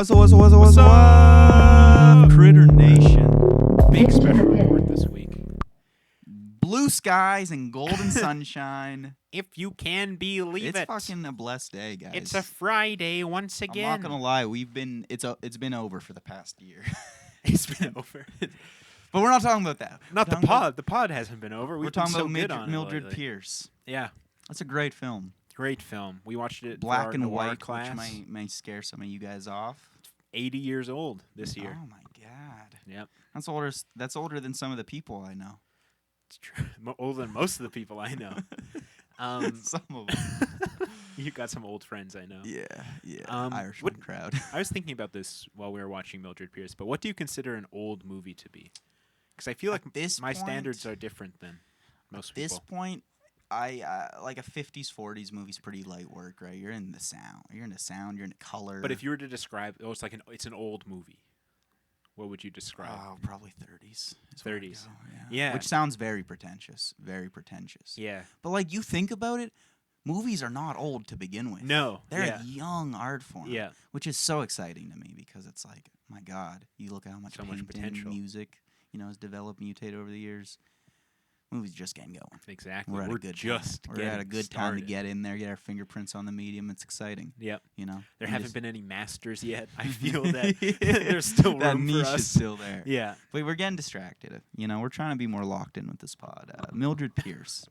What's up, Critter Nation? Big special report this week. Blue skies and golden sunshine. If you can believe It's it. fucking a blessed day, guys. It's a Friday once I'm again. not gonna lie, it's been over for the past year. It's been over. But we're not talking about that. Not We're the talking pod. about- The pod hasn't been over. We're We've talking been so about good on Mildred it lately. Pierce. Yeah, That's a great film. great film. We watched it Black for our and noir white, class. which may scare some of you guys off. 80 years old this year. Oh my god. Yep, That's older than some of the people I know. it's true. Older than most of the people I know. Some of them. You got some old friends I know. Yeah. Irishman what- crowd. I was thinking about this while we were watching Mildred Pierce, but what do you consider an old movie to be? Because I feel like my standards are different than most At this people. point, I like a 50s, 40s movie's pretty light work, right? You're in the sound. You're in color. But if you were to describe, it's an old movie. What would you describe? Oh, probably 30s. is where I'd 30s. go, Yeah. Which sounds very pretentious. Very pretentious. Yeah. But like you think about it, movies are not old to begin with. No. They're yeah. a young art form. Yeah. Which is so exciting to me because it's like, my God, you look at how much So much painting, potential. music, has developed, mutated over the years. Movies just getting going. Exactly. We're at a good time. just We're at a good time to started. get in there, get our fingerprints on the medium. It's exciting. Yep. There There We haven't just- been any masters yet. I feel that there's still that room niche for us. is still there. Yeah. But we're getting distracted. We're trying to be more locked in with this pod. Mildred Pierce.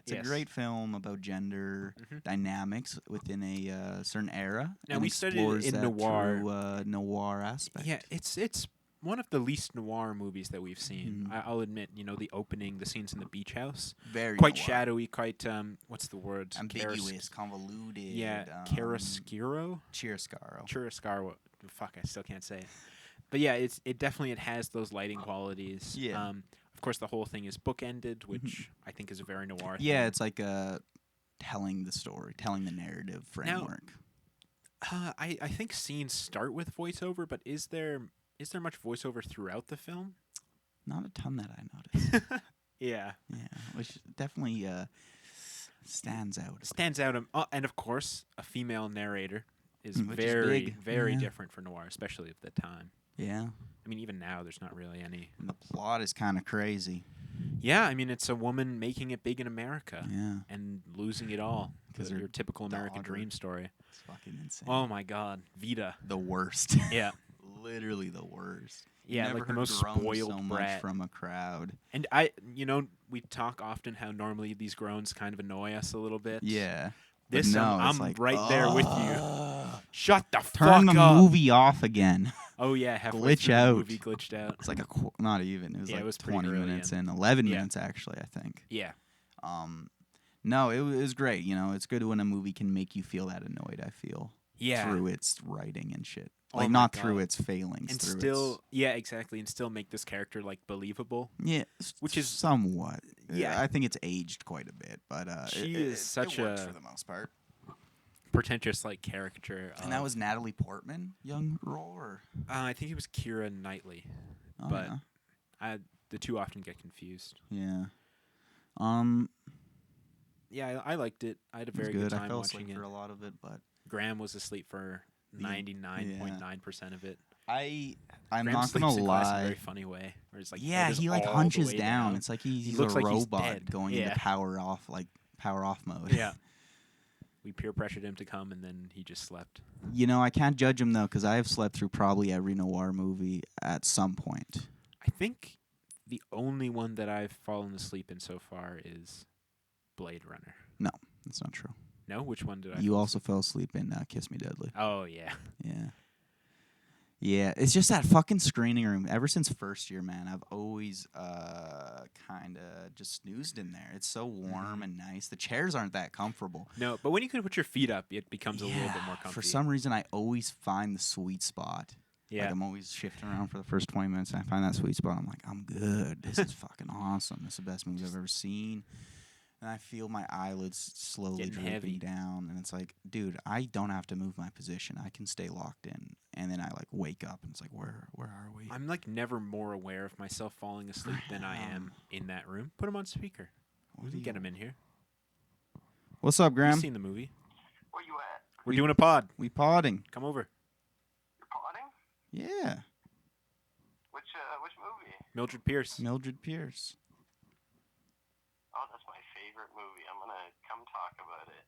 It's Yes. a great film about gender dynamics within a certain era. Now, and we studied explores in that noir. through, noir aspect. Yeah. It's one of the least noir movies that we've seen. I'll admit, the opening, the scenes in the beach house, Very quite noir. shadowy, quite what's the word? Ambiguous, convoluted. Yeah, chiaroscuro. Chiaroscuro. Fuck, I still can't say it. But yeah, it definitely has those lighting qualities. Yeah. Of course, the whole thing is bookended, which I think is a very noir. Yeah, thing. it's like telling the story, telling the narrative framework. I think scenes start with voiceover, but is there much voiceover throughout the film? Not a ton that I noticed. Yeah, Yeah, which definitely stands out. stands out. And of course, a female narrator is Which is very, big. very Yeah. different for noir, especially of the time. Yeah, I mean, even now, there's not really any. and the plot is kind of crazy. Yeah, I mean, it's a woman making it big in America Yeah, and losing it all. 'Cause Your her typical American daughter- dream story. it's fucking insane. Oh my God, Vita. The worst. Yeah, Literally the worst. yeah, Never like the heard most groans spoiled so much brat. from a crowd. And we talk often how normally these groans kind of annoy us a little bit. Yeah. This But no, I'm it's like, right there with you. "Ugh." Shut the Turn fuck the up. movie off again. Oh yeah, halfway Glitch through out. The movie glitched out. It's like not even. It was Yeah, like it was pretty 20 early minutes in. in. 11 Yeah. minutes actually, I think. Yeah, No, it was great. It's good when a movie can make you feel that annoyed. I feel yeah. through its writing and shit. Oh Like my not through God. its failings. And through still, yeah, exactly, and still make this character like believable. which is- somewhat. Yeah. I think it's aged quite a bit, but She it is such it works a- for the most part. Pretentious like caricature. And that was Natalie Portman, young role, or I think it was Keira Knightley. oh, But- yeah. The two often get confused. Yeah. Yeah, I liked it. I had a It was very good. good time I fell watching asleep it. for a lot of it, but Graham was asleep for 99.9% of it. I'm Graham not sleeps gonna in class in a lie. very funny way. Where it's like Yeah, head is he like all the hunches way down. It's like he's looks a like he's robot dead. going Yeah. into power off mode. Yeah. We peer pressured him to come, and then he just slept. I can't judge him though because I have slept through probably every noir movie at some point. I think the only one that I've fallen asleep in so far is Blade Runner. That's not true. No, which one did I? You fall also fell asleep in Kiss Me Deadly. asleep? Oh yeah. Yeah. Yeah, it's just that fucking screening room. Ever since first year, man, I've always kind of just snoozed in there. It's so warm and nice. The chairs aren't that comfortable. No, but when you can put your feet up, it becomes a little bit more comfy. For some reason, I always find the sweet spot. yeah. Like I'm always shifting around for the first 20 minutes, and I find that sweet spot. I'm like, I'm good. This is fucking awesome. This is the best movie I've ever seen. And I feel my eyelids slowly Getting drooping heavy. down, and it's like, dude, I don't have to move my position. I can stay locked in, and then I like wake up, and it's like, where are we? I'm like never more aware of myself falling asleep than I am in that room. Put him on speaker. We can get him in here. What's up, You've Graham? seen the movie. Where you at? We're doing a pod. We podding. Come over. You're potting? Yeah. Which movie? Mildred Pierce. Mildred Pierce. Oh, that's my favorite movie. I'm gonna come talk about it.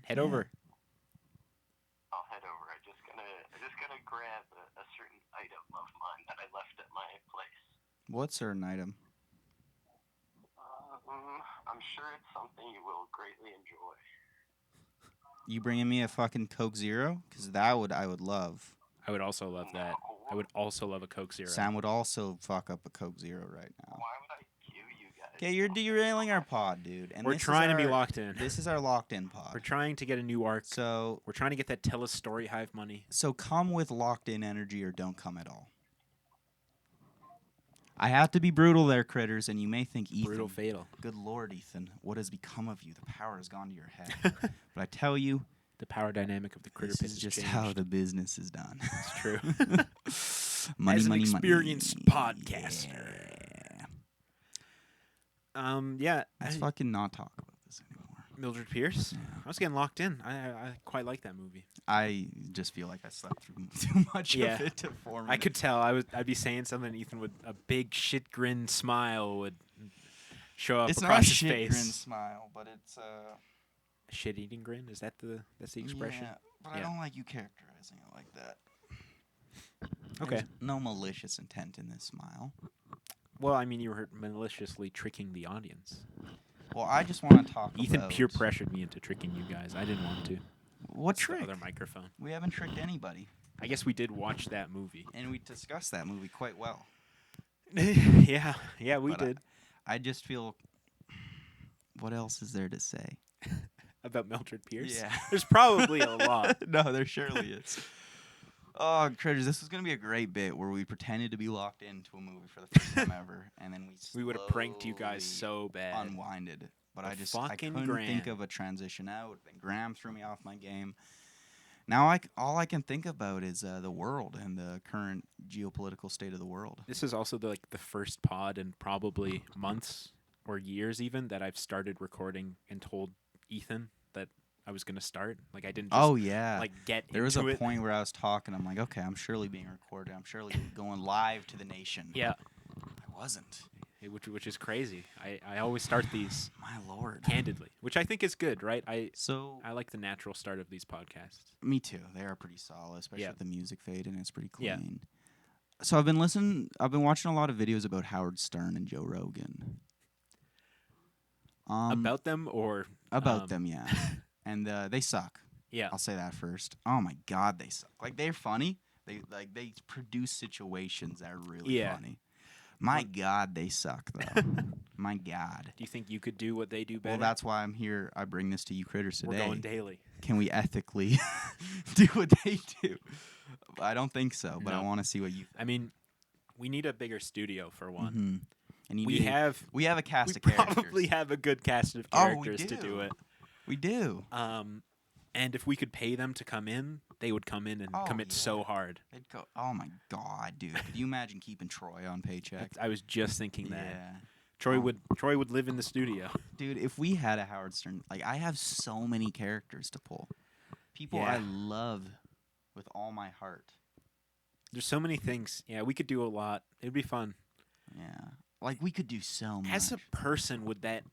Head over. I'll head over. I just gotta grab a certain item of mine that I left at my place. What certain item? I'm sure it's something you will greatly enjoy. You bringing me a fucking Coke Zero? Because I would love. I would also love that. I would also love a Coke Zero. Sam would also fuck up a Coke Zero right now. Why would I cue you guys? Okay, you're derailing our pod, dude. And we're trying to be locked in. This is our locked-in pod. We're trying to get a new arc. So we're trying to get that Tell Us Story Hive money. So come with locked-in energy or don't come at all. I have to be brutal there, critters, and you may think, Ethan. Brutal fatal. Good Lord, Ethan. What has become of you? The power has gone to your head. But I tell you, the power dynamic of the Critterpit this is just changed. how the business is done. It's true. Money, As an money, experienced money. podcaster. Yeah. Let's fucking not talk about this anymore. Mildred Pierce? Yeah. I was getting locked in. I quite like that movie. I just feel like I slept through too much of it to form. I could tell. I'd be saying something, and Ethan would, a big shit grin smile would show up it's across not a his shit face. grin smile, but it's shit eating grin? Is that that's the expression? Yeah, but I don't like you characterizing it like that. Okay. There's no malicious intent in this smile. Well, I mean, you were maliciously tricking the audience. Well, I just want to talk Ethan about... peer pressured me into tricking you guys. I didn't want to. What That's trick? The other microphone. We haven't tricked anybody. I guess we did watch that movie. And we discussed that movie quite well. yeah, we did. I just feel... What else is there to say? About Mildred Pierce? Yeah. There's probably a lot. No, there surely is. Oh, critters, this was going to be a great bit where we pretended to be locked into a movie for the first time ever, and then we would have pranked you guys so bad. Unwinded. But I couldn't think of a transition out. Then Graham threw me off my game. Now all I can think about is the world and the current geopolitical state of the world. This is also the first pod in probably months or years even that I've started recording and told Ethan that I was going to start. Like, I didn't just get There was into a it. point where I was talking. I'm like, okay, I'm surely being recorded. I'm surely going live to the nation. Yeah. I wasn't. Which is crazy. I always start these my lord candidly, which I think is good, right? I like the natural start of these podcasts. Me too. They are pretty solid, especially with the music fade, and it's pretty clean. Yeah. So I've been watching a lot of videos about Howard Stern and Joe Rogan. About them or about them, yeah. And they suck. Yeah. I'll say that first. Oh my god, they suck. Like, they're funny. They produce situations that are really funny. My God, they suck, though. My God. Do you think you could do what they do better? Well, that's why I'm here. I bring this to you critters today. We're going daily. Can we ethically do what they do? I don't think so, but I want to see what you think. I mean, we need a bigger studio, for one. Mm-hmm. And we have a cast of characters. We probably have a good cast of characters to do it. We do. And if we could pay them to come in, they would come in and commit so hard. They'd go, oh my God, dude. Could you imagine keeping Troy on paycheck? I was just thinking that. Yeah. Troy would live in the studio. Dude, if we had a Howard Stern, like, I have so many characters to pull. People I love with all my heart. There's so many things. Yeah, we could do a lot. It'd be fun. Yeah. Like, we could do so much. As a person, would that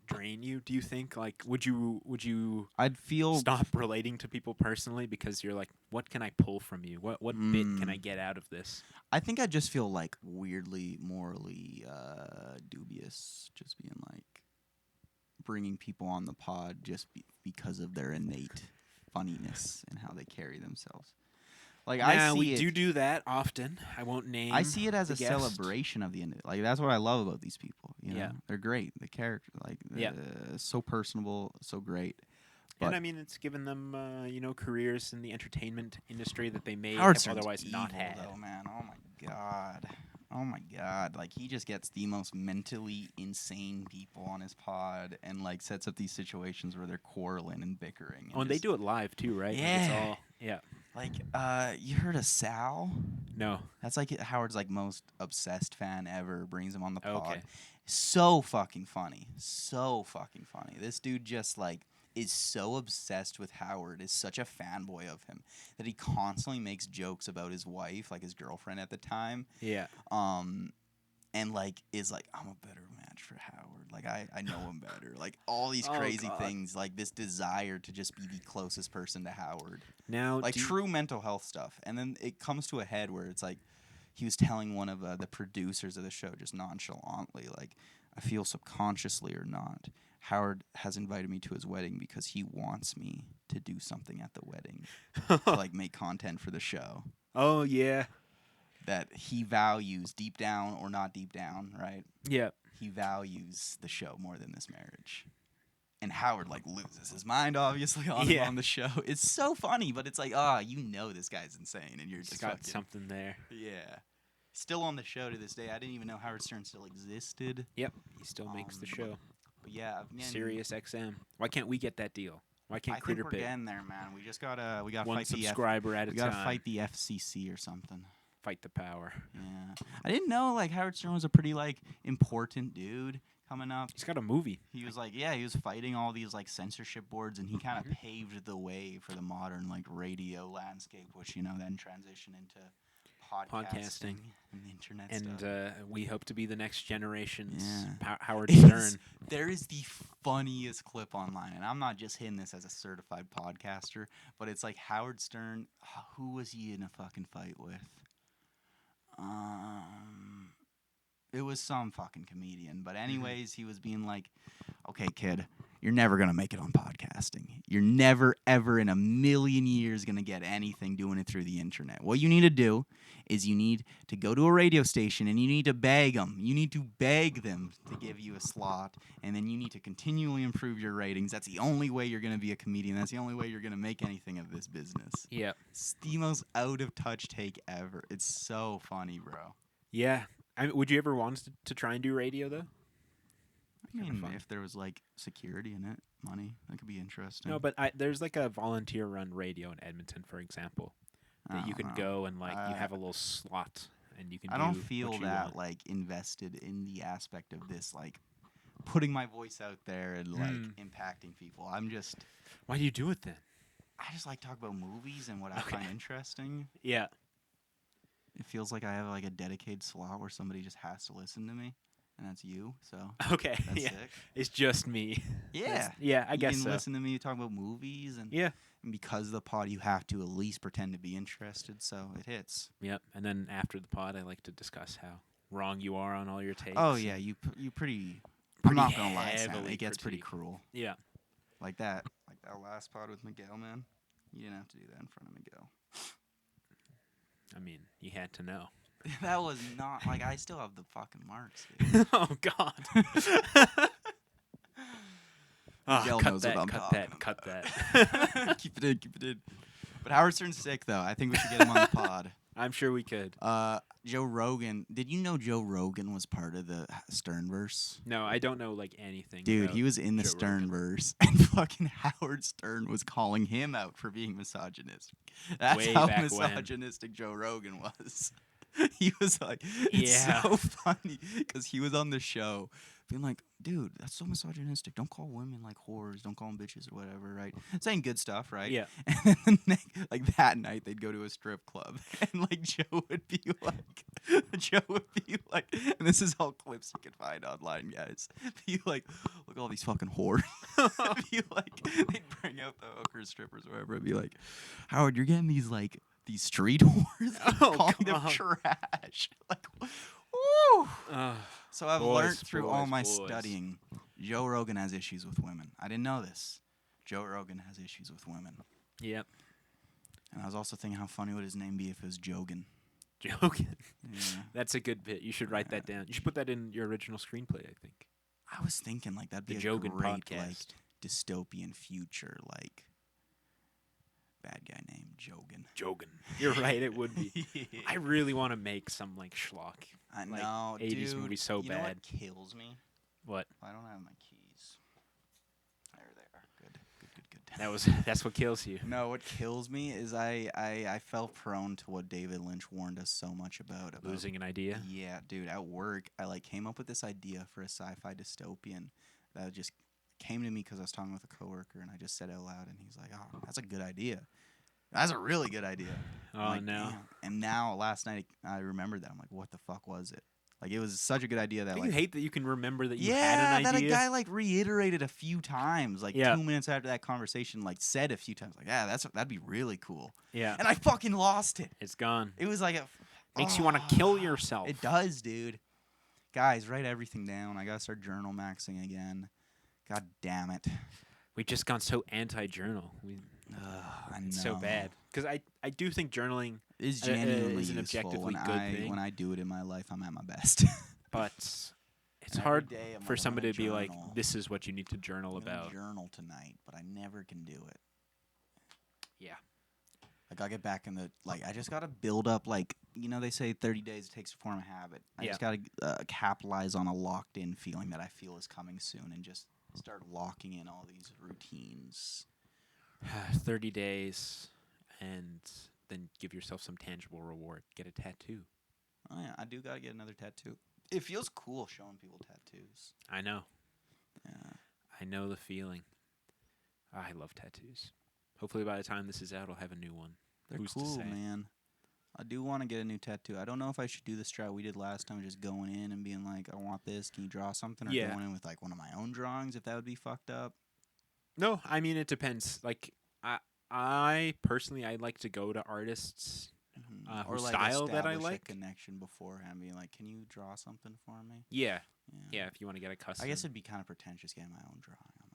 drain you, do you think? Like, would you I'd feel stop relating to people personally because you're like, what can I pull from you? What bit can I get out of this? I think I just feel like weirdly morally dubious, just being like bringing people on the pod just because of their innate funniness and how they carry themselves. Like, we do that often. I won't name. I see it as a guest. celebration of the end. Like, that's what I love about these people. You know? Yeah, they're great. The character, like, so personable, so great. But and I mean, it's given them, careers in the entertainment industry that they may Howard have Stern's otherwise evil, not had. Though, man. Oh my god. Like, he just gets the most mentally insane people on his pod and, like, sets up these situations where they're quarreling and bickering. And they do it live too, right? Yeah. Like, you heard of Sal? No. That's like Howard's like most obsessed fan ever. Brings him on the pod. Okay. So fucking funny. This dude just like is so obsessed with Howard, is such a fanboy of him, that he constantly makes jokes about his wife, like his girlfriend at the time. Yeah. And like is like, I'm a better match for Howard. Like I know him better. Like all these crazy things, like this desire to just be the closest person to Howard. Now, like true mental health stuff. And then it comes to a head where it's like he was telling one of the producers of the show just nonchalantly, like, I feel subconsciously or not, Howard has invited me to his wedding because he wants me to do something at the wedding to like make content for the show. Oh yeah. That he values deep down or not deep down, right? Yeah. He values the show more than this marriage. And Howard like loses his mind obviously on the show. It's so funny, but it's like, you know this guy's insane and you're just got fucking, something there. Yeah. Still on the show to this day. I didn't even know Howard Stern still existed. Yep. He still makes the show. But yeah, man, Sirius XM. Why can't we get that deal? Why can't I think Critterpit? we're getting there, man. We just gotta one fight subscriber at a time. We gotta fight the FCC or something. Fight the power. Yeah, I didn't know like Howard Stern was a pretty like important dude coming up. He's got a movie. He was like, he was fighting all these like censorship boards, and he kind of paved the way for the modern like radio landscape, which then transitioned into podcasting and the internet and stuff. We hope to be the next generation's Yeah. Howard Stern. There is the funniest clip online, and I'm not just hitting this as a certified podcaster, but it's like Howard Stern. Who was he in a fucking fight with? It was some fucking comedian. But anyways, he was being like, okay, kid, you're never going to make it on podcasting. You're never, ever in a million years going to get anything doing it through the internet. What you need to do is you need to go to a radio station and you need to beg them. You need to beg them to give you a slot. And then you need to continually improve your ratings. That's the only way you're going to be a comedian. That's the only way you're going to make anything of this business. Yeah. It's the most out-of-touch take ever. It's so funny, bro. Yeah. Would you ever want to try and do radio, though? I mean, if there was, like, security in it, money, that could be interesting. No, but there's, like, a volunteer-run radio in Edmonton, for example, that you can go and, like, you have a little slot, and you can do I don't feel what you that, want. like, invested in the aspect of this, like, putting my voice out there and, like, impacting people. I'm just... Why do you do it, then? I just like talk about movies and what I find interesting. Yeah. It feels like I have, like, a dedicated slot where somebody just has to listen to me. And that's you, so okay, that's yeah, sick. It's just me. Yeah, I guess you can so. listen to me talk about movies, and and because of the pod, you have to at least pretend to be interested, so it hits. Yep, and then after the pod, I like to discuss how wrong you are on all your takes. Oh yeah, you pretty. I'm not gonna lie, Sam, it gets pretty cruel. Yeah, like that last pod with Miguel, man. You didn't have to do that in front of Miguel. I mean, you had to know. That was not like I still have the fucking marks. Dude. Oh God. Miguel cut knows that, what I'm cut talking that, about. cut that. Keep it in. But Howard Stern's sick though. I think we should get him on the pod. I'm sure we could. Joe Rogan. Did you know Joe Rogan was part of the Sternverse? No, I don't know like anything. Dude, about he was in the Joe Sternverse, and fucking Howard Stern was calling him out for being misogynistic. That's Way how back misogynistic Joe Rogan was. He was like, it's so funny because he was on the show being like, dude, that's so misogynistic. Don't call women like whores. Don't call them bitches or whatever, right? Saying good stuff, right? Yeah. And then like that night, they'd go to a strip club, and like Joe would be like, and this is all clips you can find online, guys. Be like, look at all these fucking whores. Be like, they'd bring out the hookers, strippers, whatever. It'd be like, Howard, you're getting these like these street whores, calling them trash. Like, woo. So I've learned through all my studying, Joe Rogan has issues with women. I didn't know this. Joe Rogan has issues with women. Yep. And I was also thinking how funny would his name be if it was Jogan. Jogan. Yeah. That's a good bit. You should write that down. You should put that in your original screenplay, I think. I was thinking like that'd be the a Jogan great podcast. Like dystopian future, like bad guy named Jogan. Jogan. You're right, it would be. I really want to make some like schlock. I like, know, 80s dude. movie so you bad. Know what kills me? What? I don't have my keys. There they are. Good. That's what kills you. No, what kills me is I fell prone to what David Lynch warned us so much about losing an idea. Yeah, dude. At work, I like came up with this idea for a sci-fi dystopian that just came to me because I was talking with a coworker, and I just said it out loud, and he's like, "Oh, that's a good idea. That's a really good idea." Oh, like, no. Damn. And now, last night, I remembered that. I'm like, what the fuck was it? Like, it was such a good idea that, Don't like... you hate that you can remember that you yeah, had an idea? that a guy, like, reiterated a few times. Like, Yeah. 2 minutes after that conversation, like, said a few times, like, yeah, that'd be really cool. Yeah. And I fucking lost it. It's gone. It was like a... Makes you want to kill yourself. It does, dude. Guys, write everything down. I gotta start journal maxing again. God damn it. We just got so anti-journal. I know. It's so bad. Because I do think journaling is genuinely is an useful. objectively when good thing. When I do it in my life, I'm at my best. But it's And hard every day I'm for like, I'm somebody gonna to be like, journal. this is what you need to journal I'm gonna about. journal tonight, but I never can do it. Yeah. Like, I'll get back in the... Like, I just gotta build up, like... You know, they say 30 days it takes to form a habit. I just gotta capitalize on a locked-in feeling that I feel is coming soon and just start locking in all these routines. 30 days, and then give yourself some tangible reward. Get a tattoo. Oh, yeah, I do gotta get another tattoo. It feels cool showing people tattoos. I know. Yeah. I know the feeling. I love tattoos. Hopefully by the time this is out, I'll have a new one. They're Who's to cool, say? man. I do want to get a new tattoo. I don't know if I should do the strat we did last time, just going in and being like, I want this, can you draw something? Or Yeah. going in with, like, one of my own drawings, if that would be fucked up. No, I mean, it depends. Like, I personally, I like to go to artists Or, whose like, style that I establish like. a connection beforehand, being like, can you draw something for me? Yeah. Yeah, if you want to get a custom. I guess it'd be kind of pretentious getting my own drawing on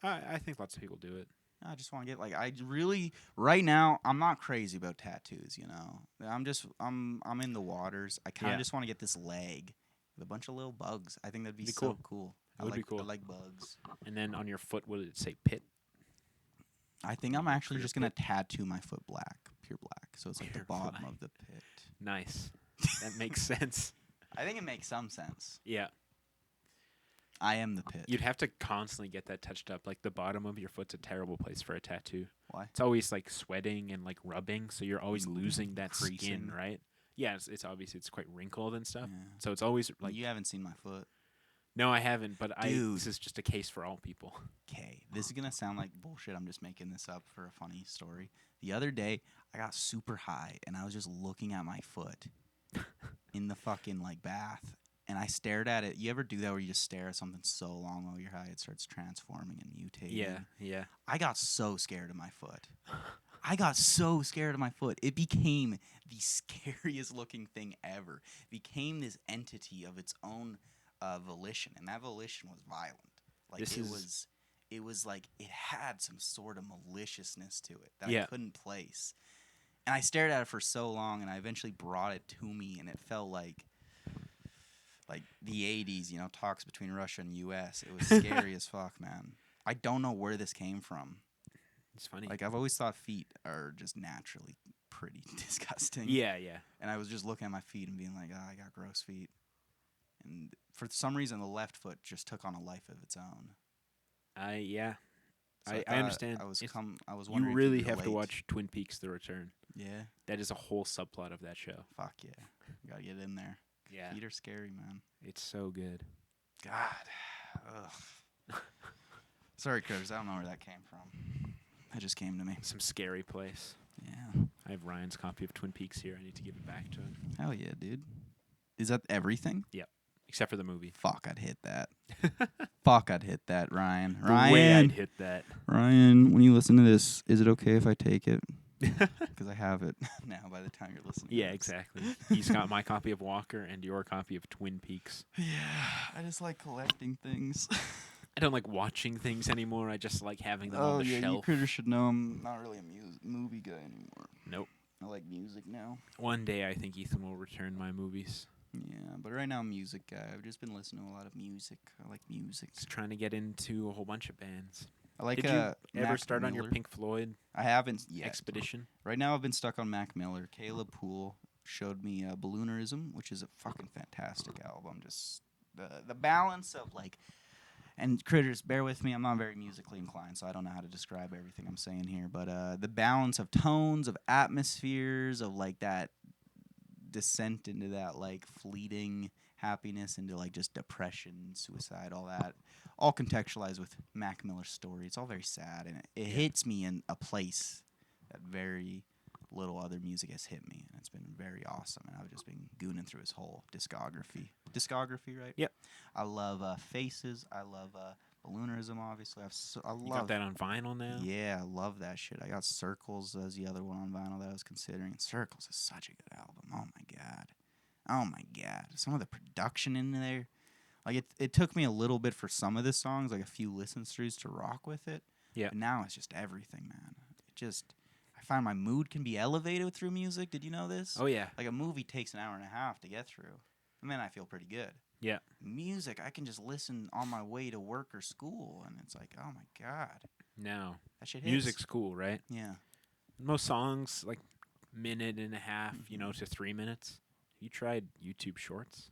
my body. I think lots of people do it. I just want to get, like, I really, right now, I'm not crazy about tattoos, you know? I'm in the waters. I kind of just want to get this leg with a bunch of little bugs. I think that'd be so cool. It would be cool. I like bugs. And then on your foot, would it say pit? I think I'm actually just going to tattoo my foot black, pure black. So it's like the Pure bottom black. of the pit. Nice. That makes sense. I think it makes some sense. Yeah. I am the pit. You'd have to constantly get that touched up. Like, the bottom of your foot's a terrible place for a tattoo. Why? It's always, like, sweating and, like, rubbing, so you're always losing that creasing. skin, right? Yeah, it's obviously it's quite wrinkled and stuff. Yeah. So it's always, like... You haven't seen my foot. No, I haven't, but Dude. this is just a case for all people. Okay, this is going to sound like bullshit. I'm just making this up for a funny story. The other day, I got super high, and I was just looking at my foot in the fucking, like, bath. And I stared at it. You ever do that where you just stare at something so long while you're high, it starts transforming and mutating? Yeah. I got so scared of my foot. It became the scariest looking thing ever. It became this entity of its own volition, and that volition was violent. Like, it was like it had some sort of maliciousness to it that I couldn't place. And I stared at it for so long, and I eventually brought it to me, and it felt like the 80s, you know, talks between Russia and U.S. It was scary as fuck, man. I don't know where this came from. It's funny. Like, I've always thought feet are just naturally pretty disgusting. Yeah. And I was just looking at my feet and being like, oh, I got gross feet. And for some reason, the left foot just took on a life of its own. So I understand. I was wondering you if really you'd have to relate. watch Twin Peaks: The Return. Yeah. That is a whole subplot of that show. Fuck yeah. Gotta get in there. Yeah. Feet are scary, man. It's so good. God. Ugh. Sorry, Critters. I don't know where that came from. That just came to me. Some scary place. Yeah. I have Ryan's copy of Twin Peaks here. I need to give it back to him. Hell yeah, dude. Is that everything? Yep. Except for the movie. Fuck, I'd hit that. Fuck, I'd hit that, Ryan. The way I'd hit that. Ryan, when you listen to this, is it okay if I take it? Because I have it now by the time you're listening. Yeah, to this. exactly. He's got my copy of Walker and your copy of Twin Peaks. Yeah, I just like collecting things. I don't like watching things anymore. I just like having them on the you shelf. critters should know I'm not really a movie guy anymore. Nope. I like music now. One day I think Ethan will return my movies. Yeah, but right now I'm a music guy. I've just been listening to a lot of music. I like music. Just trying to get into a whole bunch of bands. I like. Did you ever Mac start on your Miller. Pink Floyd I haven't yet. expedition? Right now I've been stuck on Mac Miller. Caleb Poole showed me Balloonerism, which is a fucking fantastic album. Just the balance of like, and critters, bear with me, I'm not very musically inclined, so I don't know how to describe everything I'm saying here. But the balance of tones, of atmospheres, of like that descent into that like fleeting happiness into like just depression, suicide, all that, all contextualized with Mac Miller's story. It's all very sad, and it hits me in a place that very little other music has hit me, and it's been very awesome. And I've just been gooning through his whole discography, right? Yep. I love Faces. I love Balloonerism, obviously. You got that on vinyl now? Yeah, I love that shit. I got Circles as the other one on vinyl that I was considering. And Circles is such a good album. Oh my god. Some of the production in there. Like it took me a little bit for some of the songs, like a few listens throughs to rock with it. Yeah. But now it's just everything, man. I find my mood can be elevated through music. Did you know this? Oh yeah. Like a movie takes an hour and a half to get through. And then I feel pretty good. Yeah. Music, I can just listen on my way to work or school, and it's like, oh my god. No. That shit hits. Music's cool, right? Yeah. Most songs, like minute and a half, to 3 minutes. You tried YouTube Shorts?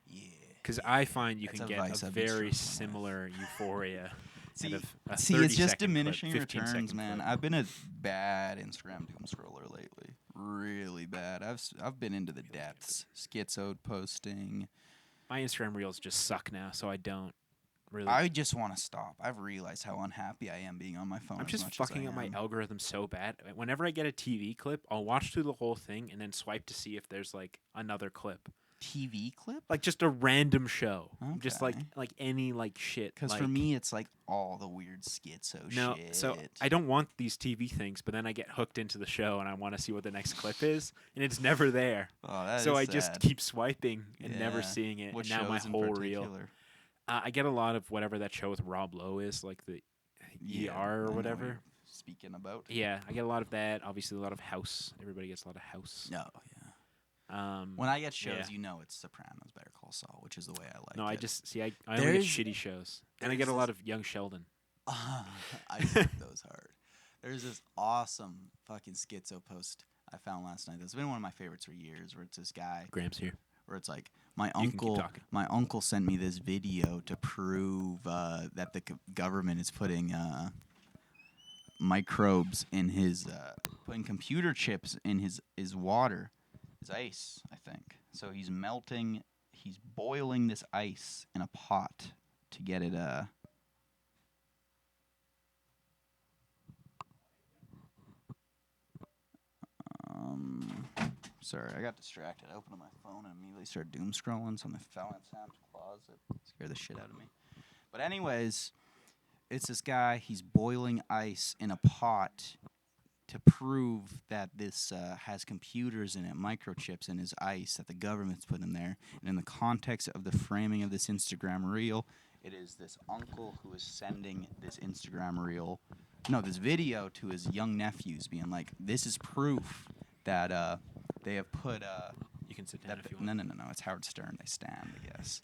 Yeah. Because I find you can get a very similar euphoria. See, it's just diminishing returns, man. I've been a bad Instagram doom scroller lately. Really bad. I've been into the depths. Schizo posting. My Instagram reels just suck now, so I don't really. I just want to stop. I've realized how unhappy I am being on my phone. I'm just fucking up my algorithm so bad. Whenever I get a TV clip, I'll watch through the whole thing and then swipe to see if there's like another clip. TV clip? Like just a random show. Okay. Just like any like shit. Because for me, it's like all the weird schizo shit. So I don't want these TV things, but then I get hooked into the show and I want to see what the next clip is, and it's never there. Oh, that so is I sad. just keep swiping and never seeing it. What and now my shows in whole particular? reel. I get a lot of whatever that show with Rob Lowe is, like the ER or whatever. Speaking about. Yeah, I get a lot of that. Obviously, a lot of House. Everybody gets a lot of House. No, yeah. When I get shows, it's Sopranos, Better Call Saul, which is the way I like it. No, I just see. I only get shitty shows, and I get a lot of Young Sheldon. I like those hard. There's this awesome fucking schizo post I found last night. That's been one of my favorites for years. Where it's this guy. Graham's here. Where it's like my uncle sent me this video to prove that the government is putting microbes in his putting computer chips in his water. His ice, I think. So he's boiling this ice in a pot to get it sorry, I got distracted. I opened up my phone and immediately started doom scrolling. Something fell in Sam's closet. Scared the shit out of me. But anyways, it's this guy. He's boiling ice in a pot to prove that this has computers in it, microchips in his ice, that the government's put in there. And in the context of the framing of this Instagram reel, it is this uncle who is sending this this video to his young nephews, being like, this is proof that they have put... you can sit down if you want. No, it's Howard Stern. They stand, I guess.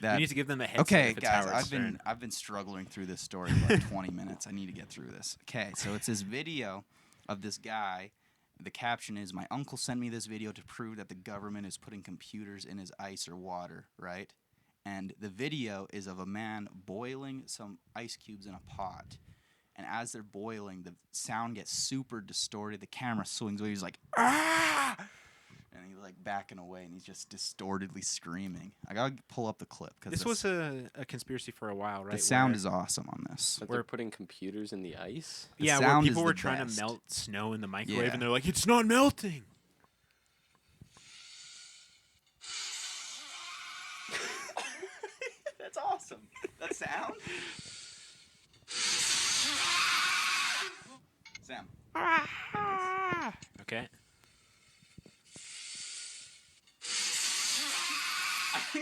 You need to give them a headset. Okay, if it's guys, Howard I've been struggling through this story for like 20 minutes. I need to get through this. Okay, so it's this video of this guy. The caption is, "My uncle sent me this video to prove that the government is putting computers in his ice or water," right? And the video is of a man boiling some ice cubes in a pot. And as they're boiling, the sound gets super distorted. The camera swings away. He's like, "Ah!" And he's like backing away, and he's just distortedly screaming. I gotta pull up the clip because this was a conspiracy for a while, right? The sound is awesome on this. But they're putting computers in the ice? Yeah, where people were trying to melt snow in the microwave, and they're like, "It's not melting." That's awesome. That sound. Sam. Okay.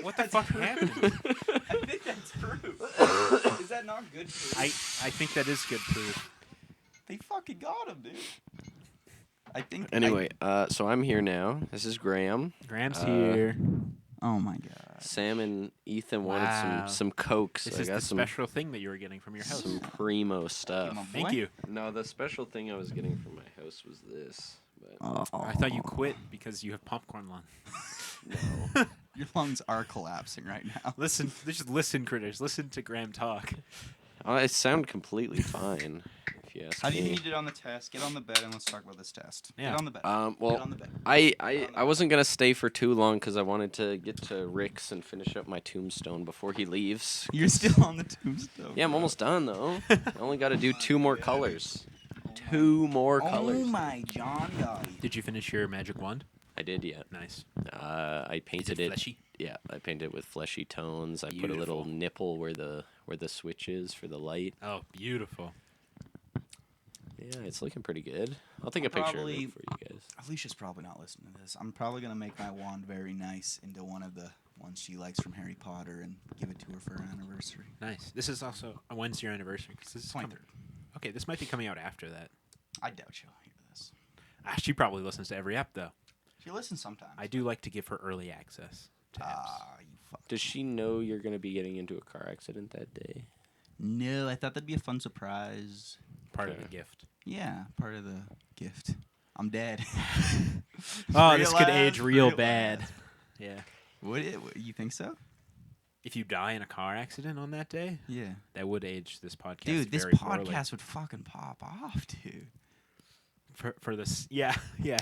What the fuck happened? I think that's proof. Is that not good proof? I think that is good proof. They fucking got him, dude. I think. Anyway, so I'm here now. This is Graham. Graham's here. Oh my god. Sam and Ethan wanted some Coke. So This is the special thing that you were getting from your house. Some primo stuff. Thank you. No, the special thing I was getting from my house was this. But I thought you quit because you have popcorn lung. no. Your lungs are collapsing right now. Just listen, critters. Listen to Graham talk. I sound completely fine. if you ask How do you me. need it on the test? Get on the bed and let's talk about this test. Yeah. Get on the bed. Well, Get on the bed. I wasn't gonna stay for too long because I wanted to get to Rick's and finish up my tombstone before he leaves. You're still on the tombstone. Yeah, I'm bro. almost done though. I only got to do 2 more colors. 2 more colors. Oh my John Gotti. Did you finish your magic wand? I did, yeah. Nice. I Is painted it it. fleshy? Yeah, I painted it with fleshy tones. I put a little Beautiful. nipple where the switch is for the light. Oh, beautiful. Yeah, it's looking pretty good. I'll take a picture of it for you guys. Alicia's probably not listening to this. I'm probably gonna make my wand very nice into one of the ones she likes from Harry Potter and give it to her for her anniversary. Nice. This is also when's your anniversary? 'Cause this is 23rd. Okay, this might be coming out after that. I doubt she'll hear this. She probably listens to every app though. She listens sometimes. I do like to give her early access to apps. You fuck. Does she know you're going to be getting into a car accident that day? No, I thought that'd be a fun surprise. Part of Okay. the gift. Yeah, part of the gift. I'm dead. Oh, this could Real age ass, real real bad. ass. Yeah. Would it? You think so? If you die in a car accident on that day, Yeah. that would age this podcast. Dude, this very podcast poorly. would fucking pop off, dude. For this, yeah,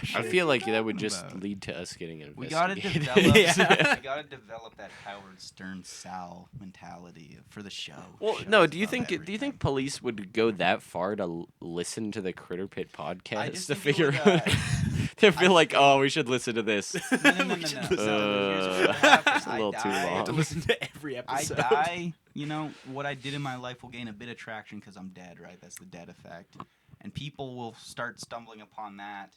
sure. I feel like that talking would just about? lead to us getting investigated. We gotta develop. Yeah. We gotta develop that Howard Stern Sal mentality for the show. Well, Show's no. Do you above think everything. police would go that far to I listen to the Critterpit podcast just to think it figure would, out? To feel like, oh, we should listen to this. No. We should So listen here's to what happens. It's a little too I I have to long. listen to every I episode. die. You know what I did in my life will gain a bit of traction because I'm dead, right? That's the dead effect, and people will start stumbling upon that.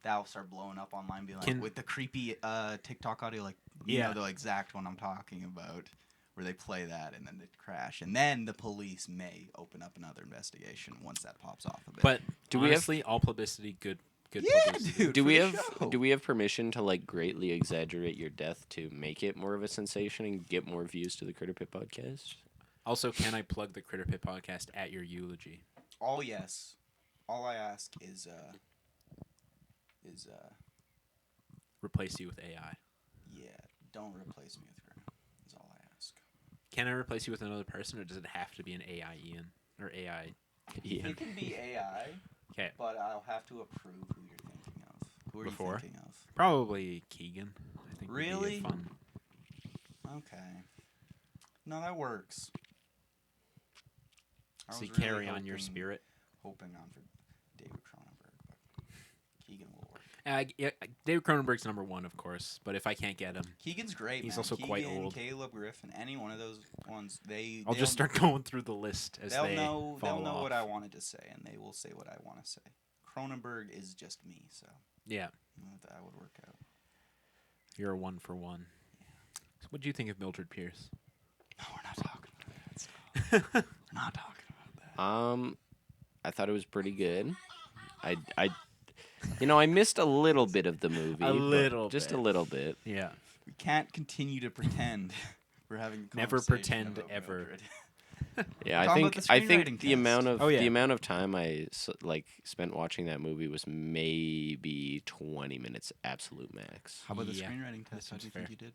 That'll start blowing up online, being like with the creepy TikTok audio, like you know the exact one I'm talking about, where they play that and then they crash, and then the police may open up another investigation once that pops off a bit. But Do we have- honestly, all publicity, good yeah, publicity. dude. Do for we the have show. do we have permission to like greatly exaggerate your death to make it more of a sensation and get more views to the Critterpit podcast? Also, can I plug the Critterpit podcast at your eulogy? Oh yes. All I ask is Replace you with AI. yeah, don't replace me with her. That's all I ask. Can I replace you with another person, or does it have to be an AI Ian or AI? Yeah. It can be AI, Okay, but I'll have to approve who you're thinking of. Who are Before? you thinking of? probably Keegan. I think would be a Really? fun. Okay. No, that works. I See, was really carry on your hoping- spirit. Hoping on for David Cronenberg, but Keegan will work. Yeah, David Cronenberg's number one, of course. But if I can't get him, Keegan's great. He's man. also quite Keegan, old. Caleb Griffin, any one of those ones, I'll just start going through the list as They'll they know. fall They'll know off. what I wanted to say, and they will say what I want to say. Cronenberg is just me, so Yeah, that would work out. you're a one for one. So what do you think of Mildred Pierce? No, we're not talking about that. We're not talking about that. I thought it was pretty good. I missed a little bit of the movie. A little just bit. a little bit. Yeah. We can't continue to pretend we're having a Never conversation pretend about ever. Mildred. Yeah, Talking about the I screenwriting think the test. amount of Oh, yeah. the amount of time I spent watching that movie was maybe 20 minutes absolute max. How about the Yeah, screenwriting that test? How seems do you fair. think you did?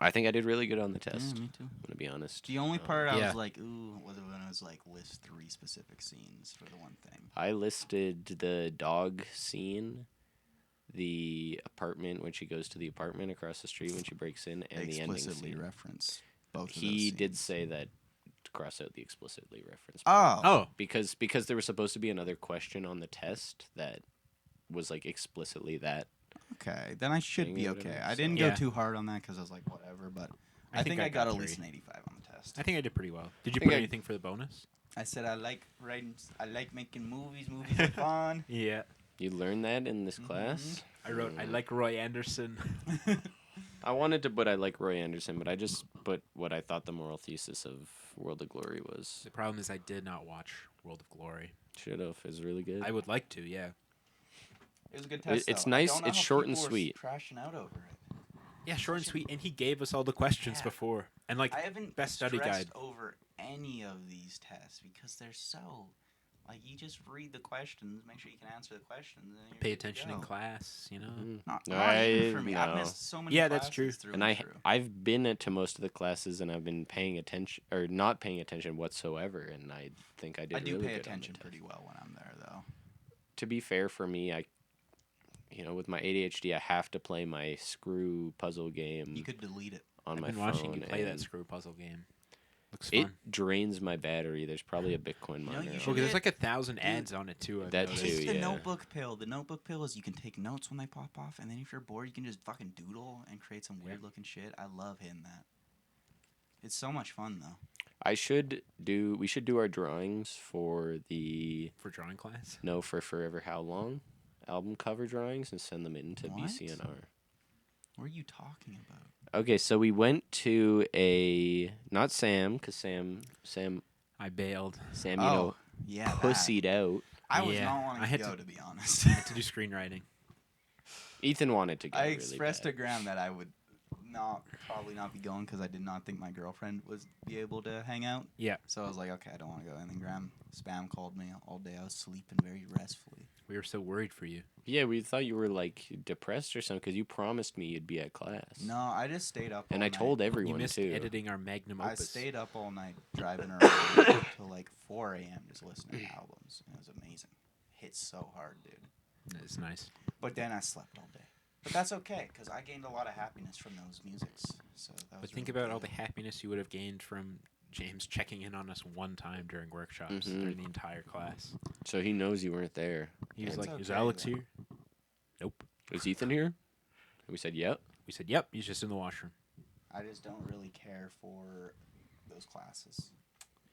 I think I did really good on the test. Yeah, me too. I'm gonna be honest. The only part I Yeah. was like, ooh, was when I was like, list 3 specific scenes for the one thing. I listed the dog scene, the apartment when she goes to the apartment across the street when she breaks in, and They the ending explicitly scene. reference both of those He did scenes. say that to cross out the explicitly referenced. Oh. because there was supposed to be another question on the test that was like explicitly that. Okay, then I should Thing be or okay. whatever, I didn't so- go Yeah. too hard on that because I was like, whatever. But I I think think I I got got at least 3. an 85 on the test. I think I did pretty well. Did you think put I- anything for the bonus? I said I like writing. I like making movies. Movies are fun. Yeah. You learned that in this class. I wrote, I like Roy Anderson. I wanted to put I like Roy Anderson, but I just put what I thought the moral thesis of World of Glory was. The problem is I did not watch World of Glory. Should have. It was really good. I would like to, yeah. It was a good test. It's though. I nice, don't know it's how short and people were sweet. Trashing out over it. Yeah, short and sweet. And he gave us all the questions Yeah. before. And like, I haven't best study stressed guide. over any of these tests because they're so Like, you just read the questions, make sure you can answer the questions. And you're Pay good to attention in go. class, you know. Not even for me. no. I've missed so many Yeah, classes that's true. through And through. I've been to most of the classes, and I've been paying attention or not paying attention whatsoever. And I think I did. I do really pay good attention on the test. pretty well when I'm there, though. To be fair, for me, with my ADHD, I have to play my screw puzzle game. You could delete it. On I've my been phone. watching you play that and screw puzzle game. Looks It fun. drains my battery. There's probably a Bitcoin know, miner. you Oh, should 'cause there's get- like 1,000 ads on it too. I've That noticed. too, Take the yeah. notebook pill. The notebook pill is you can take notes when they pop off, and then if you're bored, you can just fucking doodle and create some weird looking shit. I love hitting that. It's so much fun though. We should do our drawings for For drawing class. for Forever How Long album cover drawings and send them in to What? BCNR. What are you talking about? Okay, so we went to not Sam, because Sam, I bailed. Yeah, that. pussied out. I was Yeah, not wanting I to had go, to- to be honest. I had to do screenwriting. Ethan wanted to go. I really expressed bad. to Graham that I would probably not be going because I did not think my girlfriend was be able to hang out. Yeah. So I was like, okay, I don't want to go. And then Graham spam called me all day. I was sleeping very restfully. We were so worried for you. Yeah, we thought you were like depressed or something because you promised me you'd be at class. No, I just stayed up. And all I told night. everyone You missed too. editing our magnum I opus. stayed up all night driving around till like 4 a.m. just listening to albums. It was amazing. Hits so hard, dude. It's nice. But then I slept all day. But that's okay because I gained a lot of happiness from those musics. So that was But think really about all the good. happiness you would have gained from James checking in on us one time during workshops Mhm. during the entire class. So he knows you weren't there. He was It's like, "Is okay, Alex though. here?" Nope. Was Ethan here? And we said, yep. We said, "Yep, he's just in the washroom." I just don't really care for those classes.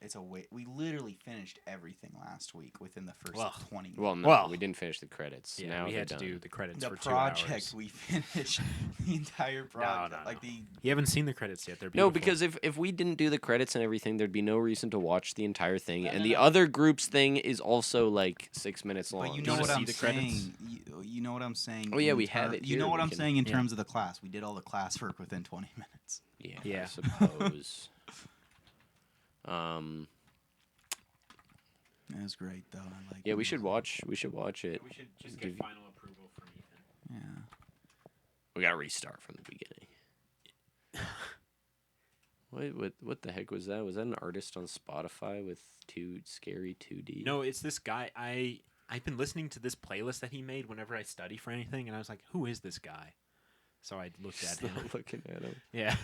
It's a wait. We literally finished everything last week within the first Well, 20 minutes. Well, no, Well- we didn't finish the credits. Yeah, now we they're had to done. do the credits the for 2 project hours. we finished the entire project. no, like no. the You haven't seen the credits yet. They're No, beautiful. because if we didn't do the credits and everything, there'd be no reason to watch the entire thing. No, and no, the no. other group's thing is also like 6 minutes long. But you Do know wanna what see I'm the credits? saying. You know what I'm saying. Oh, yeah, in we have it You here. know what We I'm can- saying in Yeah. terms of the class. We did all the classwork within 20 minutes. Yeah, I Yeah. suppose. It was great though. I like. Yeah, it. we should watch. We should watch it. we should just Give- get final approval from Ethan. Yeah. We gotta restart from the beginning. What the heck was that? Was that an artist on Spotify with scary 2D? No, it's this guy. I've been listening to this playlist that he made whenever I study for anything, and I was like, "Who is this guy?" So I looked at Still him. looking at him. Yeah.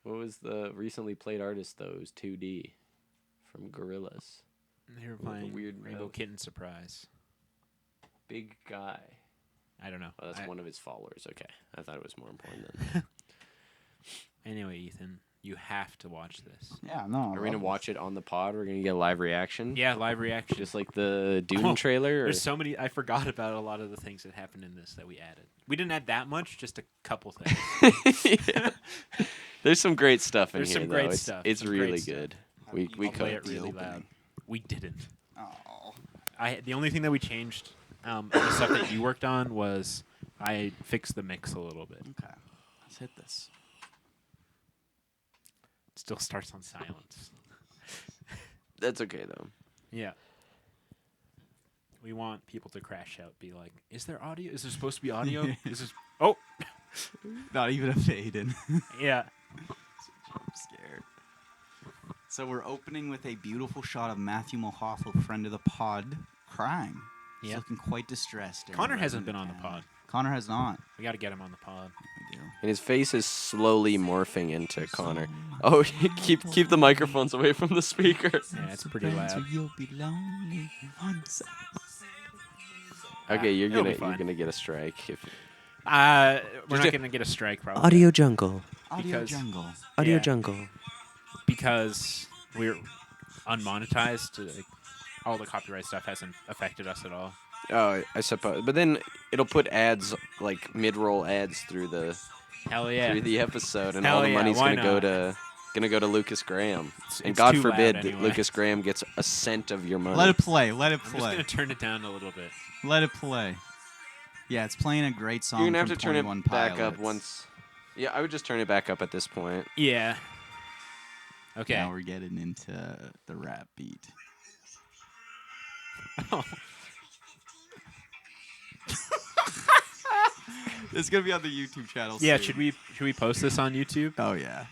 What was the recently played artist though? It was 2D from Gorillaz. They were With a playing weird Rainbow mouth. Kitten Surprise. Big guy. I don't know. Oh, that's I- one of his followers. Okay, I thought it was more important than. Anyway, Ethan, you have to watch this. Yeah. No. Are we gonna watch it on the pod? We're gonna get a live reaction. Yeah, live reaction. Just like the Dune Oh, trailer. Or? There's so many. I forgot about a lot of the things that happened in this that we added. We didn't add that much, just a couple things. Yeah. There's some great stuff in There's here. some great though. stuff. It's Some great really stuff. good. How We did we you Play cut it really the loud. opening? We didn't. Oh. The only thing that we changed, the stuff that you worked on was I fixed the mix a little bit. Okay. Let's hit this. It still starts on silence. That's okay though. Yeah. We want people to crash out, be like, "Is there audio? Is there supposed to be audio? Is this?" Oh, Not even a fade in. yeah. I'm scared. So we're opening with a beautiful shot of Matthew Mohoffel, friend of the pod, crying. He's Yeah. looking quite distressed. and Connor hasn't rubbing been on the camera. pod. Connor has not. We got to get him on the pod. We do. And his face is slowly morphing into Connor. Oh, keep the microphones away from the speaker. Yeah, it's pretty loud. You'll be lonely once. Okay, you're It'll be gonna fine. get a strike if We're Just not a- gonna get a strike probably. Audio Jungle. Audio Because- jungle. Yeah. Jungle. Because we're unmonetized. Like, all the copyright stuff hasn't affected us at all. Oh, I suppose. But then it'll put ads like mid-roll ads through the Hell yeah. through the episode, and Hell all the yeah, money's why gonna not? go to Lucas Graham. And It's God too loud forbid anyway. Lucas Graham gets a cent of your money. Let it play. Let it I'm just play. gonna turn it down a little bit. Let it play. Yeah, it's playing a great song. You're gonna have from to turn it 21 back up Pilots. once. Yeah, I would just turn it back up at this point. Yeah. Okay. Now we're getting into the rap beat. It's gonna be on the YouTube channel. Yeah, soon. should we post this on YouTube? Oh yeah.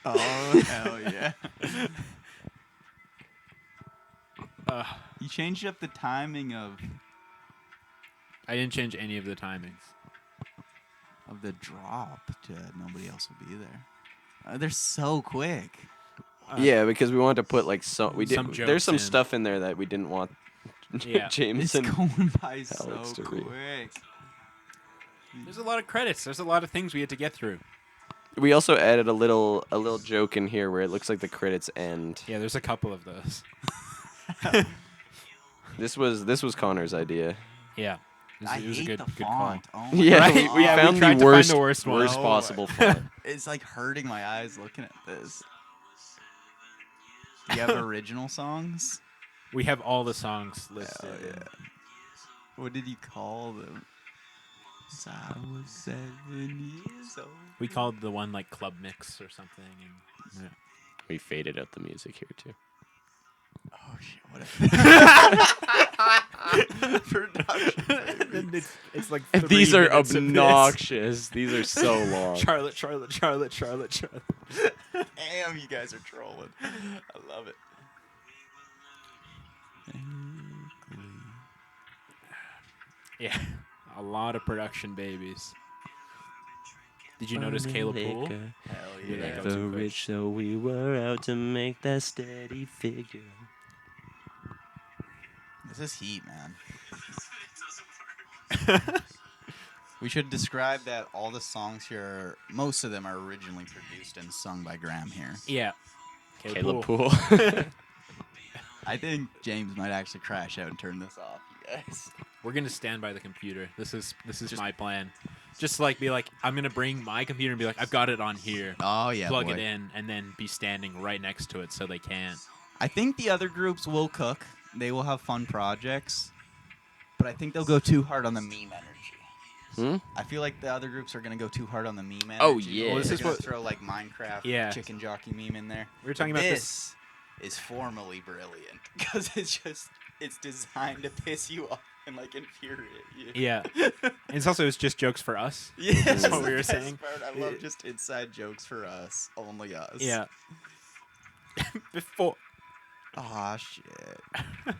Oh hell yeah. You changed up the timing of I didn't change any of the timings. the drop to nobody else will be there. They're so quick. Yeah, because we wanted to put like we did. Some There's jokes some in. stuff in there that we didn't want Yeah. James It's and going by so Alex to read. quick. There's a lot of credits. There's a lot of things we had to get through. we also added a little joke in here where it looks like the credits end. Yeah, there's a couple of those. This was Connor's idea. Yeah. I It was a hate good the good call. font. Oh my Yeah, God. we Yeah, we found tried the to find worst, the worst one. No. possible font. It's like hurting my eyes looking at this. Do you have original songs? We have all the songs listed. Hell yeah. What did you call them? Since I was 7 years old. We called the one like Club Mix or something. And, We faded out the music here too. Oh shit! What a production. and it's like These 3 are minutes of this. obnoxious. These are so long. Charlotte. Damn, you guys are trolling. I love it. Yeah, a lot of production babies. Did you notice Caleb Poole? Hell Yeah, yeah. that was too quick. so we were out to make that steady figure. This is heat, man. We should describe that all the songs here, most of them are originally produced and sung by Graham here. Yeah. Caleb Poole. I think James might actually crash out and turn this off, you guys. We're gonna stand by the computer. This is my plan. Just like be like, I'm gonna bring my computer and be like, I've got it on here. Oh, yeah, Plug boy. it in, and then be standing right next to it so they can't. I think the other groups will cook. They will have fun projects. But I think they'll go too hard on the meme energy. I feel like the other groups are going to go too hard on the meme energy. Oh, yeah. Well, this They're is gonna what- throw like Minecraft Yeah. chicken jockey meme in there. We were talking about this. This is formally brilliant because it's designed to piss you off and like infuriate you. Yeah. And it's just jokes for us. Yes, That's what we the were best saying. part. I love just inside jokes for us, only us. Yeah. Before. Aw, shit.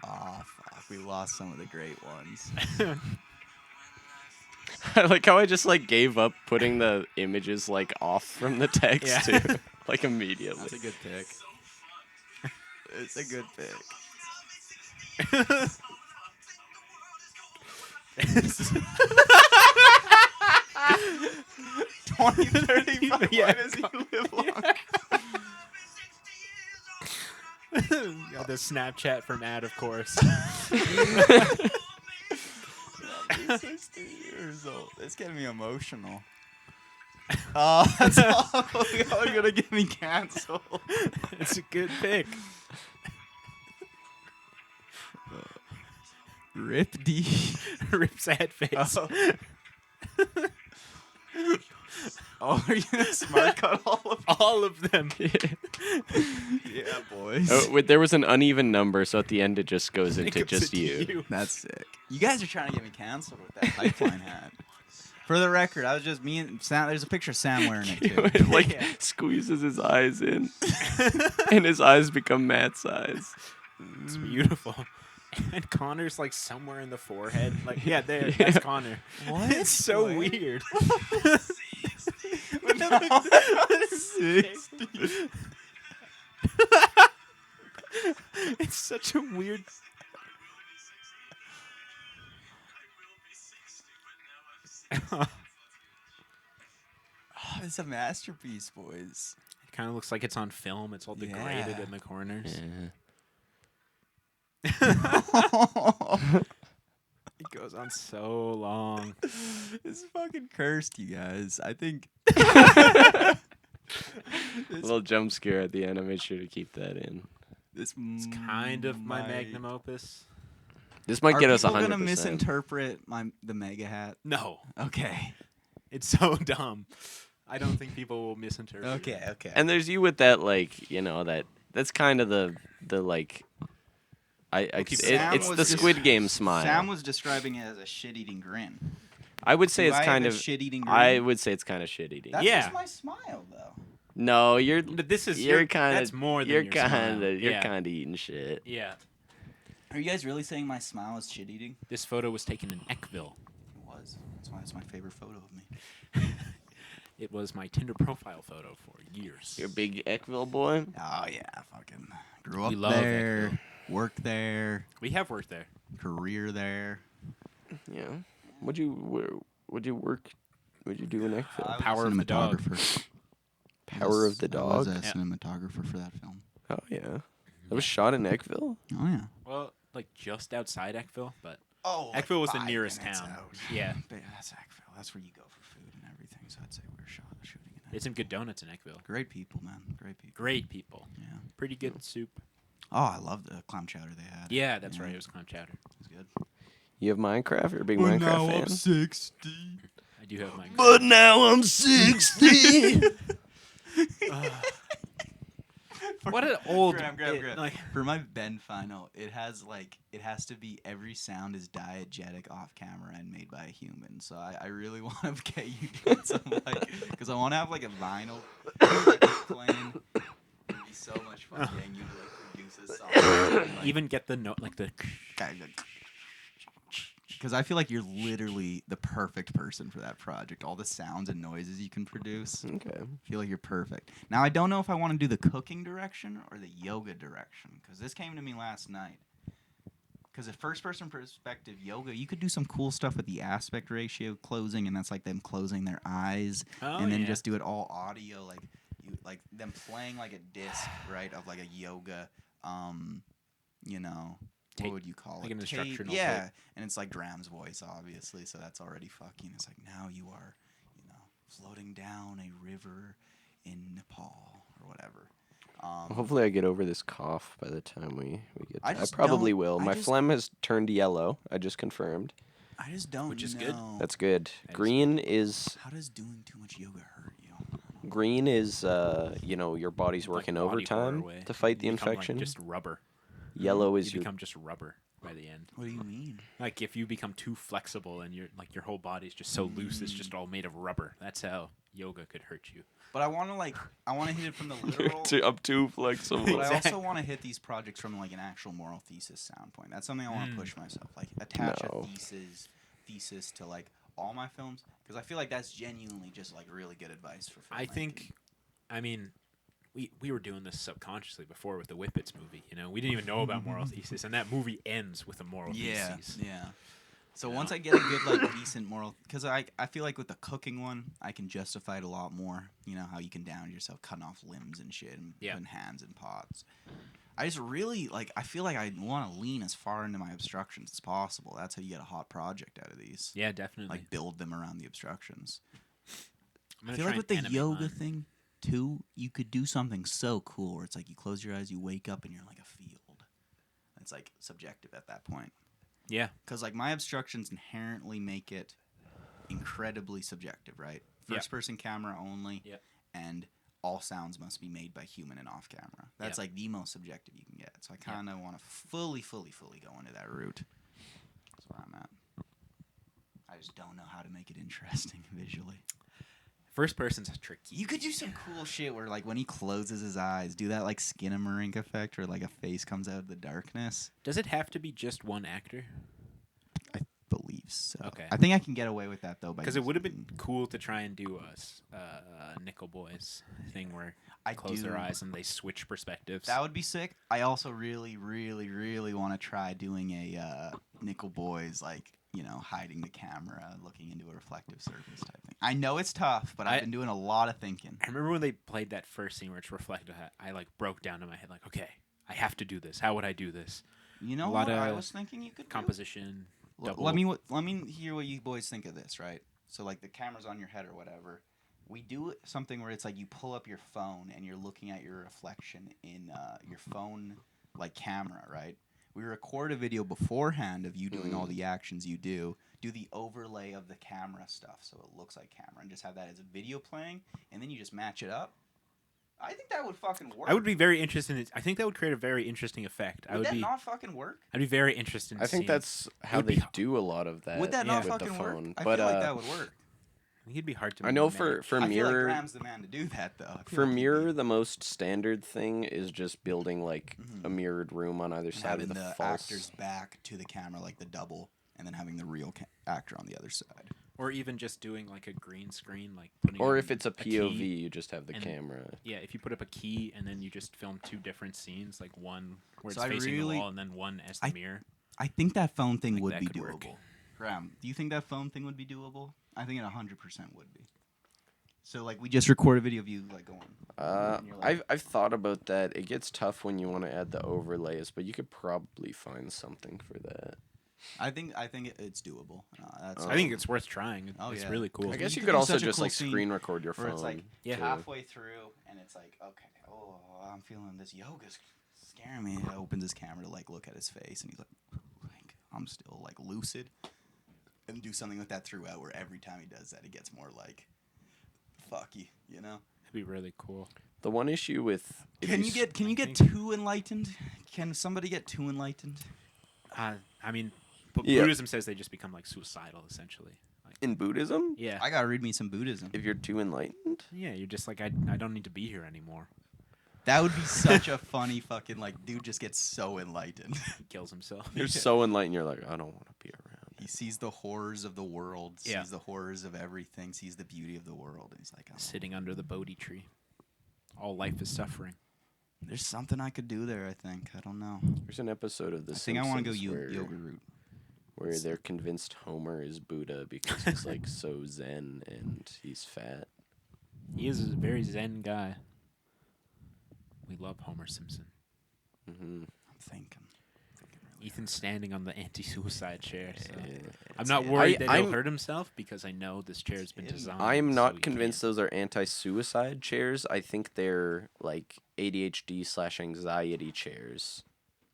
Aw, fuck. We lost some of the great ones. I like how I just like gave up putting the images like off from the text Yeah. too, like immediately. That's a good pick. It's a good pick. 20, 35, Yeah. why does he live long? Got the Snapchat from Ad, of course. He's 60 years old. It's getting me emotional. Oh, that's all. You're gonna get me canceled. It's a good pick. Rip D. Rip sad face. Oh, are you gonna smart cut all of them? All of them. Yeah, boys. Oh, there was an uneven number, so at the end it just goes It into goes just into you. That's sick. You guys are trying to get me canceled with that pipeline hat. For the record, I was just me and Sam. There's a picture of Sam wearing it too. It, like Yeah. squeezes his eyes in, and his eyes become Matt's eyes. It's beautiful. And Connor's like somewhere in the forehead. Like, yeah, there. Yeah. That's Connor. What? It's so What? weird. 60. It's such a weird. Oh, it's a masterpiece, boys. It kind of looks like it's on film. It's all degraded Yeah. in the corners. Yeah. It goes on so long. It's fucking cursed, you guys. I think. A little jump scare at the end. I made sure to keep that in. It's It's kind of my magnum opus. This might get us 100%. Are people gonna misinterpret the mega hat? No. Okay. It's so dumb. I don't think people will misinterpret. Okay. And there's you with that, like, you know, that's kind of the like. It's the Squid Game smile. Sam was describing it as a shit-eating grin. I would say it's kind of shit-eating grin. I would say it's kind of shit-eating. That's just my smile, though. No, you're kind of. That's more than you're kind of eating shit. Yeah. Are you guys really saying my smile is shit-eating? This photo was taken in Eckville. It was. That's why it's my favorite photo of me. It was my Tinder profile photo for years. You're a big Eckville boy? Oh, yeah. Fucking grew up We love there. Eckville. Worked there. We have worked there. Career there. Yeah. What'd you do in Eckville? Power of the Dog. Power of the Dog? I was a cinematographer for that film. Oh, yeah. That was shot in Eckville? Oh, yeah. Well, like just outside Eckville, but like Eckville was the 5 nearest minutes town. out. Yeah. But that's Eckville. That's where you go for food and everything. So I'd say we're shooting in Eckville. It's some good donuts in Eckville. Great people, man. Great people. Great people. Yeah. Pretty good soup. Oh, I love the clam chowder they had. Yeah, that's right. It was clam chowder. It was good. You have Minecraft? You're a big Minecraft fan? 60. I do have my. But now I'm 60. What an old. Graham. Like, For my Ben final, it has to be every sound is diegetic off camera and made by a human. So I really want to get you doing something because I want to have like a vinyl playing. It'd be so much fun getting you to like produce this song. even get the note like the. Because I feel like you're literally the perfect person for that project. All the sounds and noises you can produce. Okay. I feel like you're perfect. Now, I don't know if I want to do the cooking direction or the yoga direction, because this came to me last night. Because a first-person perspective yoga, you could do some cool stuff with the aspect ratio closing, and that's like them closing their eyes, and then just do it all audio, like them playing like a disc, right, of like a yoga, Tape. what would you call Like it? an instructional yeah, tape. And it's like Dram's voice, obviously, so that's already fucking. It's like now you are, floating down a river in Nepal or whatever. Hopefully I get over this cough by the time we get I I probably don't- will. I My just- phlegm has turned yellow. I just confirmed. I just don't Which is know. good. That's good. That is Green is How does doing too much yoga hurt you? your body's like working body horror overtime way. to fight the You become, infection. Like, just rubber. Yellow is You your become just rubber by the end. What do you mean? Like if you become too flexible and your whole body's just so loose, it's just all made of rubber. That's how yoga could hurt you. But I want to hit it from the literal. I'm too flexible. But I also want to hit these projects from like an actual moral thesis standpoint. That's something I want to push myself. Like attach No. a thesis to like all my films, because I feel like that's genuinely just like really good advice for filmmaking. I mean, we were doing this subconsciously before with the Whippets movie. We didn't even know about moral thesis, and that movie ends with a moral thesis. Yeah. So once I get a good, like, decent moral... Because I feel like with the cooking one, I can justify it a lot more. You know, how you can down yourself, cutting off limbs and shit, and putting hands in pots. I just really, I feel like I want to lean as far into my obstructions as possible. That's how you get a hot project out of these. Yeah, definitely. Like, build them around the obstructions. I feel like with the yoga thing, too, you could do something so cool where it's like you close your eyes, you wake up, and you're in, like, a field. It's, like, subjective at that point. Yeah. Because, like, my obstructions inherently make it incredibly subjective, right? First-person camera only, and all sounds must be made by human and off-camera. That's, like, the most subjective you can get. So I kind of want to fully go into that route. That's where I'm at. I just don't know how to make it interesting visually. First person's tricky. You could do some cool shit where, like, when he closes his eyes, do that, like, Skinamarink effect where, like, a face comes out of the darkness. Does it have to be just one actor? I believe so. Okay. I think I can get away with that, though. Because it would have been cool to try and do a Nickel Boys thing where they close their eyes and they switch perspectives. That would be sick. I also really, really, really want to try doing a Nickel Boys, like, hiding the camera, looking into a reflective surface type thing. I know it's tough, but I've been doing a lot of thinking. I remember when they played that first scene where it's reflective, I like broke down in my head like, okay, I have to do this. How would I do this? You know what I was thinking you could composition. Let me hear what you boys think of this, right? So like the camera's on your head or whatever. We do something where it's like you pull up your phone and you're looking at your reflection in your phone like camera, right? We record a video beforehand of you doing all the actions you do the overlay of the camera stuff so it looks like camera, and just have that as a video playing, and then you just match it up. I think that would fucking work. I would be very interested in. I think that would create a very interesting effect. Would that not fucking work? I'd be very interested in I think that's how they do a lot of that. Would that not with fucking the phone. work? I But feel like that would work. I think it'd be hard to. I know manage. for I feel like Mirror, Graham's the man to do that, though. for Mirror, the most standard thing is just building like a mirrored room on either side having of the the false. actor's back to the camera, like the double, and then having the real actor on the other side. Or even just doing like a green screen, like putting. Or in if it's a key. POV, you just have the and- camera. Yeah, if you put up a key and then you just film 2 different scenes, like one where So it's I facing really- the wall and then one as the mirror. I think that phone thing Like would that be could work. doable. Graham, do you think that phone thing would be doable? I think it 100% would be. So like we just record a video of you like going. and you're like- I've thought about that. It gets tough when you want to add the overlays, but you could probably find something for that. I think it's doable. That's I think it's worth trying. Oh, It's yeah. really cool. I guess you you could could do also such a just cool like scene screen record your where phone. it's like Yeah. halfway through and it's like, okay, oh, I'm feeling this yoga's scaring me. And he opens his camera to like look at his face, and he's like, I'm still like lucid, and do something with that throughout. Where every time he does that, he gets more like, fuck you, you know. It'd be really cool. The one issue with Can you get I think- too enlightened? Can somebody get too enlightened? I mean, Yeah. Buddhism says they just become like suicidal, essentially. Like, in Buddhism? yeah, I gotta read me some Buddhism. If you're too enlightened? yeah, you're just like I don't need to be here anymore. That would be such a funny fucking like dude just gets so enlightened. He kills himself. You're so enlightened, you're like, I don't want to be around. He sees the horrors of the world, Yeah. sees the horrors of everything, sees the beauty of the world, and he's like, oh, Sitting under the Bodhi tree. All life is suffering. there's something I could do there, I think. I don't know. There's an episode of The I think I want to go Simpsons where, yoga route. where they're convinced Homer is Buddha because he's like so zen and he's fat. He is a very zen guy. We love Homer Simpson. Mm-hmm. I'm thinking really Ethan's standing on the anti-suicide chair. So. Yeah. I'm not it. worried that he'll I'm- hurt himself because I know this chair's been him. designed. I'm so not he convinced can't. those are anti-suicide chairs. I think they're like ADHD/anxiety chairs.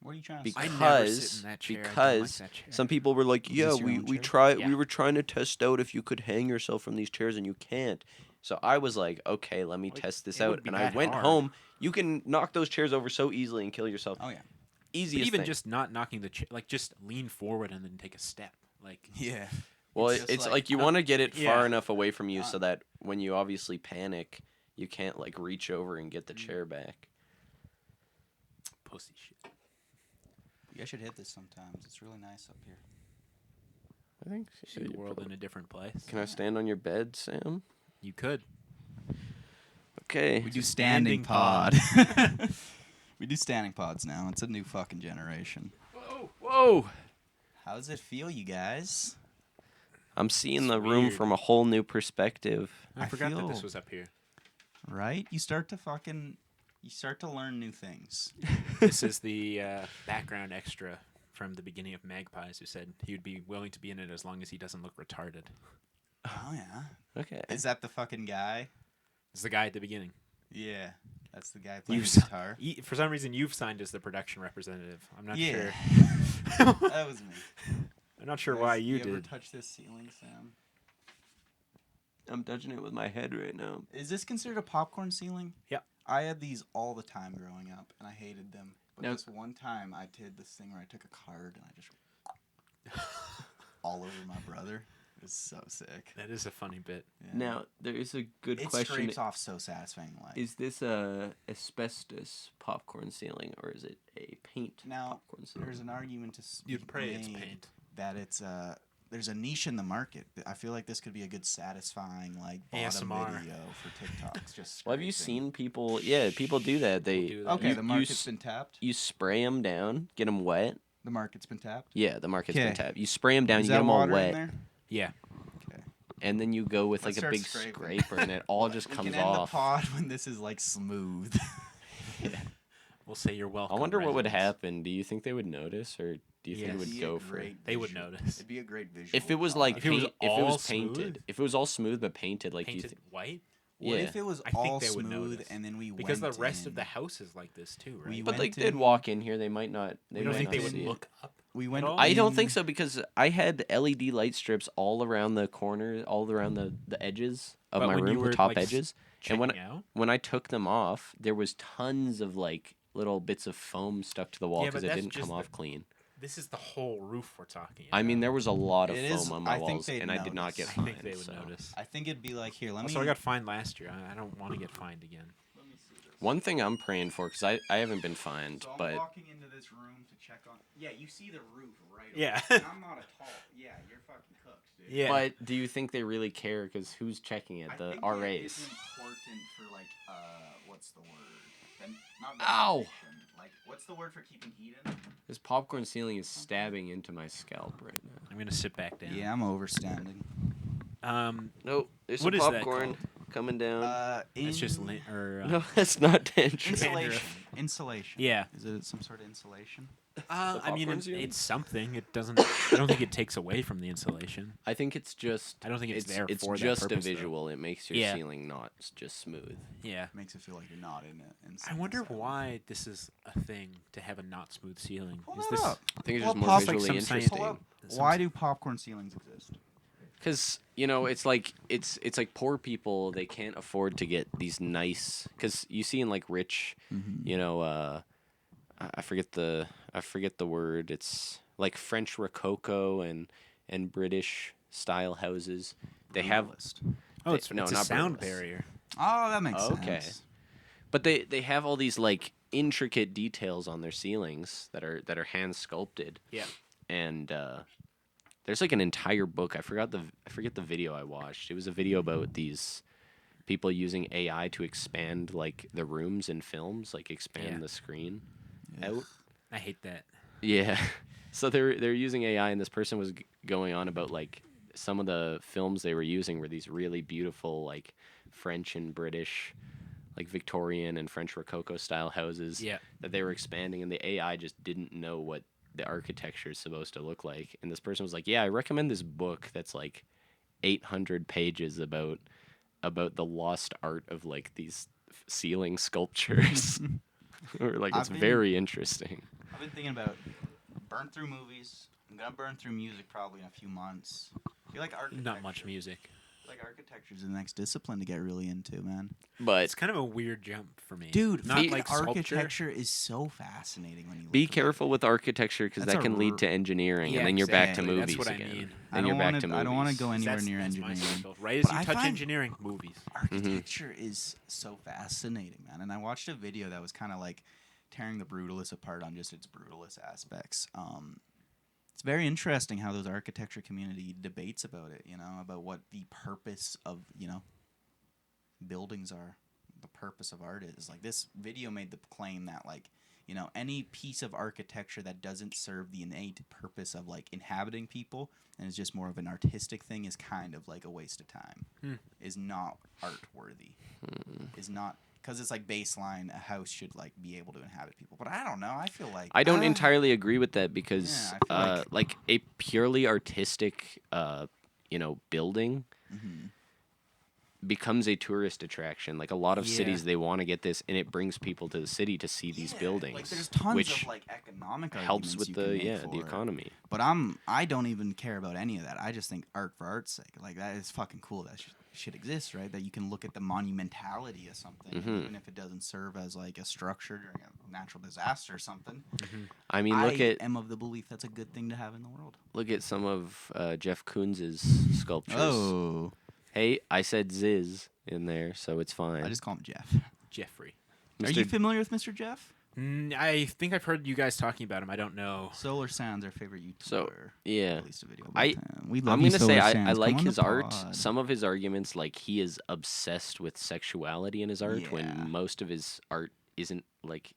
What are you trying to I say? never sit in that chair. I don't like because that chair. some people were like, Is yeah, this your we own chair? tried. Yeah. We were trying to test out if you could hang yourself from these chairs, and you can't. So I was like, okay, let me Well, test this it would out. be And I that went hard. home. You can knock those chairs over so easily and kill yourself. Oh yeah. But Easiest even thing. just not knocking the chair, like just lean forward and then take a step. Like Yeah. Well, It's it's just like you want to get it far yeah. enough away from you so Uh, that when you obviously panic, you can't like reach over and get the chair back. pussy shit. You guys should hit this sometimes. It's really nice up here. I think. See the world in a different place. Can I stand on your bed, Sam? You could. Okay. We do standing standing pod. We do standing pods now. It's a new fucking generation. Whoa! Whoa! How does it feel, you guys? I'm seeing It's the room weird. from a whole new perspective. I forgot that this feel- was up here. Right? You start to learn new things. This is the background extra from the beginning of Magpies, who said he would be willing to be in it as long as he doesn't look retarded. Oh yeah. Okay. Is that the fucking guy? It's the guy at the beginning. Yeah. That's the guy playing You've the s- guitar. For some reason, you've signed as the production representative. I'm not Yeah. sure. That was me. I'm not sure why you ever did. touch this ceiling, Sam? I'm touching it with my head right now. Is this considered a popcorn ceiling? Yep. I had these all the time growing up, and I hated them. But Now- this one time, I did this thing where I took a card and I just all over my brother. It was so sick. That is a funny bit. Yeah. Now there is a good it question. scrapes off so satisfying. Like Is this a asbestos popcorn ceiling or is it a paint now, popcorn ceiling? there's an argument to You'd pray it's made paint. that it's there's a niche in the market. I feel like this could be a good satisfying like bottom ASMR. video for TikToks. Just Well, have you scraping. seen people? Yeah, people do that. They do that. Okay, you- the you market's s- been tapped. you spray them down, get them wet. The market's been tapped. Yeah, the market's been 'Kay. tapped. You spray them down, Is you get that them all water in wet, there? Yeah. Okay. and then you go with Let's like a start big scraping. scraper, and it all just We comes can end off. the pod when this is like smooth. We'll say you're welcome. I wonder what would residents. happen. Do you think they would notice, or do you think it Yes. would Be a go for? great They would visual. notice. It'd be a great visual. If it was pod. like If it was paint, if it all was painted, smooth? if it was all smooth but painted, like do you Painted white? What if it was I all think they would smooth notice. and then we because went the rest in, of the house is like this too, right? We But went like they'd in- walk in here, they might not. They you don't might think not they would see it. look up? we went. all? I don't in- think so because I had LED light strips all around the corner, all around the edges of But my when you room, were, the top like, edges. And Checking out? when I took them off, there was tons of like little bits of foam stuck to the wall Yeah, because but it that's didn't come just off the- clean. This is the whole roof we're talking about. I mean, there was a lot of It foam is- on my I think walls, they'd and I did not get notice. I fined. think they would so. notice. I think it'd be like here. Let me. Also, I got fined last year. I don't want to get fined again. Let me see this. One thing I'm praying for, because I haven't been fined, So I'm but walking into this room to check on. Yeah, you see the roof right. Yeah. Over. I'm not a tall. Yeah, you're fucking cooked, dude. Yeah. but do you think they really care? Because who's checking it? I The think RAs. It's important for like what's the word? Not Ow! ventilation. Like what's the word for keeping heat in? This popcorn ceiling is stabbing into my scalp right now. I'm gonna sit back down. Yeah, I'm overstanding. Nope, there's What some is that popcorn coming down. It's just no, that's not tangerine. insulation. Insulation. Yeah. Is it some sort of insulation? I mean, popcorn ceiling? it's something. It doesn't. I don't think it takes away from the insulation. I think it's just. I don't think it's there It's for that just purpose, a though. visual. It makes your Yeah. ceiling not just smooth. Yeah. Makes it feel like you're not in it. I wonder why this is a thing to have a not smooth ceiling. Pull Is that this up. I think it's Well, just more pop- like visually some science- interesting. Pull up. Some- Why do popcorn ceilings exist? Because it's like it's like poor people, they can't afford to get these nice. Because you see in like rich, I forget the word. It's like French Rococo and British style houses. They have, Brutalist. Oh, it's, no, it's a not sound brutalist. barrier. Oh, that makes Okay. sense. but they have all these like intricate details on their ceilings that are hand sculpted. Yeah. And there's like an entire book. I forget the video I watched. It was a video about these people using AI to expand like the rooms in films, like expand Yeah. the screen Ugh. out. I hate that. Yeah. So they're using AI, and this person was going on about like some of the films they were using were these really beautiful like French and British, like Victorian and French Rococo style houses Yeah. that they were expanding, and the AI just didn't know what the architecture is supposed to look like. And this person was like, "Yeah, I recommend this book that's like 800 pages about the lost art of like these ceiling sculptures." Or like it's I've been- very interesting. I've been thinking about burn through movies. I'm gonna burn through music probably in a few months. I feel like architecture. Not much music. Like architecture is the next discipline to get really into, man. But It's kind of a weird jump for me. Dude, not fucking like sculpture. architecture is so fascinating when you be look at it. careful with architecture because That's that a can lead r- to engineering, Yeah, and then you're back to exactly. movies That's what again. I mean. Then you're back to movies. I don't want to go anywhere That's near my engineering. special. Right as But you I touch find- engineering, movies. Architecture is so fascinating, man. And I watched a video that was kind of like tearing the brutalist apart on just its brutalist aspects. It's very interesting how those architecture community debates about it, about what the purpose of, buildings are, the purpose of art is. Like this video made the claim that like, any piece of architecture that doesn't serve the innate purpose of like inhabiting people and is just more of an artistic thing is kind of like a waste of time. Is not art worthy. Is not, because it's like baseline, a house should like be able to inhabit people. But I don't know. I feel like I don't entirely agree with that because, Yeah, I feel like a purely artistic, building becomes a tourist attraction. Like a lot of Yeah. cities, they want to get this, and it brings people to the city to see these Yeah, buildings, Like there's tons which of like economic helps arguments with you can make the for it. economy. But I don't even care about any of that. I just think art for art's sake. Like that is fucking cool. That shit exists, right? That you can look at the monumentality of something, Mhm. even if it doesn't serve as like a structure during a natural disaster or something. I mean, I am of the belief that's a good thing to have in the world. look at some of Jeff Koons's sculptures. Oh, Hey, I said Ziz in there, so it's fine. I just call him Jeff. Jeffrey. Are you familiar with Mr. Jeff? I think I've heard you guys talking about him. I don't know. Solar Sound's our favorite YouTuber. So, yeah. Released a video about I- him. We love I'm you, gonna say Solar I Sands. Come like on the his art. pod. Some of his arguments, like he is obsessed with sexuality in his art, Yeah. when most of his art isn't like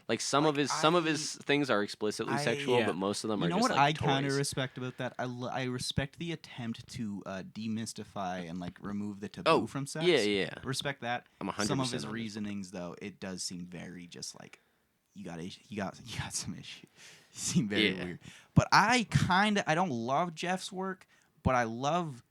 like some of Like, his things are explicitly I- sexual, yeah. but most of them You are know just what like I kind of toys. respect about that? I respect the attempt to demystify and like remove the taboo Oh, from sex. yeah. Respect that. I'm 100% Some of his on this. reasonings, though, it does seem very just like you got some issue. You seem very Yeah. weird. But I don't love Jeff's work, but I love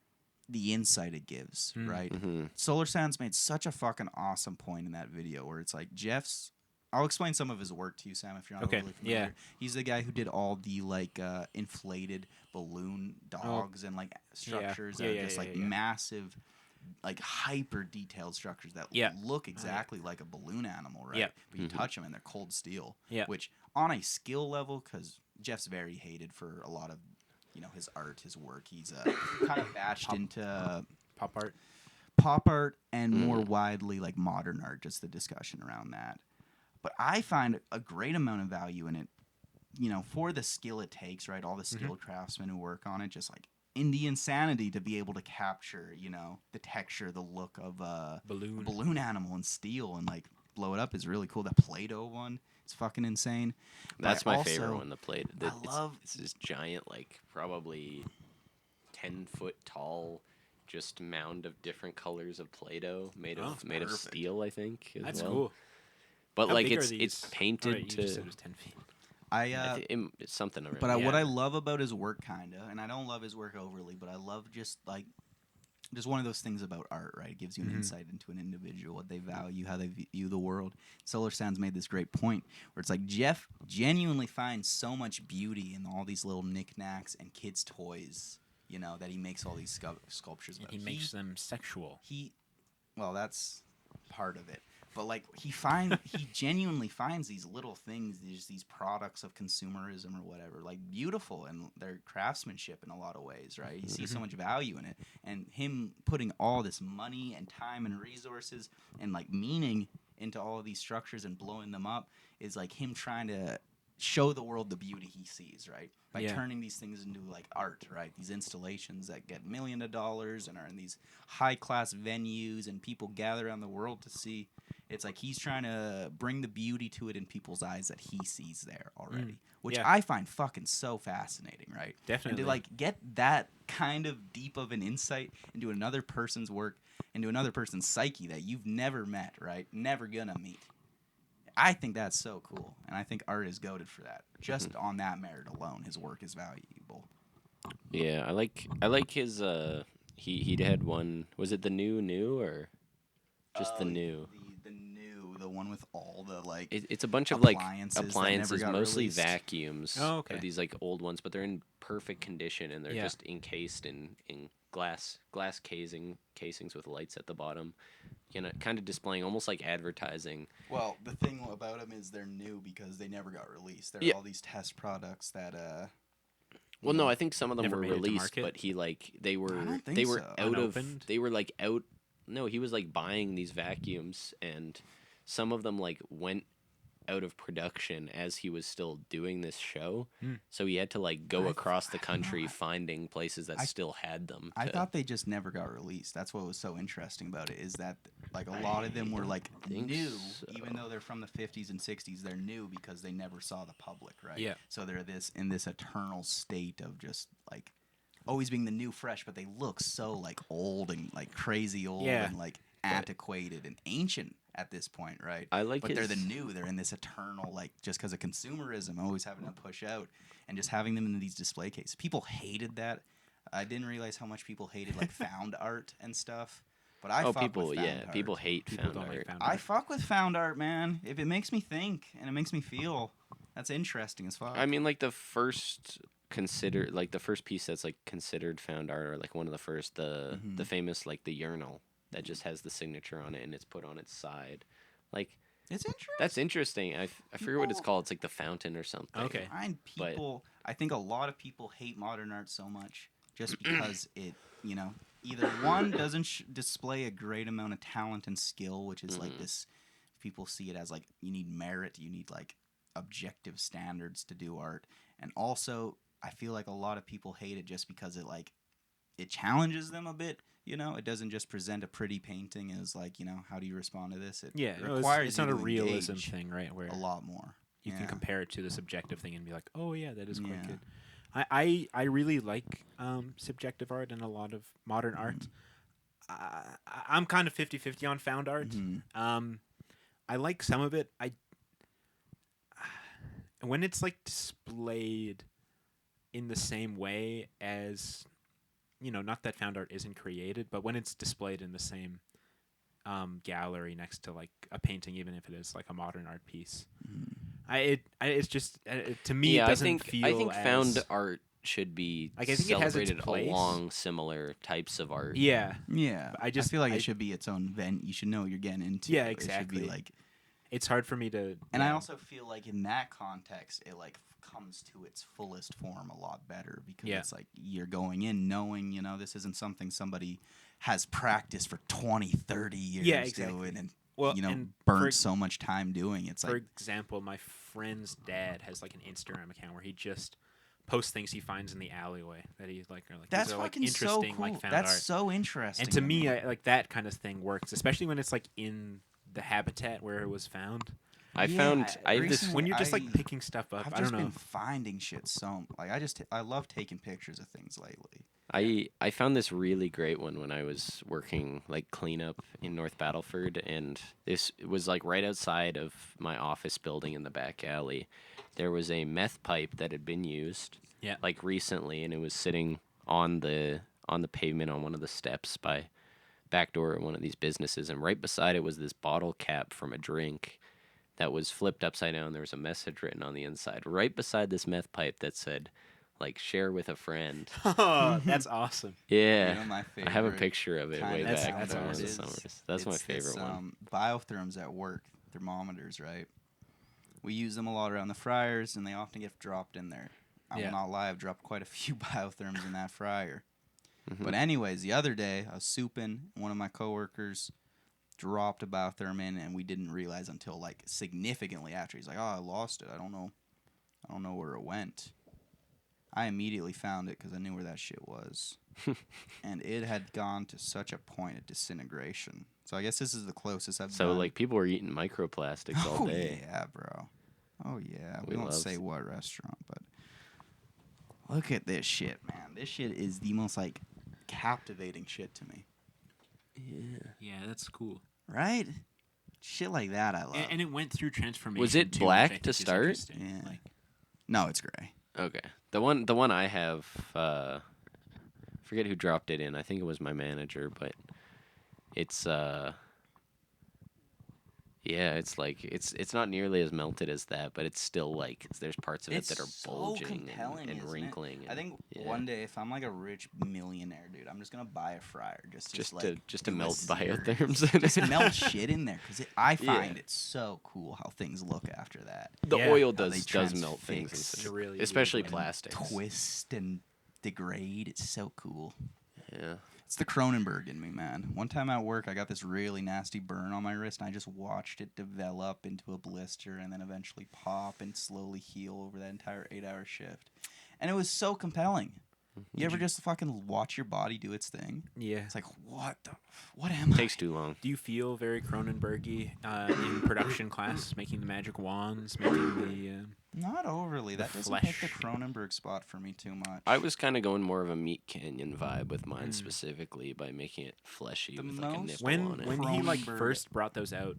the insight it gives, right? Mm-hmm. Solar Sounds made such a fucking awesome point in that video where it's like Jeff's. I'll explain some of his work to you, Sam, if you're not really familiar. Yeah. He's the guy who did all the like inflated balloon dogs and like structures that are just like massive, like hyper detailed structures that look exactly like a balloon animal, right? Yeah. But you touch them and they're cold steel. Yeah. Which on a skill level, because Jeff's very hated for a lot of, his art, his work. He's kind of batched into pop art and more widely like modern art. Just the discussion around that. But I find a great amount of value in it, for the skill it takes, right? All the skilled craftsmen who work on it, just like in the insanity to be able to capture, the texture, the look of a balloon animal in steel and like blow it up is really cool. That Play-Doh one is fucking insane. That's my favorite one, the Play-Doh. It's this giant, like probably 10-foot tall, just mound of different colors of Play-Doh made of steel, I think. That's cool. But How like big it's painted to. to. You just said it was 10 feet. It's something around. But what I love about his work, kinda, and I don't love his work overly, but I love just one of those things about art, right? It gives you an insight into an individual, what they value, how they view the world. Solar Sounds made this great point where it's like Jeff genuinely finds so much beauty in all these little knickknacks and kids' toys, that he makes all these sculptures about. He makes them sexual. Well, that's part of it. But like he genuinely finds these little things, these products of consumerism or whatever, like beautiful and their craftsmanship in a lot of ways, right? He sees so much value in it, and him putting all this money and time and resources and like meaning into all of these structures and blowing them up is like him trying to show the world the beauty he sees, right? By turning these things into like art, right? These installations that get millions of dollars and are in these high class venues and people gather around the world to see. It's like he's trying to bring the beauty to it in people's eyes that he sees there already, which I find fucking so fascinating, right? Definitely. And to like get that kind of deep of an insight into another person's work, into another person's psyche that you've never met, right? Never gonna meet. I think that's so cool, and I think art is goated for that. Just on that merit alone, his work is valuable. Yeah, I like his. He had one. Was it the new or just the new? The one with all the like. It's a bunch of appliances, mostly released. Vacuums. Oh, okay. Of these like old ones, but they're in perfect condition and they're just encased in glass casings with lights at the bottom. Kind of displaying almost like advertising. Well, the thing about them is they're new because they never got released. They're all these test products that. Well, no, I think some of them Never were made it to released, market? but he they were I don't think they were so. out Unopened? of they were like out. No, he was like buying these vacuums, and some of them like went out of production as he was still doing this show. So he had to like go across the country finding places that still had them. I thought they just never got released. That's what was so interesting about it, is that like a lot of them were like new, even though they're from the 50s and 60s. They're new because they never saw the public, right? Yeah. So they're in this eternal state of just like always being the new fresh, but they look so like old and like crazy old and like antiquated and ancient at this point, right? But they're the new. They're in this eternal, like, just because of consumerism, always having to push out and just having them in these display cases. People hated that. I didn't realize how much people hated like found art and stuff. But I fuck with found art. People hate found art. Like found I fuck with found art, man. If it makes me think and it makes me feel, that's interesting as fuck. I mean, like the first piece that's like considered found art, or like one of the first, the famous like the urinal that just has the signature on it and it's put on its side, like it's interesting. That's interesting. I forget what it's called. It's like the fountain or something. Okay. I think a lot of people hate modern art so much just because it, either one doesn't display a great amount of talent and skill, which is like this. People see it as like you need merit, you need like objective standards to do art, and also I feel like a lot of people hate it just because it challenges them a bit. It doesn't just present a pretty painting as like, how do you respond to this? It requires it's not you a to realism engage thing, right? Where a lot more. you can compare it to the subjective thing and be like, oh yeah, that is quite good. I really like subjective art and a lot of modern art. I'm kind of 50-50 on found art. I like some of it. When it's like displayed in the same way as not that found art isn't created, but when it's displayed in the same gallery next to like a painting, even if it is like a modern art piece, it's just to me it doesn't feel. I think as, found art should be like, I think it has its celebrated place. along similar types of art. Yeah, Yeah, I just feel like it should be its own event. You should know what you're getting into. Yeah, It exactly. should be like, it's hard for me to. and I yeah. also feel like in that context, it like comes to its fullest form a lot better because Yeah. it's like you're going in knowing, this isn't something somebody has practiced for 20, 30 years Yeah, exactly. doing and, Well, and burnt for- so much time doing. It's For like, example, my friend's dad has like an Instagram account where he just posts things he finds in the alleyway that he's like, that's these are like fucking so interesting, cool. like found That's art. so interesting. And to me, like that kind of thing works, especially when it's like in the habitat where it was found. I Yeah, found I have this recently When you're just I- like picking stuff up, I've I just don't know. been finding shit so like I love taking pictures of things lately. I found this really great one when I was working like cleanup in North Battleford, and this was like right outside of my office building in the back alley. There was a meth pipe that had been used, Yeah. like recently, and it was sitting on the pavement on one of the steps by back door of one of these businesses, and right beside it was this bottle cap from a drink that was flipped upside down. There was a message written on the inside right beside this meth pipe that said, like, share with a friend. Oh, that's awesome. Yeah. My I have a favorite picture of it way kind of back that's from one of the awesome. summers. That's my It's favorite this, one. Biotherms at work, thermometers, right? We use them a lot around the fryers, and they often get dropped in there. I Yeah. will not lie, I've dropped quite a few biotherms in that fryer. Mhm. But anyways, the other day, I was souping, one of my coworkers dropped a biotherm in, and we didn't realize until, like, significantly after. He's like, oh, I lost it. I don't know where it went. I immediately found it because I knew where that shit was. And it had gone to such a point of disintegration. So I guess this is the closest I've So, done. like, people were eating microplastics all Oh, day. yeah, bro. Oh, yeah. We We won't love say s- what restaurant, but look at this shit, man. This shit is the most, like, captivating shit to me. Yeah, that's cool. Right? Shit like that I love. And it went through transformation. Was it too, black which I to think is start? interesting. Yeah. Like, No, it's gray. Okay. The one I have, forget who dropped it in. I think it was my manager, but it's yeah, it's like it's not nearly as melted as that, but it's still like there's parts of it that are bulging and wrinkling. I think yeah. one day if I'm like a rich millionaire, dude, I'm just gonna buy a fryer just just like, to do a melt series. biotherms. Just melt shit in there because I find Yeah. it so cool how things look after that. The Yeah, oil how they does melt things, transfix. and It's really especially beautiful. plastics. Twist and degrade. It's so cool. Yeah. It's the Cronenberg in me, man. One time at work, I got this really nasty burn on my wrist, and I just watched it develop into a blister and then eventually pop and slowly heal over that entire 8-hour shift. And it was so compelling. You ever just fucking watch your body do its thing? yeah. It's like, what am I? Takes too long. Do you feel very Cronenberg-y in production class, making the magic wands, making Not overly. The That doesn't hit the flesh. Cronenberg spot for me too much. I was kind of going more of a Meat Canyon vibe with mine Mm. specifically by making it fleshy The with like a most- nipple when on it. when he like Cronenberg. first brought those out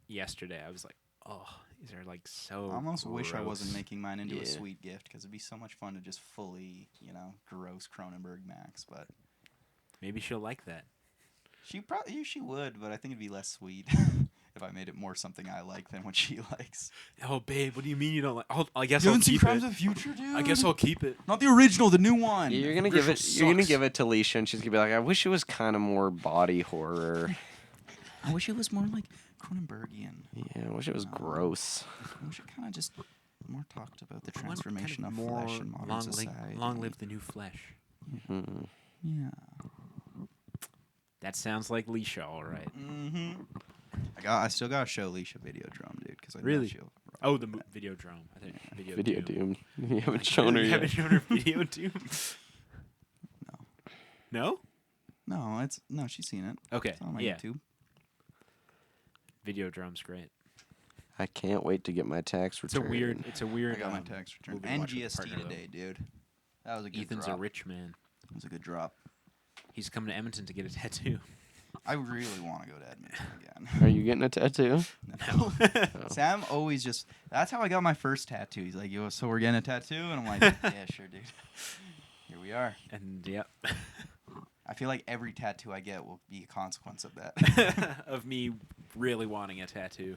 yesterday, I was like, oh, these are like so. I almost wish I wasn't gross. making mine into Yeah. a sweet gift because it'd be so much fun to just fully, gross Cronenberg Max. But Maybe she'll like that. she would, but I think it'd be less sweet if I made it more something I like than what she likes. Oh, babe, what do you mean you don't like? I guess You I'll haven't seen keep Crimes it. of the Future, dude? I guess I'll keep it. Not the original, the new one. You're gonna Original give it. You're gonna sucks. give it to Leisha, and she's gonna be like, "I wish it was kind of more body horror. I wish it was more like Cronenbergian. Yeah, I wish it was gross." I wish it kind of just more talked about the I want transformation kind of more flesh in modern society. long live the new flesh. Mhm. Yeah. That sounds like Leisha, all right. Mm-hmm. I still got to show Leisha Videodrome, dude, because I know Really? she'll. Oh, the video drone. I think Video Doom. Doom. You haven't shown her You yet. haven't shown her Video Doom. No. No? No, she's seen it. Okay. It's on my Yeah. YouTube. Video drum's great. I can't wait to get my tax It's a return. weird. It's a weird. I got my um, tax return movie to and watch with a GST partner, though. today, dude. That was a good Ethan's drop. a rich man. That was a good drop. He's coming to Edmonton to get a tattoo. I really want to go to Edmonton again. Are you getting a tattoo? No. Oh. Sam always just. That's how I got my first tattoo. He's like, "Yo, so we're getting a tattoo?" And I'm like, "Yeah, sure, dude." Here we are. And yeah. I feel like every tattoo I get will be a consequence of that. Of me really wanting a tattoo.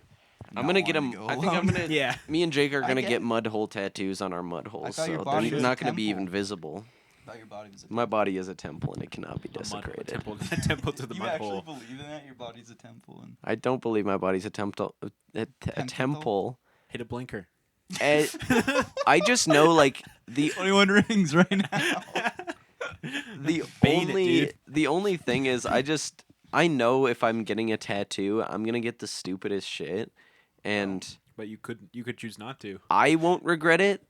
I'm gonna get wanting them. to go I think I'm alone. gonna. Yeah. Me and Jake are I gonna get get it. mud hole tattoos on our mud holes, thought your so body they're was not a gonna be temple. even visible. I thought your body was a My body is a temple and it cannot be A desecrated. temple to the You mud actually hole. believe in that? Your body's a temple and I don't believe my body's a temple. A temple. Hit a blinker. Eh, I just know like the 21 rings right now. the Bait it, only dude. the only thing is I know if I'm getting a tattoo, I'm gonna get the stupidest shit, and But you could choose not to. I won't regret it.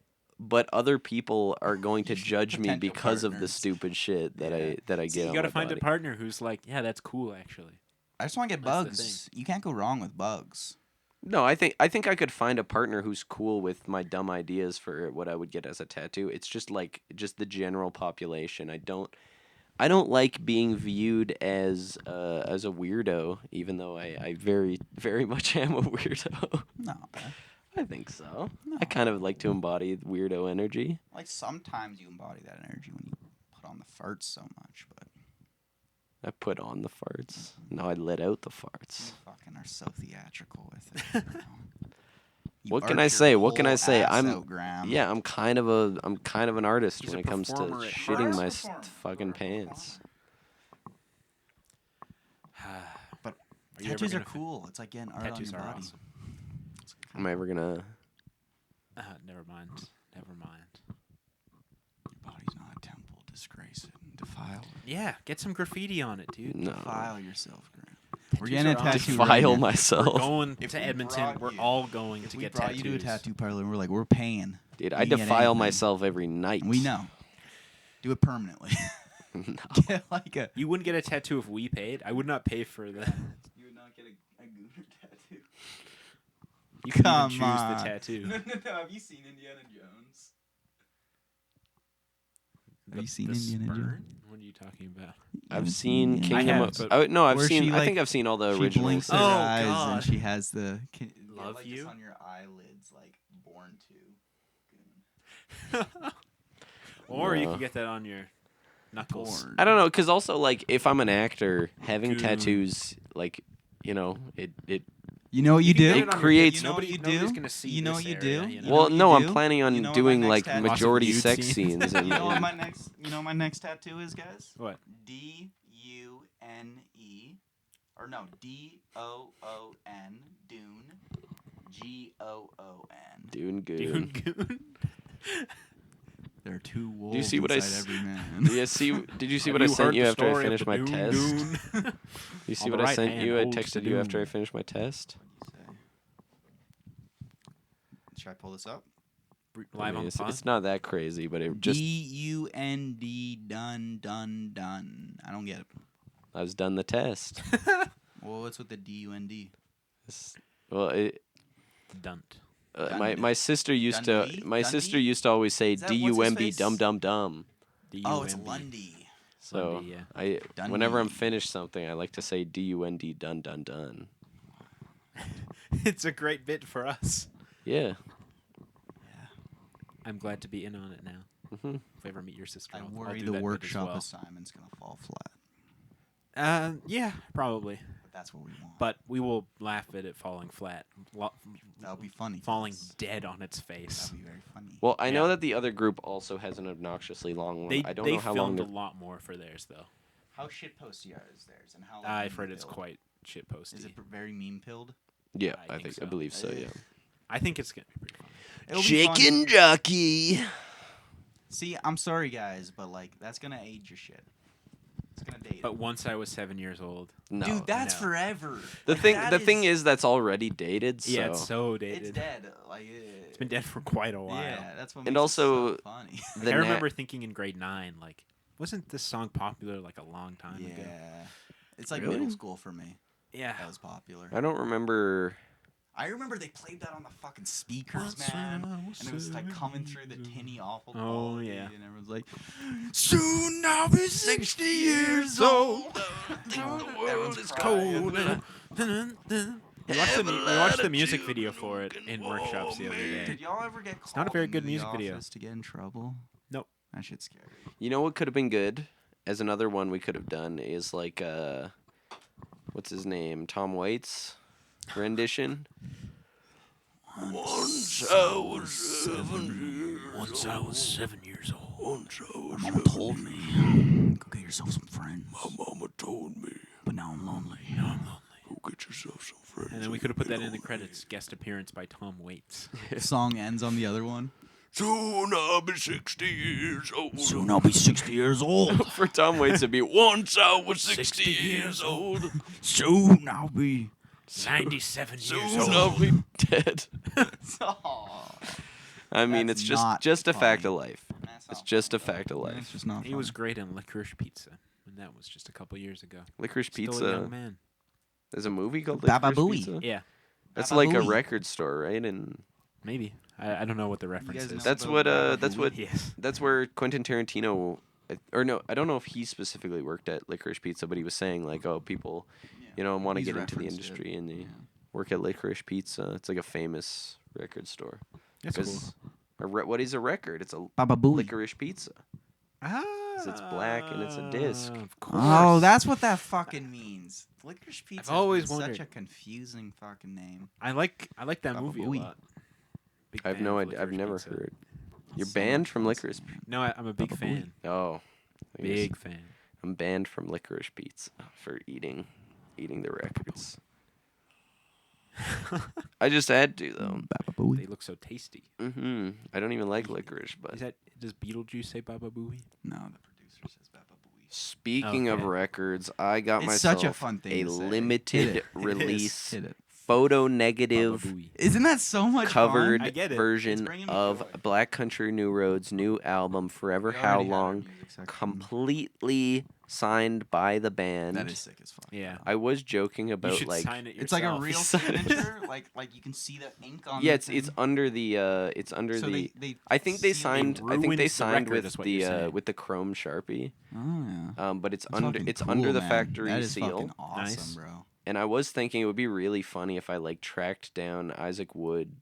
But other people are going to judge me Potential because of the partners. stupid shit that Yeah. I get You on gotta my find body. a partner who's like, yeah, that's cool actually. I just want to get That's the bugs. You can't go wrong with bugs. No, I think I could find a partner who's cool with my dumb ideas for what I would get as a tattoo. It's just like just the general population. I don't like being viewed as a weirdo, even though I very very much am a weirdo. No. I think so. No. I kind of like to embody weirdo energy. Like sometimes you embody that energy when you put on the farts so much, but I put on the farts. No, I let out the you farts. fucking are so theatrical with it. You know? You What can arch I your say? What can I whole say? ass I'm out, Graham. yeah, I'm kind of an artist He's when a it comes to performer at shitting heart. my Performer. fucking You're a performer. pants. But Are you ever tattoos are gonna fi- cool. It's like getting art Tattoos on your are body. awesome. Am I ever gonna? Never mind. Never mind. Your body's not a temple. Disgrace it and defile it. Yeah, get some graffiti on it, dude. No. Defile yourself, Graham. We're Tattoos getting a are awesome. tattoo right Defile now. We're myself, going If to we Edmonton. brought We're you- all going If to we get brought tattoos. you to a tattoo parlor and we're like, we're paying. dude. You I can get defile anything. myself every night. We know. Do it permanently. No. Get like a. You wouldn't get a tattoo if we paid. I would not pay for the. You would not get a gooner tattoo. You can Come even choose on. the tattoo. No. Have you seen Indiana Jones? Have The- you seen the Indiana sperm? Jones? What are you talking about? I've seen Indiana Kingdom have, of. but- Oh, no, I've Where seen. she, I think like, I've seen all the She originals. blinks her Oh, eyes God. and she has the. Love like you? This on your eyelids, like born to. Or you No. could get that on your knuckles. Born. I don't know, because also like if I'm an actor, having Goon. tattoos, like you know, it. You know what you can do? get it on your creates- You know what Nobody- you nobody's do? gonna see You know this what you area, do? you know? You know Well, what you no, I'm do? planning on You know what doing my like next tattoo- majority Lots of sex nude scenes. scenes. And, You know what and- my next? You know what my next tattoo is, guys? What? DUNE, or no, DOON, Dune, GOON. Dune goon. Dune goon. There are two wolves see what I inside s- every man. Yeah, did you see Have what I you sent heard you the after I story of finished the my Dune test? goon? You see On what the I right sent hand you? I holds the texted you after I dune. finished my test. What do you say? Should I pull this up? Live I mean, on the it's, pod. it's not that crazy, but it just DUND, done. I don't get it. I was done the test. Well, what's with the DUND? It's- well, it, Dunt. my sister used to Dundee? my sister Dundee? used to always say Is that what's his DUMB face? dum dum dum. Oh, it's DUMB. Lundy. So Lundy, yeah. whenever I'm Dundee. finished something, I like to say DUND dun dun dun. It's a great bit for us. Yeah. I'm glad to be in on it now. hmm If I ever meet your sister, I I'll worry do the that bit as workshop well. assignment's gonna fall flat, Yeah, probably. but that's what we want. But we will laugh at it falling flat, That'll be funny. falling guys. dead on its face. That'll be very funny. Well, I know Yeah. that the other group also has an obnoxiously long one. They I don't they know how long. filmed a they're- lot more for theirs though. How shitposty is theirs, and how? I've meme heard it's pilled? quite shit posty. Is it very meme pilled? Yeah, I I think think so. I believe so. Yeah. I think it's gonna be pretty funny. It'll be fun. Chicken jockey. See, I'm sorry, guys, but like that's gonna age your shit. It's gonna date. But once I was 7 years old. No. Dude, that's no. forever. the Like, thing. that The thing is is that's already dated. So. Yeah, it's so dated. it's dead. Like It's been dead for quite a while. Yeah, that's what. And makes also- it so funny. Like, The I na- remember thinking in grade 9, like, wasn't this song popular like a long time ago? Yeah, it's like Really? middle school for me. Yeah. That was popular. I don't remember. I remember they played that on the fucking speakers, man. And it was like coming through the tinny awful Oh, quality, yeah. and everyone's like, "Soon I'll be 60 years old." The world is cold and We watched the music video for it in workshops the other day. Did y'all ever get called not a very into good the music video. office to get in trouble? Nope. That shit's scary. You know what could have been good? as another one we could have done is like what's his name? Tom Waits rendition. Once I was 7 years old. My mama told me, go get yourself some friends. My mama told me. But now I'm lonely. Go get yourself some friends. And then we could have put that in the credits. Guest appearance by Tom Waits. The song ends on the other one. Soon I'll be 60 years old. Soon I'll be 60 years old. For Tom Waits, it'd be once I was 60 years old. Soon I'll be 97 years Soon I'll be dead. Aw. I mean, That's it's not just a fact of funny. life. That's It's not just a funny. fact of Yeah, life. it's just not He was funny. great in Licorice Pizza, and that was just a couple years ago. Licorice Still a Pizza. young man. There's a movie called Baba Licorice Booey. Pizza. Yeah, That's Baba like a Booey. record store, right? And maybe. I don't know what the reference guys is. know that's about what Baba that's what Yes. that's where Quentin Tarantino, or no, I don't know if he specifically worked at Licorice Pizza, but he was saying like, oh, people, want to He's get into the referenced it. industry and they Yeah. work at Licorice Pizza. It's like a famous record store. That's cool. What is a record? It's a Baba Booey. Licorice Pizza. Ah, 'Cause it's black and it's a disc. Of course. Oh, that's what that fucking means. Licorice Pizza. I've always is such wondered. a confusing fucking name. I like that Baba movie Booey. a lot. Big I have fan no of idea. I've Licorice never Pizza. heard. You're So banned much from fun. Licorice. No, I'm a big Baba fan. Oh, I guess Big fan. I'm banned from Licorice Pizza for eating the records. I just had to though. Baba They Booey. look so tasty. I don't even like licorice, but Does Beetlejuice say Baba Booey? No, the producer says Baba Booey. speaking of Okay. records, I got It's myself such a fun thing to say. limited Hit it. release Hit it. photo Baba negative Booey. Isn't that so much covered fun? I get it. It's version bringing me of joy. Black Country New Roads' new album Forever We How already had our Long, music section. completely signed by the band. That is sick as fuck. Yeah. I was joking You about should like sign it yourself. It's like a real Sign it. signature. like you can see the ink on. yeah, the it's thing. under the So the I think they seal signed. it. I think they ruined the signed record, with is what you're saying. the Chrome Sharpie. Oh yeah. But it's That's under fucking it's cool, under the man. factory That is seal. fucking awesome, Nice. bro. And I was thinking it would be really funny if I like tracked down Isaac Wood,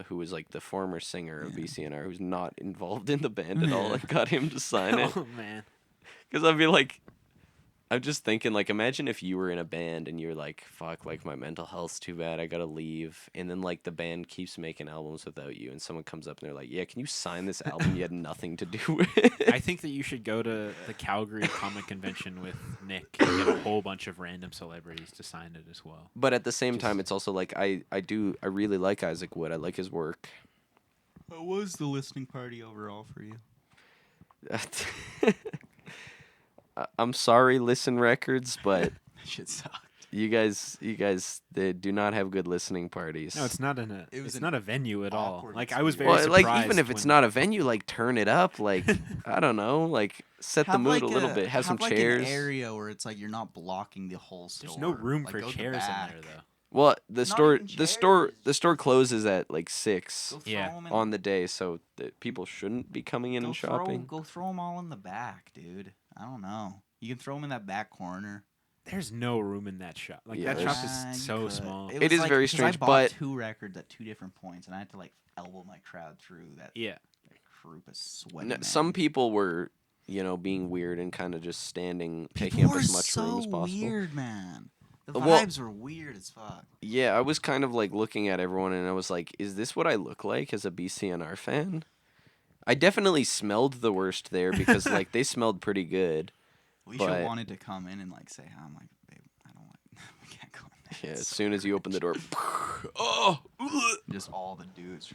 who was like the former singer of Yeah. BCNR, who's not involved in the band at all, and got him to sign it. Oh man. Because I'd be like, I'm just thinking, like, imagine if you were in a band and you're like, fuck, like, my mental health's too bad, I gotta leave. And then, like, the band keeps making albums without you, and someone comes up and they're like, yeah, can you sign this album you had nothing to do with? I think that you should go to the Calgary Comic Convention with Nick and get a whole bunch of random celebrities to sign it as well. But at the same time, Just- it's also like, I really like Isaac Wood. I like his work. What was the listening party overall for you? I'm sorry, Listen Records, but Shit sucked. you guys, they do not have good listening parties. No, it's not in It was it's an not a venue at all. awkward Like I was very well, surprised. like even if it's not a venue, like turn it up. Like I don't know, like set the Have, mood like, a little bit. Have some like chairs. An area where it's like you're not blocking the whole store. There's no room Like, for go to the chairs in back. there though. Well, the Not store, even the chairs. store closes at like 6 Go throw Yeah. 'em in- on the day, so that people shouldn't be coming in go and throw, shopping. Go throw them all in the back, dude. I don't know. You can throw them in that back corner. There's no room in that shop. Like Yeah, that shop there's- You is so could. small. It was is very 'cause strange, I bought but- 2 records at 2 different points, and I had to like elbow my crowd through that Yeah. group of sweaty No, men. some people were, being weird and kind of just standing, taking People up as were much room as so possible. weird, man. The Well- vibes were weird as fuck. Yeah, I was kind of like looking at everyone and I was like, is this what I look like as a BCNR fan? I definitely smelled the worst there because like they smelled pretty good. Alicia But- wanted to come in and like say hi. I'm like, babe, I don't want. We can't go in there. Yeah, It's as so soon as you open the door, oh, just all the dudes.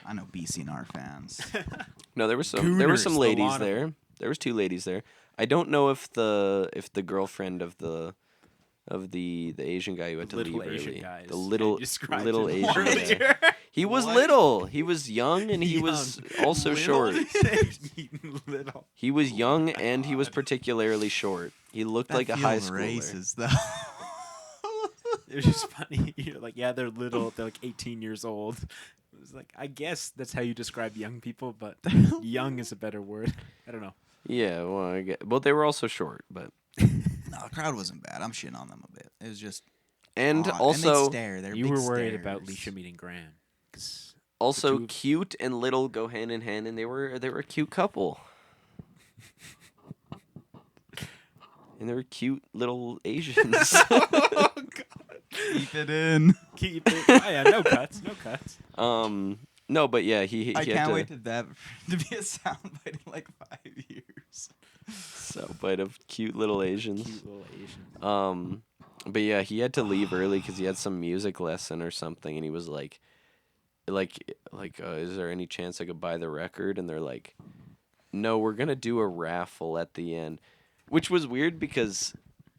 I know BCNR fans. no, there were some Gooners, the ladies lot of there. There was 2 ladies there. I don't know if the girlfriend of the Asian guy who had to Little leave Asian early, guy the is- little you described little him Asian guy. earlier. He was What? little. He was young and he was also Little? short. Little. He was young and he was particularly short. He looked That like a high feels schooler. racist, though. It was just funny. You're like, yeah, they're little. They're like 18 years old. It was like, I guess that's how you describe young people, but young is a better word. I don't know. Yeah, well, they were also short, but No, the crowd wasn't bad. I'm shitting on them a bit. It was just and odd. also and they'd stare. They're You big were worried about stares. Leisha meeting Graham. 'Cause also two- cute and little go hand in hand, and they were a cute couple. and they were cute little Asians. Keep it in. Keep it. Oh, yeah, no cuts. No cuts. No, but yeah, he I had can't to, wait to that to be a soundbite in like 5 years. soundbite of cute little Asians. Cute little Asian. But yeah, he had to leave early because he had some music lesson or something, and he was like, is there any chance I could buy the record? And they're like, no, we're gonna do a raffle at the end, which was weird because,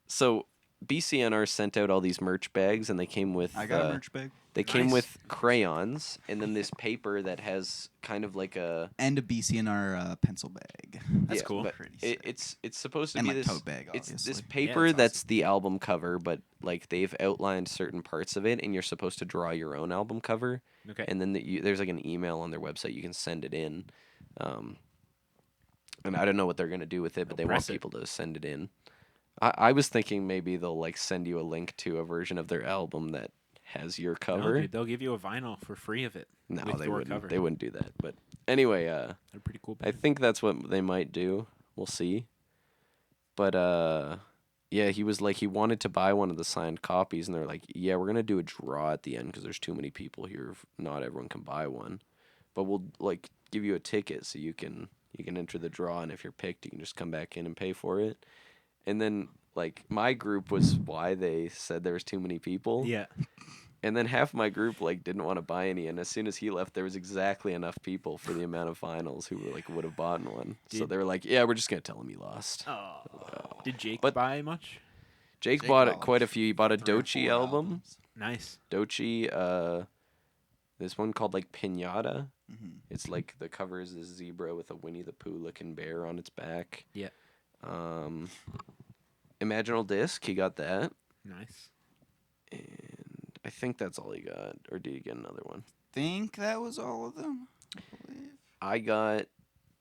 so BCNR sent out all these merch bags, and they came with I got a merch bag. They came Nice. with crayons and then this paper that has kind of like a And a BCNR pencil bag. That's yeah, cool. but Pretty it's supposed to And be like this tote bag, it's obviously. this Yeah, paper that's that's the album cover, but like they've outlined certain parts of it, and you're supposed to draw your own album cover. Okay. And then there's like an email on their website you can send it in. And I don't know what they're gonna do with it, but they want press it. people to send it in. I was thinking maybe they'll like send you a link to a version of their album that has your No, cover. dude, they'll give you a vinyl for free of it. No, with they your wouldn't. cover. They wouldn't do that. But anyway, They're pretty cool. I think that's what they might do. We'll see. But yeah, he was like he wanted to buy one of the signed copies, and they're like, yeah, we're gonna do a draw at the end because there's too many people here. Not everyone can buy one, but we'll like give you a ticket so you can enter the draw, and if you're picked, you can just come back in and pay for it. And then like my group was why they said there was too many people. Yeah. And then half my group like didn't want to buy any, and as soon as he left, there was exactly enough people for the amount of vinyls who were like would have bought one. So Did- they were like, "Yeah, we're just gonna tell him he lost." Oh. Did Jake But- buy much? Jake Jake bought bought, quite a like, few. He bought a 3 or Doechii 4 album. albums. Nice. Doechii, this one called like Pinata. Mhm. It's like the cover is this zebra with a Winnie the Pooh looking bear on its back. Yeah. Imaginal Disc, he got that. Nice. And I think that's all he got. Or did he get another one? Think that was all of them. I believe. I got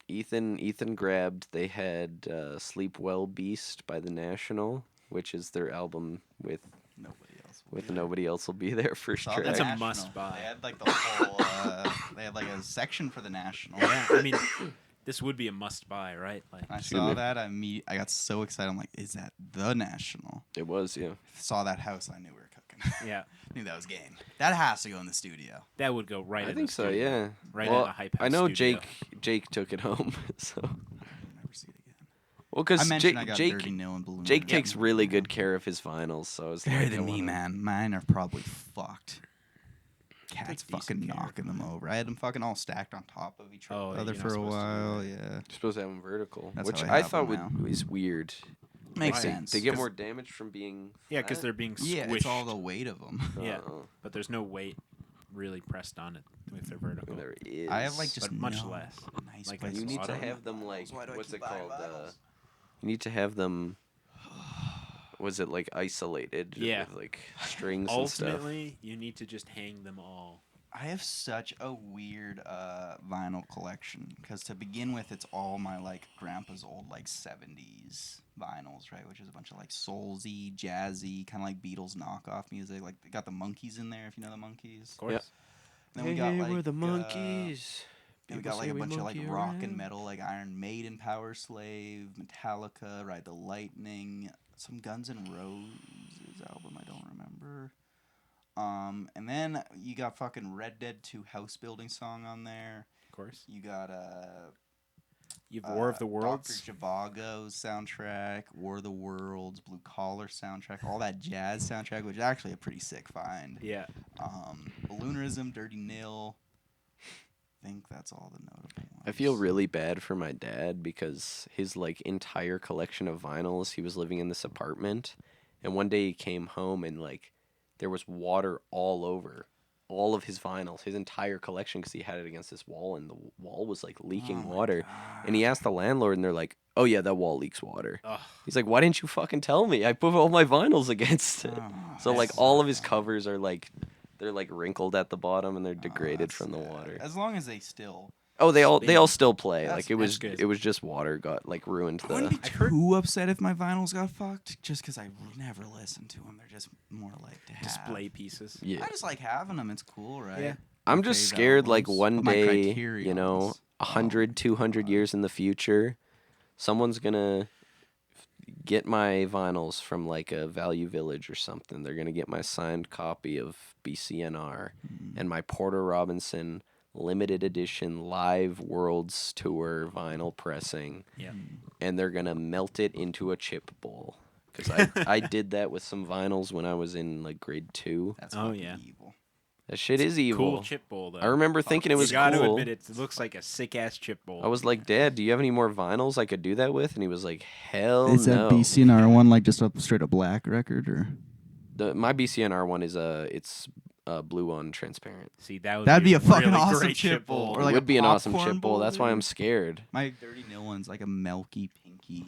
Ethan grabbed, they had Sleep Well Beast by The National, which is their album with Nobody else. will be there. Nobody Else Will Be There first Saw track. the That's a National. must-buy. They had like the whole. They had like a section for the National. Yeah, I mean, this would be a must-buy, right? Like, I Excuse saw me. that. I got so excited. I'm like, is that the National? It was, yeah. Saw that house. I knew we were cooking. yeah, Knew that was game. That has to go in the studio. that would go right. I in think the so, studio. yeah. Right well, in a hype I house know studio. Jake took it home, so. I'll never see it again. Well, I because mentioned I got Dirty Nil and Balloon. Jake Ring. takes really good care of his vinyls, so I was Better like, than I me, wanna- man. Mine are probably fucked. Cats Take decent fucking care. knocking them over. I had them fucking all stacked on top of each Oh, other you're not for a supposed to do while. that. Yeah, You're supposed to have them vertical, That's which how I I have thought them was weird. makes Why? sense. They get 'Cause- more damage from being Yeah, because flat? they're being squished. Yeah, it's all the weight of them. Yeah. Uh-uh. But there's no weight really pressed on it if they're vertical. There is. I have like just But much no less. Nice Like, places You need to Auto? have them like Why do I what's keep it buying called? vinyls? You need to have them. Was it like isolated? Yeah. With like strings and stuff. Ultimately, you need to just hang them all. I have such a weird vinyl collection because to begin with, it's all my like grandpa's old like '70s vinyls, right? Which is a bunch of like soulsy, jazzy, kind of like Beatles knockoff music. Like they got the Monkees in there, if you know the Monkees. Of course. Yep. Then we got like we're the then monkeys. we People got like say a we bunch of like monkey rock and around. metal, like Iron Maiden, Power Slave, Metallica, Ride the Lightning, some Guns N' Roses album I don't remember. And then you got fucking Red Dead 2 house building song on there. Of course. You got You've War of the Worlds. Dr. Zhivago's soundtrack, War of the Worlds, Blue Collar soundtrack, all that jazz soundtrack, which is actually a pretty sick find. Yeah. Balloonerism, Dirty Nil. I think that's all the notable ones. I feel really bad for my dad because his like entire collection of vinyls. He was living in this apartment, and one day he came home and like there was water all over all of his vinyls, his entire collection, because he had it against this wall, and the wall was like leaking Oh my water. God. And he asked the landlord, and they're like, "Oh yeah, that wall leaks water." Ugh. He's like, "Why didn't you fucking tell me? I put all my vinyls against it." Oh, So like that's all so of his sad. covers are like they're like wrinkled at the bottom and they're Oh, degraded that's from the sad. water. As long as they still. Oh, they all Spin. still play. That's- Like it was that's good. it was just water got like ruined I wouldn't the. be I've heard- too upset if my vinyls got fucked, just because I never listen to them. They're just more like to have. Display pieces. Yeah. I just like having them. It's cool, right? Yeah. I'm My just fave scared like albums. one But my day, Criterions. 100, 200 God. years in the future, someone's gonna get my vinyls from like a Value Village or something, they're gonna get my signed copy of BCNR and my Porter Robinson limited edition live Worlds Tour vinyl pressing. Yeah. And they're gonna melt it into a chip bowl. Because I did that with some vinyls when I was in like grade 2. That's Oh, fucking yeah. evil. That shit is evil. Cool chip bowl though. I remember thinking it was you gotta cool. admit it looks like a sick ass chip bowl. I was like, Dad, do you have any more vinyls I could do that with? And he was like, hell Is no. that BCNR one like just a straight up black record or? My BCNR one is it's blue on transparent. See, that'd be a fucking really awesome great chip bowl. Or It like would a be an awesome popcorn chip bowl. That's why bowl, I'm dude. scared. My dirty nil one's like a milky pinky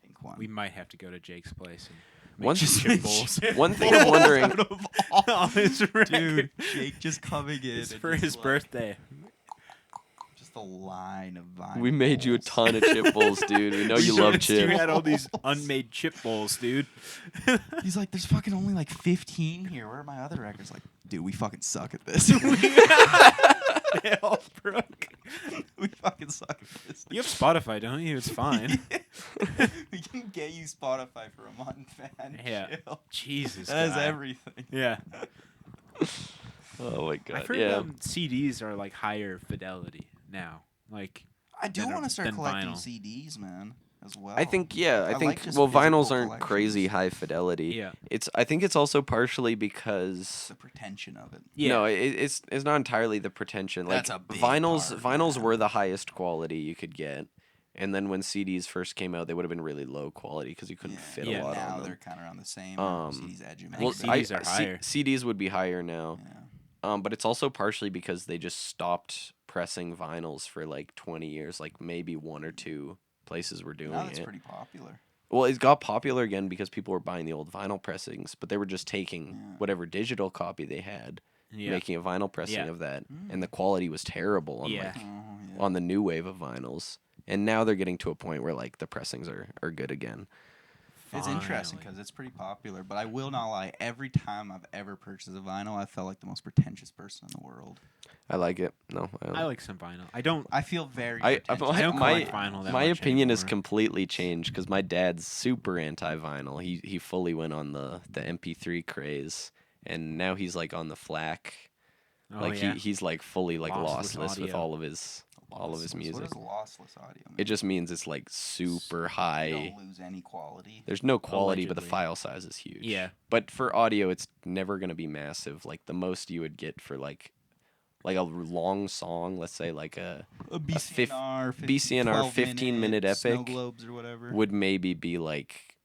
pink one. We might have to go to Jake's place and One- make some chip bowls. One thing I'm wondering, On his record. Dude, Jake just coming in. It's and for just his like- birthday. Just a line of vinyl. we made you a bowls. ton of chip bowls, dude. We know you love You chips. had all these unmade chip bowls, dude. He's like, there's fucking only like 15 here. Where are my other records? Like, dude, we fucking suck at this. They all broke. we fucking suck at this. You have Spotify, don't you? It's fine. We can get you Spotify for a month, man. Yeah. Chill. Jesus. That is guy. everything. Yeah. Oh my god. I've heard Yeah. CDs are like higher fidelity now. Like I do Than want to start than collecting vinyl. CDs, man, as well. I think I like think just well physical vinyls aren't crazy collections. high fidelity. Yeah. I think it's also partially because the pretension of it. yeah. no, it's not entirely the pretension. Like That's a big vinyls part, man. were the highest quality you could get. And then when CDs first came out, they would have been really low quality because you couldn't fit Yeah. a lot now on they're them. kind of around the same. CDs edging. I think CDs are higher. CDs would be higher now. Yeah. But it's also partially because they just stopped pressing vinyls for like 20 years. Like maybe one or two places were doing Now that's it. pretty popular. Well, it got popular again because people were buying the old vinyl pressings, but they were just taking Yeah. whatever digital copy they had, Yeah. making a vinyl pressing Yeah. of that, and the quality was terrible on Yeah. like Oh, yeah. on the new wave of vinyls. And now they're getting to a point where like the pressings are good again. It's interesting Finally. because it's pretty popular. But I will not lie. Every time I've ever purchased a vinyl, I felt like the most pretentious person in the world. I like it. No, I like some vinyl. I don't. I feel very. I pretentious. I don't my collect vinyl that my much opinion has anymore. completely changed because my dad's super anti vinyl. He fully went on the MP3 craze, and now he's like on the FLAC. Oh, Like yeah. he's like fully like Lossless lossless with audio. all of his Lossless. music. What is lossless audio? Man? It just means it's like super You high. don't lose any quality. There's no quality, but the Allegedly. file size is huge. Yeah. But for audio, it's never gonna be massive. Like the most you would get for like a long song, let's say like a BCNR, BCNR 15-minute Snow epic globes or whatever. would maybe be like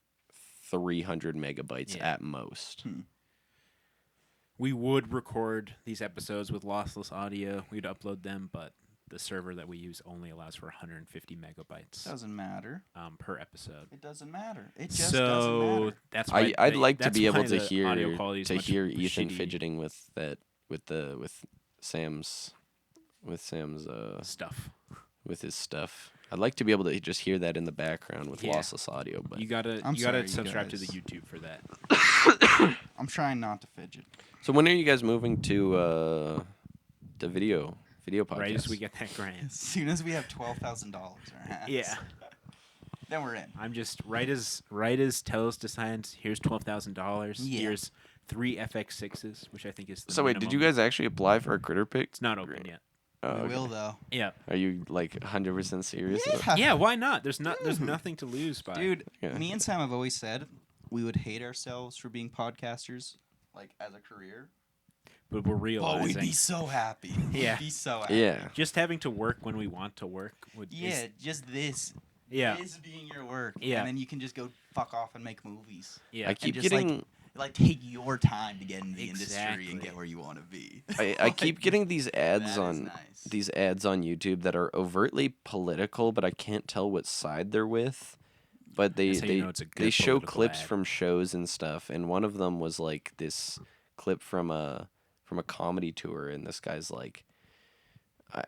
300 megabytes Yeah. at most. We would record these episodes with lossless audio. We'd upload them, but the server that we use only allows for 150 megabytes Doesn't matter. per episode. It doesn't matter. It just doesn't So matter. that's why I'd like to that's be able why to the audio quality is hear much Ethan shitty. fidgeting with Sam's stuff. with his stuff. I'd like to be able to just hear that in the background with Yeah. lossless audio, but You gotta I'm you sorry, gotta you subscribe to the guys. YouTube for that. I'm trying not to fidget. so when are you guys moving to the video podcast? Right as we get that grant. As soon as we have $12,000 in our hands, Yeah. then we're in. I'm just right as Telos decides. Here's $12,000. Yeah. Here's 3 FX6s, which I think is. The So wait, did you minimum. guys actually apply for a Critterpit? It's not open yet. Oh, We okay. will though, Yeah. Are you like 100% serious? Yeah. Why not? There's nothing to lose by. dude. Yeah. Me and Sam have always said we would hate ourselves for being podcasters, like as a career. But we're But realizing we'd be so happy. Yeah. We'd be so happy. Yeah. just having to work when we want to work would. Yeah, just this. Yeah. This being your work. Yeah. And then you can just go fuck off and make movies. Yeah. I keep just, like, getting Like take your time to get in the industry Exactly. and get where you want to be. I keep getting these ads That is on nice. these ads on YouTube that are overtly political, but I can't tell what side they're with. But they That's how you know it's a they good show political clips ad. from shows and stuff, and one of them was like this clip from a comedy tour, and this guy's like,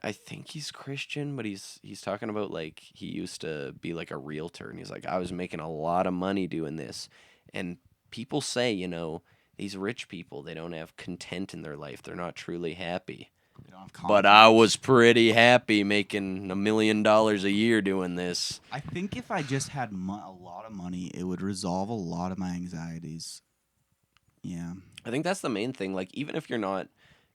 I think he's Christian, but he's talking about like he used to be like a realtor, and he's like, I was making a lot of money doing this, and people say, these rich people, they don't have content in their life, they're not truly happy. They don't have But I confidence. was pretty happy making $1 million a year doing this. I think if I just had a lot of money, it would resolve a lot of my anxieties. Yeah. I think that's the main thing. Like, even if you're not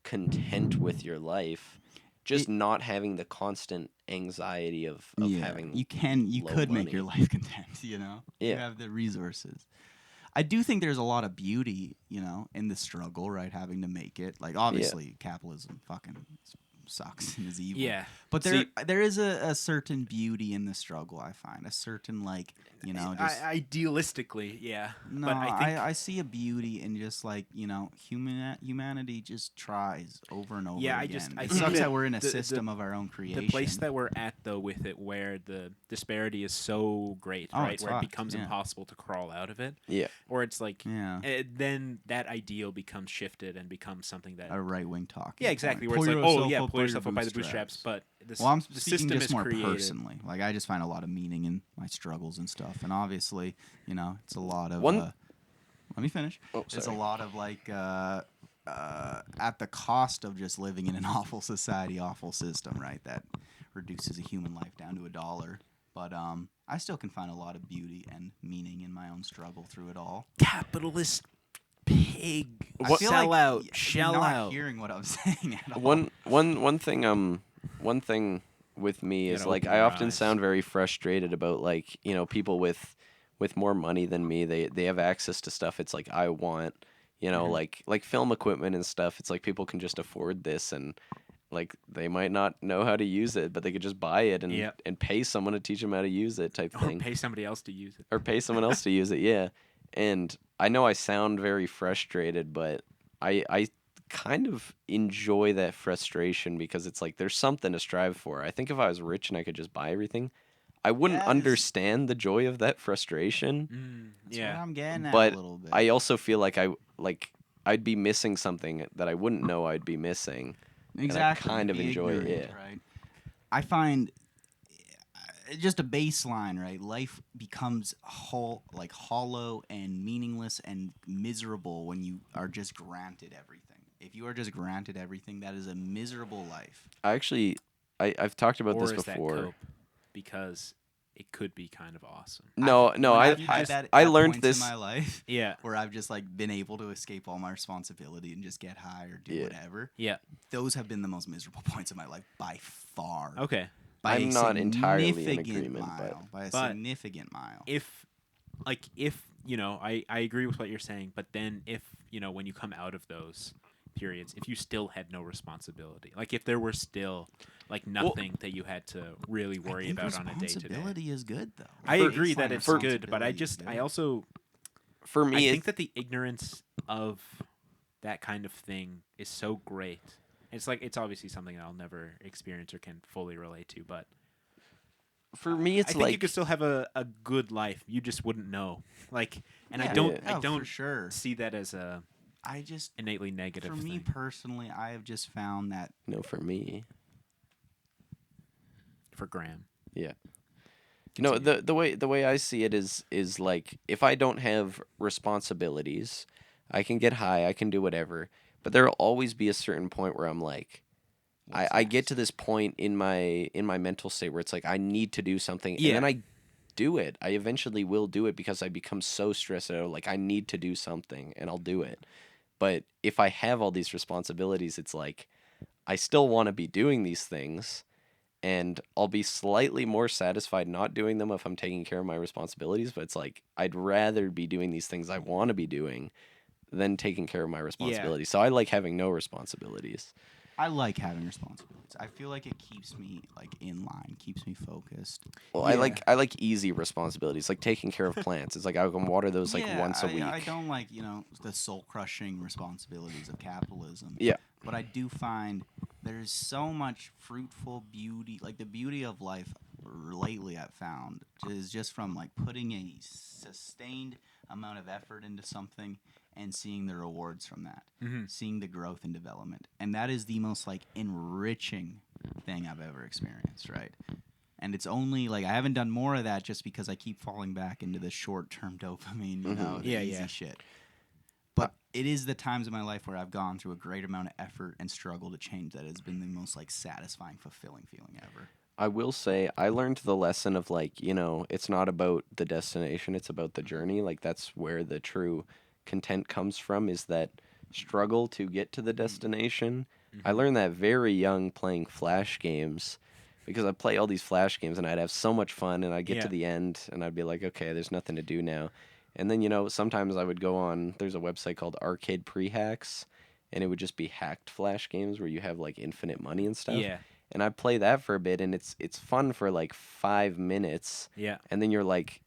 content with your life, just not having the constant anxiety of having you low could make your money. life content, you know? You Yeah. have the resources. I do think there's a lot of beauty, you know, in the struggle, right? Having to make it. Like, obviously, capitalism fucking sucks and is evil. Yeah. But there is a certain beauty in the struggle, I find. A certain, like, you know, just... Idealistically, yeah. No, but I think I see a beauty in just, like, you know, humanity just tries over and over Yeah, again. I It think sucks that that we're in a the- system of our own creation. the place that we're at though with it, where the disparity is so great, right, it's where it fucked, becomes yeah. impossible to crawl out of it, Yeah. or it's like, Yeah. then that ideal becomes shifted and becomes something that, A right-wing talk. yeah, exactly, where Pull it's like, yourself oh yeah, up pull yourself up by the bootstraps, but Well, I'm the speaking system just is more created. personally. Like, I just find a lot of meaning in my struggles and stuff. And obviously, you know, it's a lot of... One- let me finish. Oh, It's a sorry. lot of, like, at the cost of just living in an awful society, awful system, right? That reduces a human life down to $1. But I still can find a lot of beauty and meaning in my own struggle through it all. Capitalist pig, I feel sell like out, you're shell not out. hearing what I'm saying at all. One thing with me You is gotta like open I your often eyes. sound very frustrated about, like, you know, people with more money than me. They have access to stuff it's like I want, you know, like film equipment and stuff. It's like people can just afford this, and like they might not know how to use it, but they could just buy it and Yep. and pay someone to teach them how to use it, type Or thing. pay somebody else to use it. Or pay someone else to use it, yeah. And I know I sound very frustrated, but I kind of enjoy that frustration because it's like there's something to strive for. I think if I was rich and I could just buy everything, I wouldn't That is- understand the joy of that frustration. That's Yeah. what I'm getting at But a little bit. I also feel like I'd be missing something that I wouldn't know I'd be missing. Exactly. kind of be enjoy it, ignorant, yeah. Right. I find just a baseline, right? Life becomes hollow and meaningless and miserable when you are just granted everything. If you are just granted everything, that is a miserable life. I've talked about Or this is that before. cope? Because it could be kind of awesome. No, When I I've had that I at learned points this. in my life Yeah. where I've just like been able to escape all my responsibility and just get high or do Yeah. whatever. Yeah. Those have been the most miserable points of my life by far. Okay. By I'm a not entirely in significant agreement, mile, by a but significant mile. If you know, I agree with what you're saying, but then if, you know, when you come out of those periods, if you still had no responsibility, like if there were still like nothing that you had to really worry about on a day to day. Responsibility is good though. I agree that Baseline it's good, but responsibility is I good. also For me, I think that the ignorance of that kind of thing is so great. It's like it's obviously something I'll never experience or can fully relate to, but for me, it's I think like you could still have a good life. You just wouldn't know. Like, and Yeah. I don't Yeah. I don't for sure. see that as a I just innately negative for me thing. personally, I have just found that no for me. For Graham. Yeah. No, Continue. the way I see it is like if I don't have responsibilities, I can get high, I can do whatever, but there'll always be a certain point where I'm like, I get to this point in my mental state where it's like I need to do something, and then Yeah. I do it. I eventually will do it because I become so stressed out. Like I need to do something, and I'll do it. But if I have all these responsibilities, it's like I still want to be doing these things, and I'll be slightly more satisfied not doing them if I'm taking care of my responsibilities. But it's like I'd rather be doing these things I want to be doing than taking care of my responsibilities. So I like having no responsibilities. I like having responsibilities. I feel like it keeps me like in line, keeps me focused. Well, Yeah. I like easy responsibilities, like taking care of plants. It's like I can water those like once a week. I don't like, you know, the soul crushing responsibilities of capitalism. Yeah. But I do find there's so much fruitful beauty, like the beauty of life lately I've found is just from like putting a sustained amount of effort into something and seeing the rewards from that, seeing the growth and development. And that is the most like enriching thing I've ever experienced, right? And it's only like I haven't done more of that just because I keep falling back into the short-term dopamine, you know, the Yeah, easy yeah. shit. But it is the times in my life where I've gone through a great amount of effort and struggle to change that has been the most like satisfying, fulfilling feeling ever. I will say I learned the lesson of like, it's not about the destination, it's about the journey. Like that's where the true content comes from, is that struggle to get to the destination. I learned that very young playing Flash games, because I'd play all these Flash games and I'd have so much fun, and I'd get to the end and I'd be like, okay, there's nothing to do now. And then, sometimes I would go on, there's a website called Arcade Pre-Hacks, and it would just be hacked Flash games where you have like infinite money and stuff. Yeah. And I play that for a bit, and it's fun for like 5 minutes. Yeah. And then you're like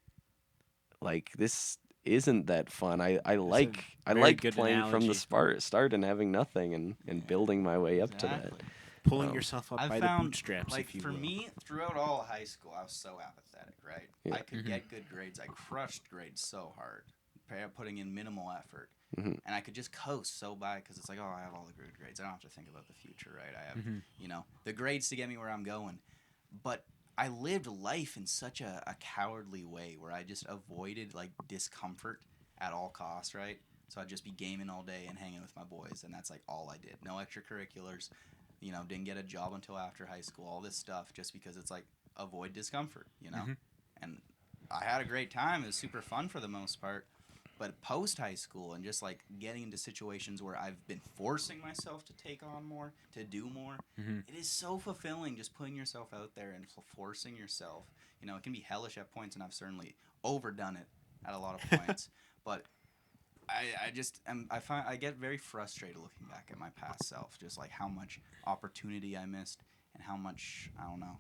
this isn't that fun. I like very good playing from the analogy. start and having nothing and building my way up to that. Exactly. Pulling Um, yourself up I've by found, the bootstraps, like, if you for will. me, throughout all of high school, I was so apathetic, right? Yeah. I could get good grades. I crushed grades so hard, putting in minimal effort. Mhm. And I could just coast so by because it's like, oh, I have all the good grades. I don't have to think about the future, right? I have, the grades to get me where I'm going. But I lived life in such a cowardly way where I just avoided, like, discomfort at all costs, right? So I'd just be gaming all day and hanging with my boys, and that's, like, all I did. No extracurriculars. Didn't get a job until after high school, all this stuff, just because it's like avoid discomfort, And I had a great time. It was super fun for the most part. But post high school and just like getting into situations where I've been forcing myself to take on more, to do more, it is so fulfilling just putting yourself out there and forcing yourself. It can be hellish at points, and I've certainly overdone it at a lot of points. But I get very frustrated looking back at my past self, just like how much opportunity I missed and how much, I don't know,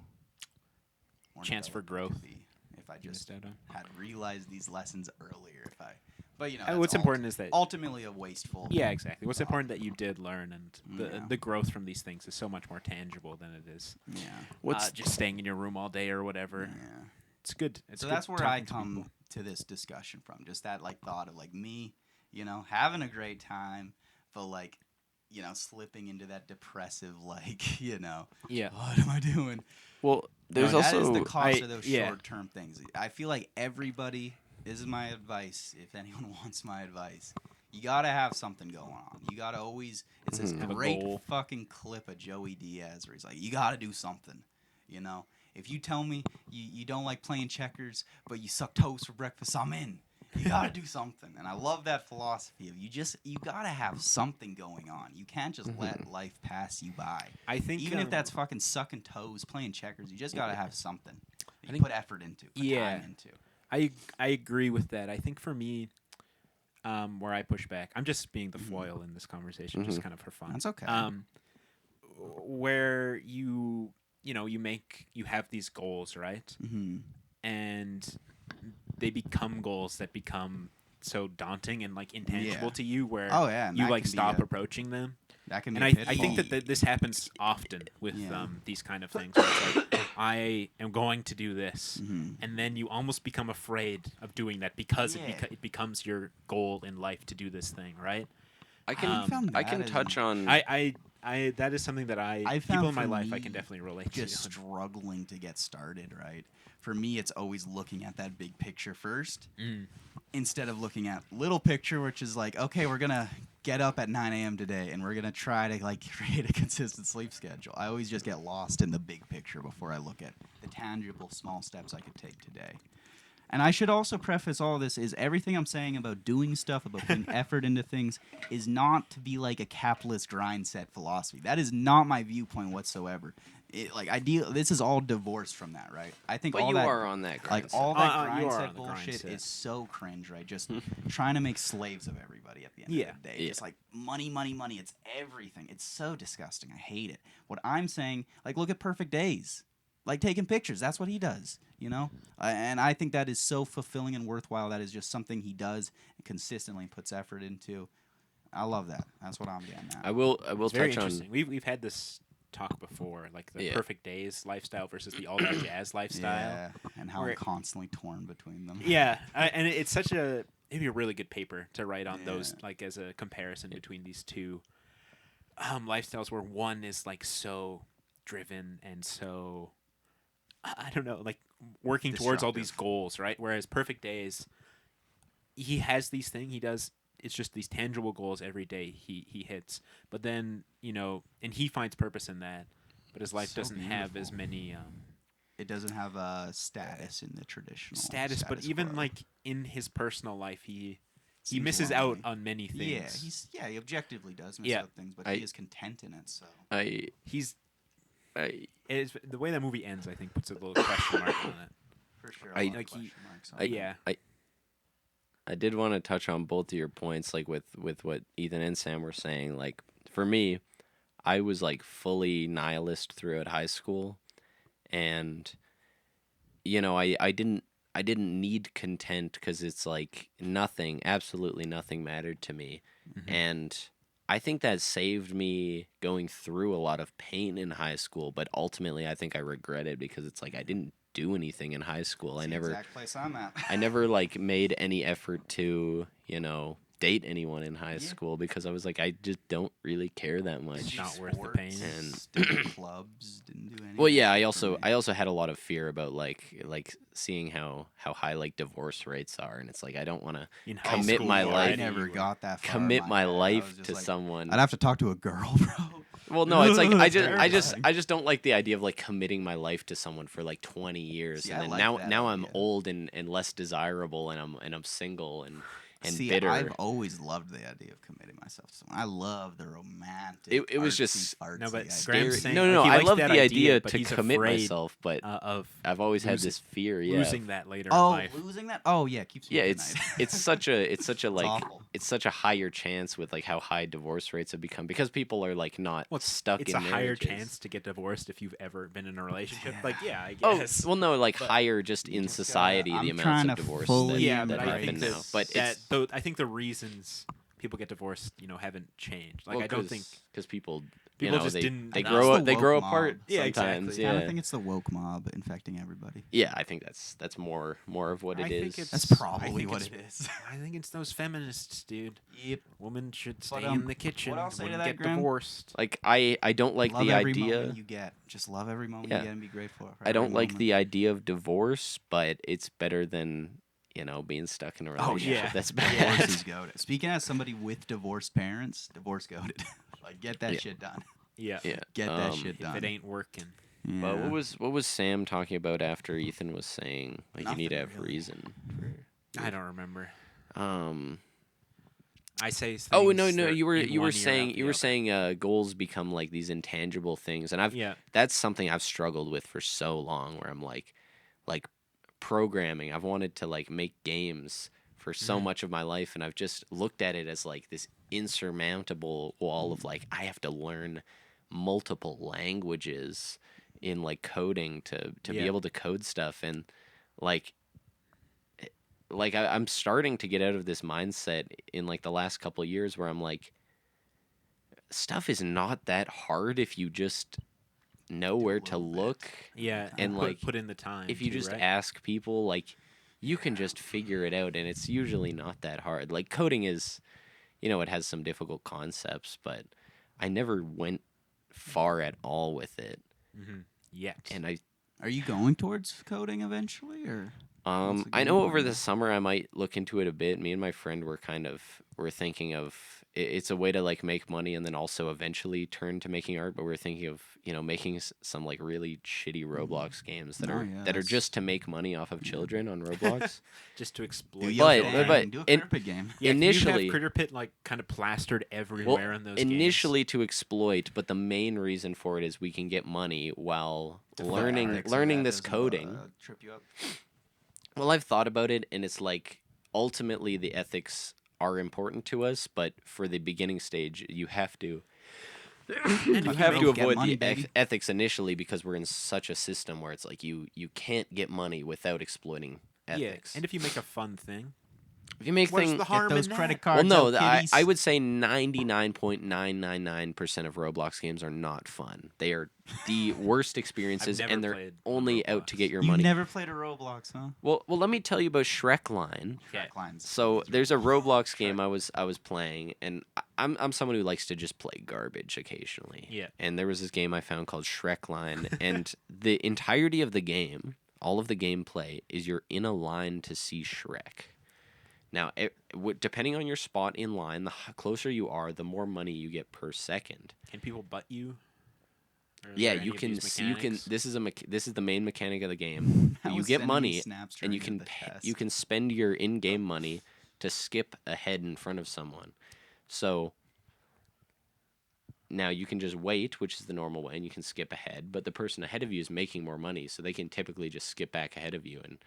more Chance for development growth could be if I just missed out on. had realized these lessons earlier. But What's that's important is that ultimately a wasteful. Yeah, exactly. What's thought. important that you did learn, and Yeah. the growth from these things is so much more tangible than it is Yeah. just staying in your room all day or whatever. Yeah. It's good. It's So good that's where I talking to come people. to this discussion from. Just that like thought of like me, having a great time, but like, slipping into that depressive like, Yeah. what am I doing? Well, there's that also is the cost I- of those yeah. short-term things. I feel like everybody. This is my advice. If anyone wants my advice, you gotta have something going on. You gotta always. It's this Have a great goal. fucking clip of Joey Diaz where he's like, you gotta do something. If you tell me you don't like playing checkers, but you suck toast for breakfast, I'm in. You gotta do something, and I love that philosophy of you gotta have something going on. You can't just let life pass you by. I think Even if that's fucking sucking toes, playing checkers, you just gotta have something. You think- put effort into, put Yeah. time into. I agree with that. I think for me, where I push back, I'm just being the foil in this conversation, just kind of for fun. That's okay. Where you have these goals, right? Mm-hmm. And they become goals that become so daunting and like intangible Yeah. to you, where Oh yeah, and you that like can be stop a- approaching them. That can be. And a I think pitfall. that this happens often with Yeah. these kind of things. Where it's like, I am going to do this, Mhm. and then you almost become afraid of doing that because Yeah. it becomes your goal in life to do this thing, right? I can found I can that touch as- on I that is something that I people found in my for life I me, can definitely relate just to. struggling to get started, right? For me, it's always looking at that big picture first instead of looking at little picture, which is like, okay, we're gonna get up at 9 a.m. today, and we're gonna try to like create a consistent sleep schedule. I always just get lost in the big picture before I look at the tangible small steps I could take today. And I should also preface all this is everything I'm saying about doing stuff, about putting effort into things, is not to be like a capitalist grind set philosophy. That is not my viewpoint whatsoever. This is all divorced from that, right? I think but all you that, are on that like grind all set. that You grind are set on the grind bullshit set. is so cringe, right? Just trying to make slaves of everybody at the end Yeah. of the day. Yeah. Just like money, money, money. It's everything. It's so disgusting. I hate it. What I'm saying, like, look at Perfect Days. Like taking pictures. That's what he does, And I think that is so fulfilling and worthwhile. That is just something he does and consistently puts effort into. I love that. That's what I'm getting at. I will It's very touch on interesting. We've had this talk before, like the Yeah. perfect days lifestyle versus the all that jazz lifestyle. Yeah, and how Where- I'm constantly torn between them. Yeah, and it's such it'd be a really good paper to write on those, Yeah. like as a comparison between these two lifestyles, where one is like so driven and so I don't know, like working towards all these Destructive. goals, right? Whereas Perfect Days, he has these things he does. it's just these tangible goals every day he hits. But then, and he finds purpose in that. But his life So doesn't have as beautiful. many It doesn't have a status in the traditional status, but even quo. like in his personal life, he Seems misses lonely. out on many things. Yeah, he objectively does miss Yeah. out things, but I- he is content in it. So I He's I the way that movie ends, I think, puts a little question mark on it. for sure, I- a lot of like question marks on I- that. Yeah, I did want to touch on both of your points, like with what Ethan and Sam were saying. Like for me, I was like fully nihilist throughout high school, and I didn't need content because it's like nothing, absolutely nothing mattered to me, and I think that saved me going through a lot of pain in high school. But ultimately, I think I regret it because it's like I didn't do anything in high school. It's I the never. exact place I'm at. I never like made any effort to, date anyone in high Yeah. school because I was like, I just don't really care that Didn't much. It's do not worth the sports, pain. And- didn't do clubs, didn't do anything. Well, yeah, I for also me. I also had a lot of fear about like seeing how high like divorce rates are, and it's like I don't want to in high commit school, my you I life- already never were- got that far. in commit my head. I was life just to like, someone. I'd have to talk to a girl, bro. Well, no, it's like I Terrifying. just don't like the idea of like committing my life to someone for like 20 years, See, and I then like that now I'm idea. old and less desirable, and I'm single and See, bitter. I've always loved the idea of committing myself to someone. I love the romantic. It was artsy, just- artsy No, but idea. Graham's saying no, like, he I likes love that the idea but to he's commit afraid, myself, but of I've always had losing- this fear, yeah. losing that later Oh, in life. losing that? Oh, yeah, keeps me Yeah, up at it's night. it's such a like awful. it's such a higher chance with like how high divorce rates have become because people are like not Well, stuck It's in a higher marriages. chance to get divorced if you've ever been in a relationship. Yeah. Like, yeah, I Oh, guess. well, no, like But higher just you in just gotta- society, I'm the amounts trying of to divorces fully Yeah, that but I happen think now. But that, it's though, I think the reasons people get divorced, haven't changed. Like, I don't think because people people you know, just they, didn't. they That's grow the up they woke grow mob. apart Yeah, sometimes. exactly. I Yeah, think it's the woke mob infecting everybody. yeah, I think that's more of what I it think is. it's- That's I probably think what it's- it is. I think it's those feminists, dude. Yep. Women should But, stay um, in the kitchen. what I'll say to wouldn't that, get Graham? divorced. Like I don't like love the every idea. moment you get. Just love every moment Yeah. you get and be grateful for I don't every like moment. the idea of divorce, but it's better than being stuck in a Oh, relationship yeah. that's Divorce bad. is goated. Speaking as somebody with divorced parents, divorce goated. Like, get that Yeah. shit done. Yeah. Yeah. Get that shit If done. it ain't working. Yeah. But what was Sam talking about after Ethan was saying like you need to Nothing, have really. reason? I don't remember. Um. I say. Oh things no that you were in you were one ear, out saying the you were other. saying goals become like these intangible things, and Yeah. that's something I've struggled with for so long. Where I'm like programming. I've wanted to like make games for so much of my life, and I've just looked at it as like this insurmountable wall of like I have to learn multiple languages in like coding to be Yeah. able to code stuff, and like I'm starting to get out of this mindset in like the last couple years where I'm like stuff is not that hard if you just know Do a where to little bit. look. Yeah. And, like, put in the time. If you too, just right? ask people, like you can just figure it out, and it's usually not that hard. Like coding is, it has some difficult concepts, but I never went far at all with it. Yet. And Are you going towards coding eventually, or? What's the I game know plan over the there? summer I might look into it a bit. Me and my friend were thinking of it's a way to like make money and then also eventually turn to making art. But we're thinking of making some like really shitty Roblox games that Oh, are yeah, that are that's- just to make money off of children on Roblox. Just to Do exploit. your But- thing. but Do a in- Critterpit game. Yeah, initially- you have Critterpit like kind of plastered Well, everywhere in those games. initially to exploit, but the main reason for it is we can get money while learning Ethics of learning that this doesn't, coding. Trip you up. Well, I've thought about it, and it's like ultimately the ethics are important to us, but for the beginning stage, you have to you have to get avoid money, the baby. ethics initially because we're in such a system where it's like you can't get money without exploiting ethics. Yeah. And if you make a fun thing, if you make what's things the harm Get those in credit that? cards. well, no, out, I kiddies. would say 99.999% of Roblox games are not fun. They are the worst experiences, never and they're played on only out to Roblox. get your You money. never played a Roblox, huh? Well, let me tell you about Shrekline. Okay. Lines. So there's a Roblox game I was playing, and I'm someone who likes to just play garbage occasionally. Yeah. And there was this game I found called Shrekline, and the entirety of the game, all of the gameplay, is you're in a line to see Shrek. Now, depending on your spot in line, the closer you are, the more money you get per second. Can people butt you? Or is Yeah, there any you of can. these You can. mechanics? This is the main mechanic of the game. I You was get sending me money, snaps and you during can the test. you can spend your in-game money to skip ahead in front of someone. So now you can just wait, which is the normal way, and you can skip ahead. But the person ahead of you is making more money, so they can typically just skip back ahead of you and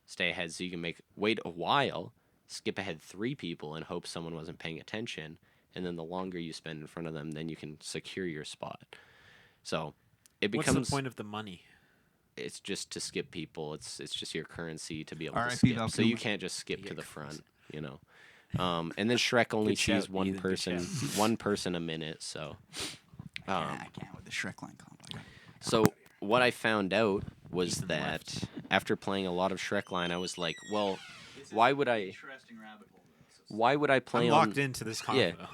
stay ahead. So you can wait a while, skip ahead 3 people, and hope someone wasn't paying attention. And then the longer you spend in front of them, then you can secure your spot. So it becomes. What's the point of the money? It's just to skip people. It's just your currency to be able to R.I.P. skip. Val So you Kilmer. can't just skip Yeah, to the currency. front, you know. And then Shrek only Good shout, sees one Ethan, good person, shout. one person a minute. So, I can't with the Shrek line combo. so what I found out was Ethan that left. after playing a lot of Shrek line, I was like, well, why would I? Interesting rabbit hole. Why would I play I'm on? locked into this Yeah. combo.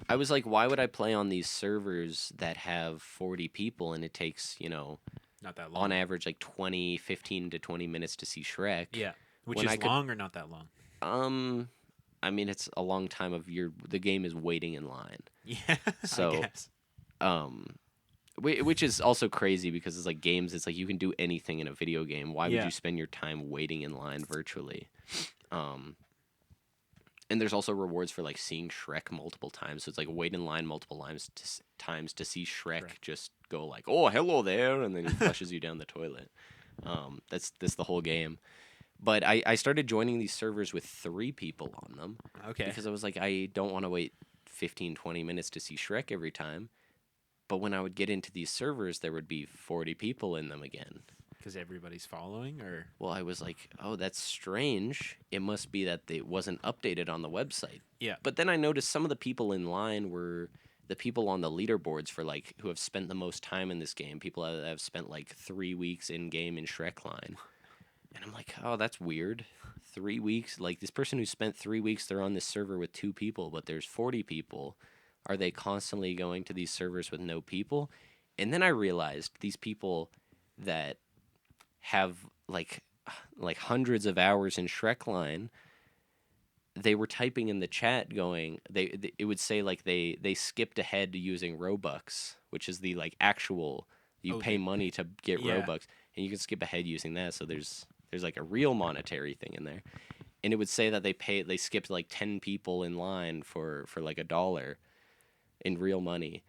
I was like, why would I play on these servers that have 40 people and it takes, Not that long. on average like 15 to 20 minutes to see Shrek? Yeah. Which when is I could- long or not that long? I mean, it's a long time of the game is waiting in line. Yeah. So- I guess. Which is also crazy because it's like games, it's like you can do anything in a video game. Why would Yeah. you spend your time waiting in line virtually? And there's also rewards for like seeing Shrek multiple times. So it's like wait in line multiple times to see Shrek just go like, oh, hello there, and then he flushes you down the toilet. That's the whole game. But I started joining these servers with 3 people on them Okay. because I was like, I don't want to wait 15, 20 minutes to see Shrek every time. But when I would get into these servers, there would be 40 people in them again. Because everybody's following, or Well, I was like, oh, that's strange. It must be that it wasn't updated on the website. Yeah. But then I noticed some of the people in line were the people on the leaderboards for like who have spent the most time in this game. People that have spent like 3 weeks in game in Shrek line. And I'm like, oh, that's weird. 3 weeks? Like this person who spent 3 weeks, they're on this server with 2 people, but there's 40 people. Are they constantly going to these servers with no people? And then I realized these people that have like hundreds of hours in Shrek line, they were typing in the chat going, it would say like they skipped ahead using Robux, which is the like actual you pay money to get Yeah. Robux, and you can skip ahead using that. So there's like a real monetary thing in there, and it would say that they skipped like 10 people in line for like $1 in real money,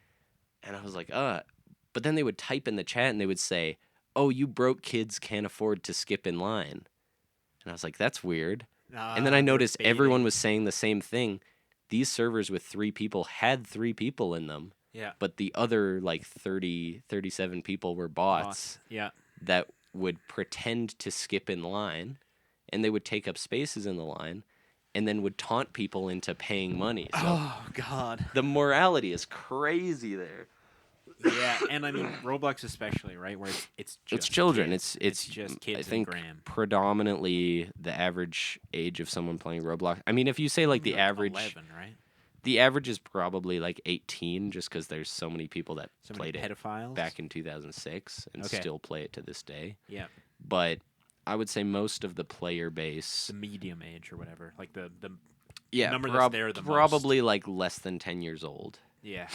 and I was like, but then they would type in the chat and they would say, oh, you broke kids can't afford to skip in line. And I was like, that's weird. And then I they're noticed baiting. everyone was saying the same thing. These servers with 3 people had 3 people in them, Yeah. but the other like 37 people were bots Yeah. that would pretend to skip in line, and they would take up spaces in the line and then would taunt people into paying money. So Oh God. the morality is crazy there. Yeah, and I mean Roblox especially, right? Where it's just It's children. kids. It's just kids I think and Graham. predominantly the average age of someone playing Roblox. I mean, if you say like the average, 11, right? the average is probably like 18, just because there's so many people that So many played it pedophiles. back in 2006 and Okay. still play it to this day. Yeah, But I would say most of the player base, the medium age or whatever, like the yeah, number that's there the most. probably like less than 10 years old. yeah,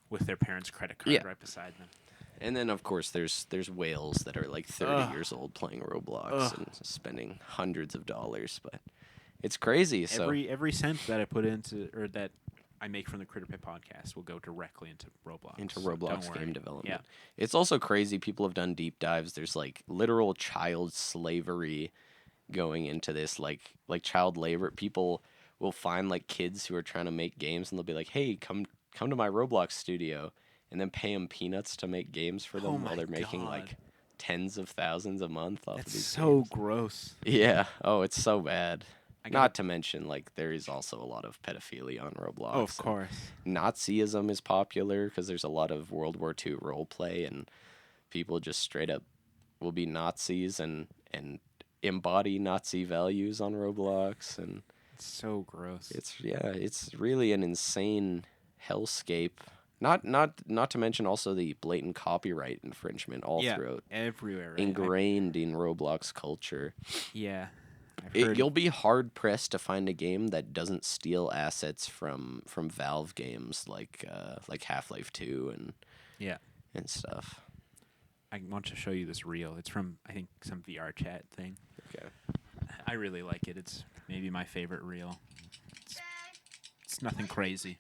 with their parents' credit card Yeah. right beside them. And then of course there's whales that are like 30 Ugh. years old playing Roblox Ugh. and spending hundreds of dollars, but it's crazy. So Every cent that I put into or that I make from the Critterpit podcast will go directly into Roblox. into so Roblox don't game worry. development. Yeah. It's also crazy. People have done deep dives. There's like literal child slavery going into this, like child labor. People will find like kids who are trying to make games, and they'll be like, "Hey, come to my Roblox studio," and then pay them peanuts to make games for them Oh while my they're making like God. tens of thousands a month off of That's these so games. gross. Yeah. Oh, it's so bad. I Not gotta- to mention, like, there is also a lot of pedophilia on Roblox. Oh, of and course. Nazism is popular because there's a lot of World War II role play, and people just straight up will be Nazis and embody Nazi values on Roblox, and It's so gross. it's really an insane hellscape. Not to mention also the blatant copyright infringement all yeah, throughout, everywhere. Right? ingrained in Roblox culture. Yeah. I've heard. You'll be hard pressed to find a game that doesn't steal assets from Valve games like Half-Life 2 Yeah. and stuff. I want to show you this reel. It's from, I think, some VR chat thing. Okay. I really like it. It's maybe my favorite reel. It's nothing crazy.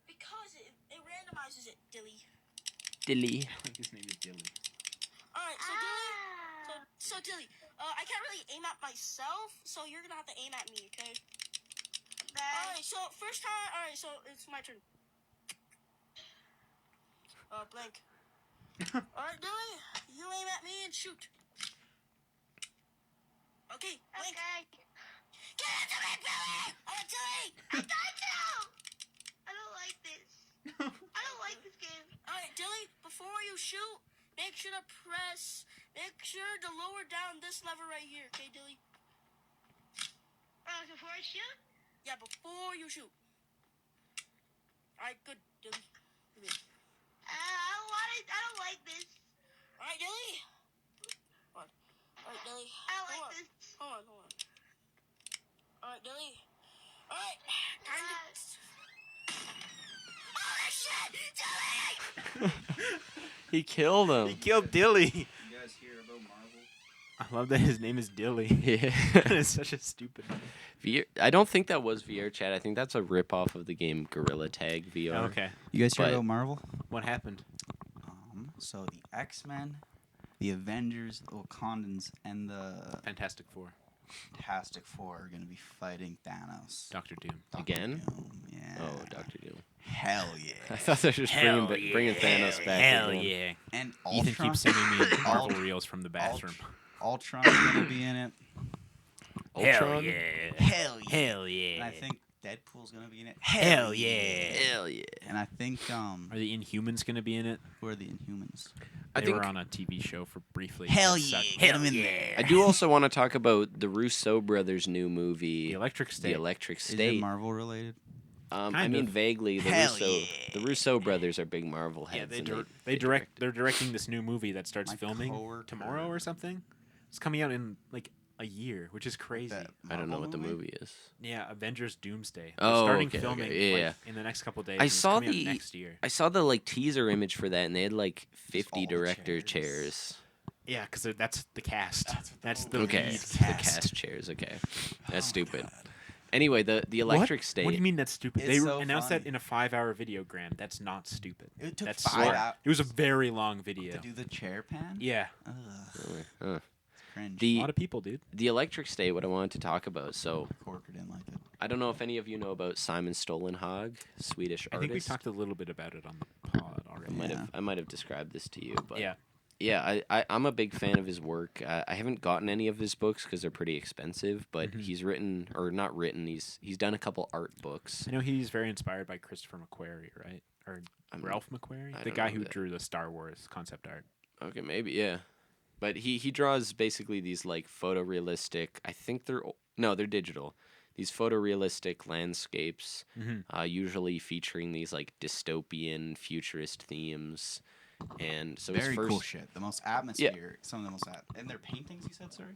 Because it randomizes it, Dilly. Dilly. I think his name is Dilly. Alright, so Dilly. So Dilly, I can't really aim at myself, so you're gonna have to aim at me, okay? Alright, so first time. Alright, so it's my turn. Blank. Alright, Dilly, you aim at me and shoot. Okay, blank. Okay. Get into me, Billy! Alright, Dilly! I got you! I don't like this. I don't like this game. Alright, Dilly, before you shoot, make sure to lower down this lever right here, okay, Dilly? Before I shoot? Yeah, before you shoot. Alright, good, Dilly. Good. I don't like this. Alright, Dilly. Hold on. Alright, Dilly. I don't like this. Hold on. Alright, Dilly. Alright, time to... Holy shit! Dilly! He killed He him. killed Dilly. You guys hear about Marvel? I love that his name is Dilly. Yeah. It's such a stupid name. I don't think that was VR chat. I think that's a ripoff of the game Gorilla Tag VR. Okay. You guys hear But- about Marvel? What happened? So the X-Men, the Avengers, the Wakandans, and the Fantastic Four. Fantastic Four are going to be fighting Thanos. Doctor Doom. Dr. Again? Doom, yeah. Oh, Doctor Doom. Hell I yeah. thought they were just bringing Thanos back. Hell again. yeah. And Ethan Ultron, keeps sending me Marvel Ult- reels from the bathroom. Ultron's going to be in it. Ultron? Hell yeah. Hell yeah. And I think Deadpool's going to be in it. Hell yeah. Hell yeah. And I think, Are the Inhumans going to be in it? who are the Inhumans? I They think were on a TV show for briefly. Hell It yeah. sucked. Get them in there. I do also want to talk about the Russo brothers' new The movie, Electric State. The Electric Is it State. Marvel related? I Kind mean, of. vaguely. Hell The Russo brothers are big Marvel Yeah, heads. they, and they direct. They're directing this new movie that starts My filming coworker- tomorrow or something. It's coming out in like a year, which is crazy. That I don't know Marvel what the movie is. Yeah, Avengers Doomsday. Oh, They're starting okay, okay. filming Yeah, like, yeah. in the next couple days. I and it's saw coming out the- next year. I saw the teaser image for that, and they had like 50 all the director chairs. chairs. Yeah, because that's the cast. That's what the Okay, lead the cast. cast chairs. Okay, that's Oh my stupid. God. Anyway, the Electric What? State. What do you mean that's stupid? It's They so announced funny. that in a 5-hour videogram. That's not stupid. It took That's 5 smart. hours It was a very long video. to do the chair pan? Yeah, Ugh, Uh, cringe. a the lot of people, dude. the Electric State. What I wanted to talk about. So Corker didn't like it. I don't know if any of you know about Simon Stolenhag, Swedish I artist. think we talked a little bit about it on the pod already. I might have described this to you, but Yeah. yeah, I'm a big fan of his work. I haven't gotten any of his books because they're pretty expensive, but Mhm. he's written or not written. He's done a couple art books. I know he's very inspired by Christopher McQuarrie, right? Or I'm- Ralph McQuarrie, I the don't guy know who that. drew the Star Wars concept art. Okay, maybe yeah, but he draws basically these like photorealistic. I think they're digital. These photorealistic landscapes, Mm-hmm. usually featuring these like dystopian futurist themes, and so Very his first. cool shit. The most atmosphere. Some of the most. And their paintings, you said, sorry?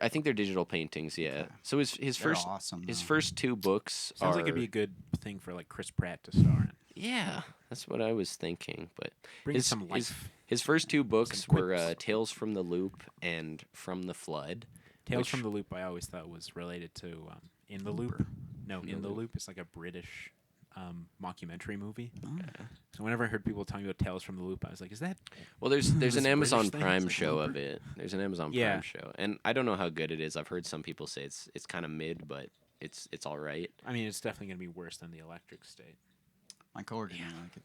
I think they're digital paintings. Yeah. Okay. So his They're first awesome. his though. first two books Sounds are like it'd be a good thing for like Chris Pratt to star in. yeah. That's what I was thinking, but Bring His- some his- life. his first two books Some were quips. Tales from the Loop and From the Flood. Tales which- from the Loop, I always thought was related to In the Loop. Looper. No, In In the the Loop is like a British mockumentary movie. Oh. So whenever I heard people talking about Tales from the Loop, I was like, is that? Well, there's This an British Amazon thing? Prime It's like show Looper? of it. There's an Amazon Yeah. Prime show, and I don't know how good it is. I've heard some people say it's kind of mid, but it's all right. I mean, it's definitely gonna be worse than the Electric State. My coworker didn't like it.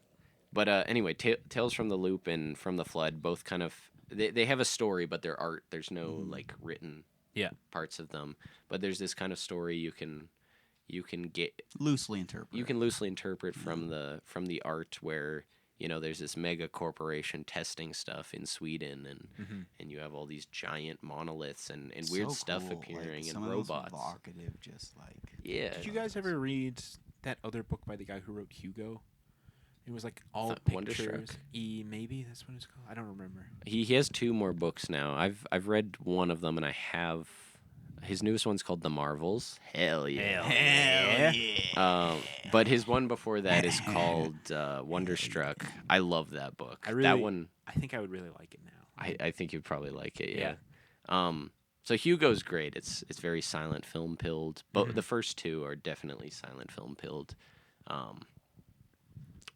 But anyway, Tales from the Loop and From the Flood both kind of they have a story, but they're art. There's no like written Yeah. parts of them. But there's this kind of story you can get Loosely interpreted. you can loosely interpret from the art where there's this mega corporation testing stuff in Sweden and you have all these giant monoliths and weird So stuff cool. appearing like, and some robots. Of those evocative, just like. Yeah. Did you guys ever read that other book by the guy who wrote Hugo? It was like all Wonderstruck? pictures. Maybe that's what it's called. I don't remember. He has two more books now. I've read one of them and I have His newest one's called The Marvels. Hell yeah. Hell yeah. But his one before that is called Wonderstruck. I love that book. That one, I think I would really like it now. I think you'd probably like it. Yeah. So Hugo's great. It's very silent film pilled, but the first two are definitely silent film pilled.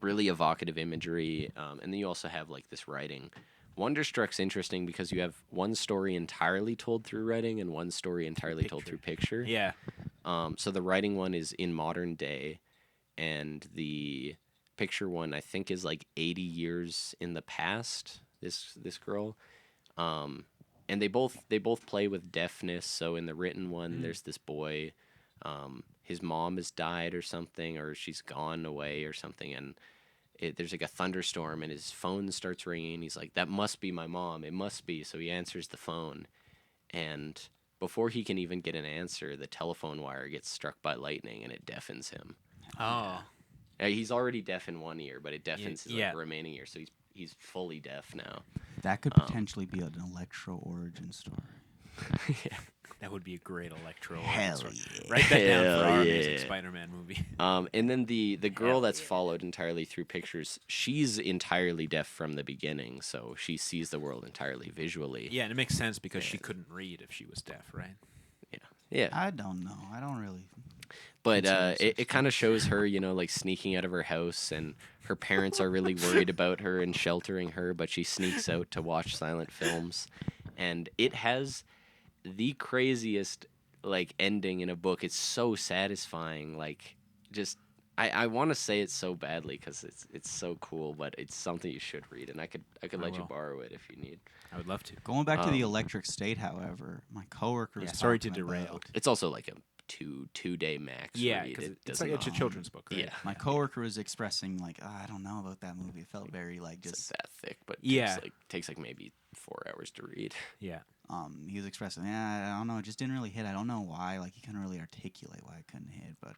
Really evocative imagery, and then you also have like this writing. Wonderstruck's interesting because you have one story entirely told through writing and one story entirely told through picture. Yeah. So the writing one is in modern day, and the picture one I think is like 80 years in the past. This girl, and they both play with deafness. So in the written one, there's this boy, his mom has died or something, or she's gone away or something, and there's like a thunderstorm, and his phone starts ringing. He's like, "That must be my mom. It must be." So he answers the phone, and before he can even get an answer, the telephone wire gets struck by lightning, and it deafens him. Oh. He's already deaf in one ear, but it deafens his yeah. remaining ear, so he's fully deaf now. That could potentially be an Electro origin story. Yeah. That would be a great Electro. Hell story. yeah. Write that down for Hell our yeah. Amazing Spider-Man movie. And then the girl Hell that's yeah. followed entirely through pictures, she's entirely deaf from the beginning, so she sees the world entirely visually. Yeah, and it makes sense because she couldn't read if she was deaf, right? Yeah. I don't know. I don't really. But Consider it kind of shows her, like sneaking out of her house, and her parents are really worried about her and sheltering her, but she sneaks out to watch silent films. And it has the craziest like ending in a book. It's so satisfying. Like, just I want to say it so badly because it's so cool, but it's something you should read, and I could let you will. borrow it if you need. I would love to. Going back to the Electric State, however, my coworker was sorry to talking derail. about- It's also like a two-day max. Yeah, read. because It it's doesn't- like it's a children's book, right? Yeah. My coworker was expressing like, I don't know about that movie. It felt very like It's just. like that thick, but Yeah. takes like maybe 4 hours to read. Yeah. He was expressing, I don't know, it just didn't really hit. I don't know why. Like he couldn't really articulate why it couldn't hit, but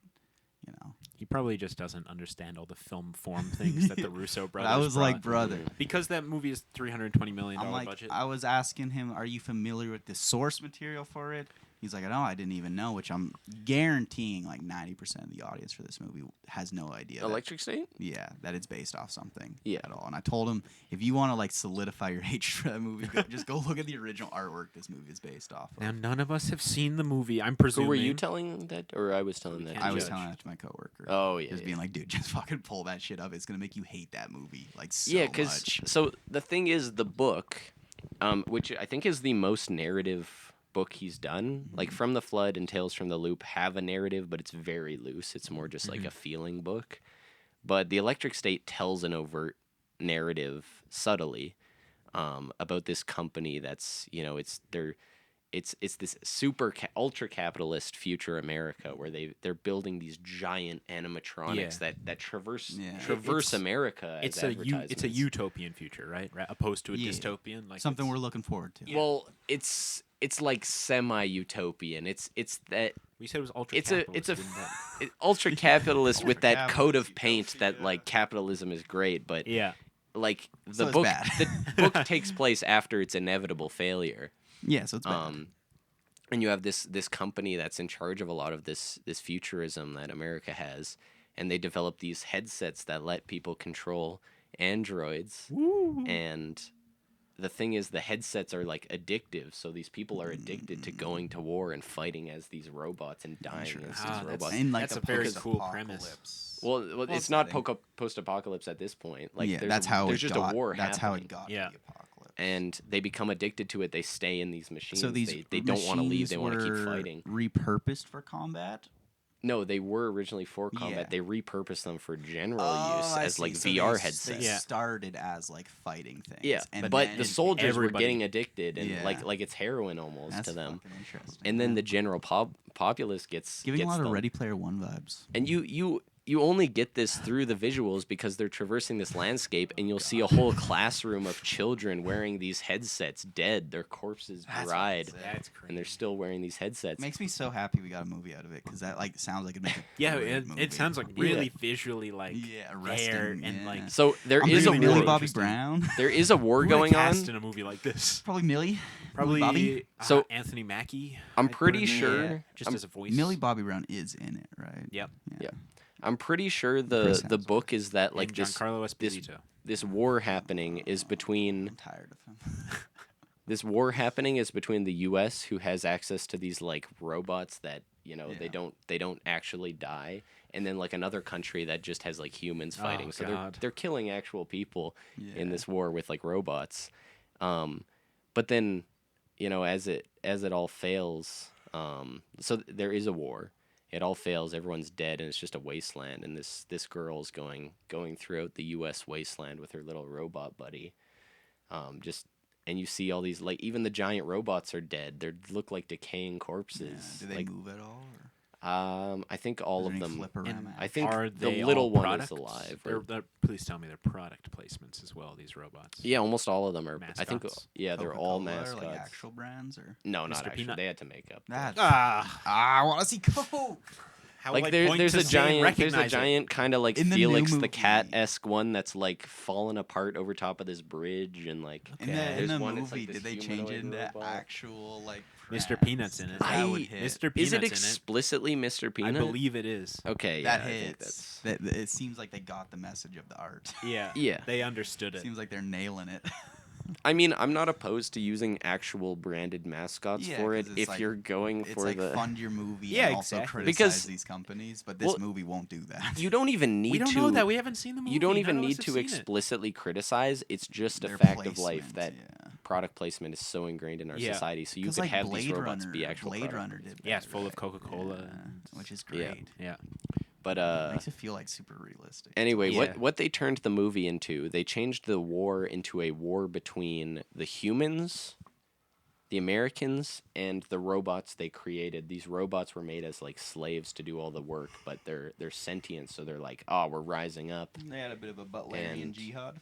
He probably just doesn't understand all the film form things that the Russo But brothers I was like, brought. brother. Because that movie is $320 million I'm like, budget. I was asking him, are you familiar with the source material for it? He's like, no, I didn't even know, which I'm guaranteeing like 90% of the audience for this movie has no idea. Electric State? That it's based off something Yeah. at all. And I told him, if you want to like solidify your hatred for that movie, just go look at the original artwork this movie is based off of. Now, none of us have seen the movie. I'm presuming. Who were you telling that, or I was telling that? can't I was judge. telling that to my coworker. Oh yeah. Just being like, dude, just fucking pull that shit up. It's gonna make you hate that movie like so Yeah, much. so the thing is, the book, which I think is the most narrative book he's done, like From the Flood and Tales from the Loop have a narrative, but it's very loose. It's more just like a feeling book. But the Electric State tells an overt narrative subtly about this company that's it's this ultra capitalist future America where they're building these giant animatronics that traverse It's- America. It's as it's a utopian future, right? Opposed to a dystopian, like something it's- we're looking forward to. Well, it's like semi-utopian. It's that We said it was ultra. it's a ultra capitalist with that coat of paint that like capitalism is great, but yeah. like So the it's book bad. the book takes place after its inevitable failure. Yeah, so it's bad. And you have this company that's in charge of a lot of this futurism that America has, and they develop these headsets that let people control androids. And the thing is, the headsets are like addictive, so these people are addicted to going to war and fighting as these robots and dying as these robots. In, like, That's the a very cool post-apocalypse. Well, it's not post-apocalypse at this point. Like, Yeah, that's how there's it just got. a war That's how happening. it got Yeah. to the apocalypse. And they become addicted to it. They stay in these machines. So these they don't want to leave. They want want to keep fighting. Repurposed for combat. No, they were originally for combat. Yeah. They repurposed them for general Oh, use I as see. like So VR They headsets. started as like fighting things. Yeah, and but then the soldiers were everybody- getting addicted, and Yeah. like it's heroin almost That's to them. fucking interesting. And then yeah. the general populace gets giving gets a lot of them. Ready Player One vibes. And you you only get this through the visuals because they're traversing this landscape, and you'll see a whole classroom of children wearing these headsets, dead, their corpses dried, That's crazy. and they're still wearing these headsets. Makes me so happy we got a movie out of it, because that like sounds like it'd make a Yeah, great movie. it sounds like really visually like arresting, there and like So there I'm is a thinking really Millie war. Bobby interesting. Brown, There is a war who going on. cast in a movie like this. probably Millie. Probably Bobby? So, Anthony Mackie. I'm I'd put pretty in there, sure- just I'm- as a voice. Millie Bobby Brown is in it, right? Yep. Yeah. I'm pretty sure the Chris the Hemsworth. book is that like And this Giancarlo Esposito. this war happening is between I'm tired of him. this war happening is between the U.S. who has access to these like robots that they don't actually die, and then like another country that just has like humans fighting. Oh, So God. they're killing actual people in Yeah. this war with like robots. But then as it all fails, so there is a war. It all fails. Everyone's dead, and it's just a wasteland. And this girl's going throughout the U.S. wasteland with her little robot buddy. And you see all these, like, even the giant robots are dead. They look like decaying corpses. Do they like, move at all? Or I think all is of there any them. flip-around I think Are the they little all one products? is alive. They're, please tell me they're product placements as well. These robots. Yeah, almost all of them are. I think. Mascots? Yeah, they're all Coca-Cola or, mascots. like actual brands, or No, not Mr. actually. Peanut? They had to make up. that. Ah, I want to see Coke. how Like will I there, point there's to a say and giant, recognize it? kind of like In the new Felix the movie. Cat-esque one that's like falling apart over top of this bridge, and like In there's the one that's, movie, like, did this they change it humanoid into robot. actual like Mr. brands? Peanut's in it. That would I- hit. Mr. Is Peanut's it in it. explicitly Mr. Peanut? I believe it is. Okay, That yeah, I think hits. that's. That it seems like they got the message of the art. Yeah. Yeah. They understood it. Seems like they're nailing it. I mean, I'm not opposed to using actual branded mascots Yeah, for it 'cause it's if like- you're going It's for like the. fund your movie Yeah, and also exactly. criticize Because- these companies, but this well, movie won't do that. You don't even need we don't to. know that. We haven't seen the movie. You don't None even of us need have to seen it. explicitly criticize. It's just a Their fact of life placement, that yeah. product placement is so ingrained in our Yeah. society. So you 'Cause, could like have these Blade robots Runner, be actual Blade product Runner placement. did. Yeah, it's that, full of right? Coca-Cola Yeah, and- which is Yeah. great. Yeah. But Makes it feel like super realistic. anyway, Yeah. what they turned the movie into, they changed the war into a war between the humans, the Americans, and the robots they created. These robots were made as like slaves to do all the work, but they're sentient, so they're like, oh, we're rising up. They had a bit of a Butlerian And- jihad.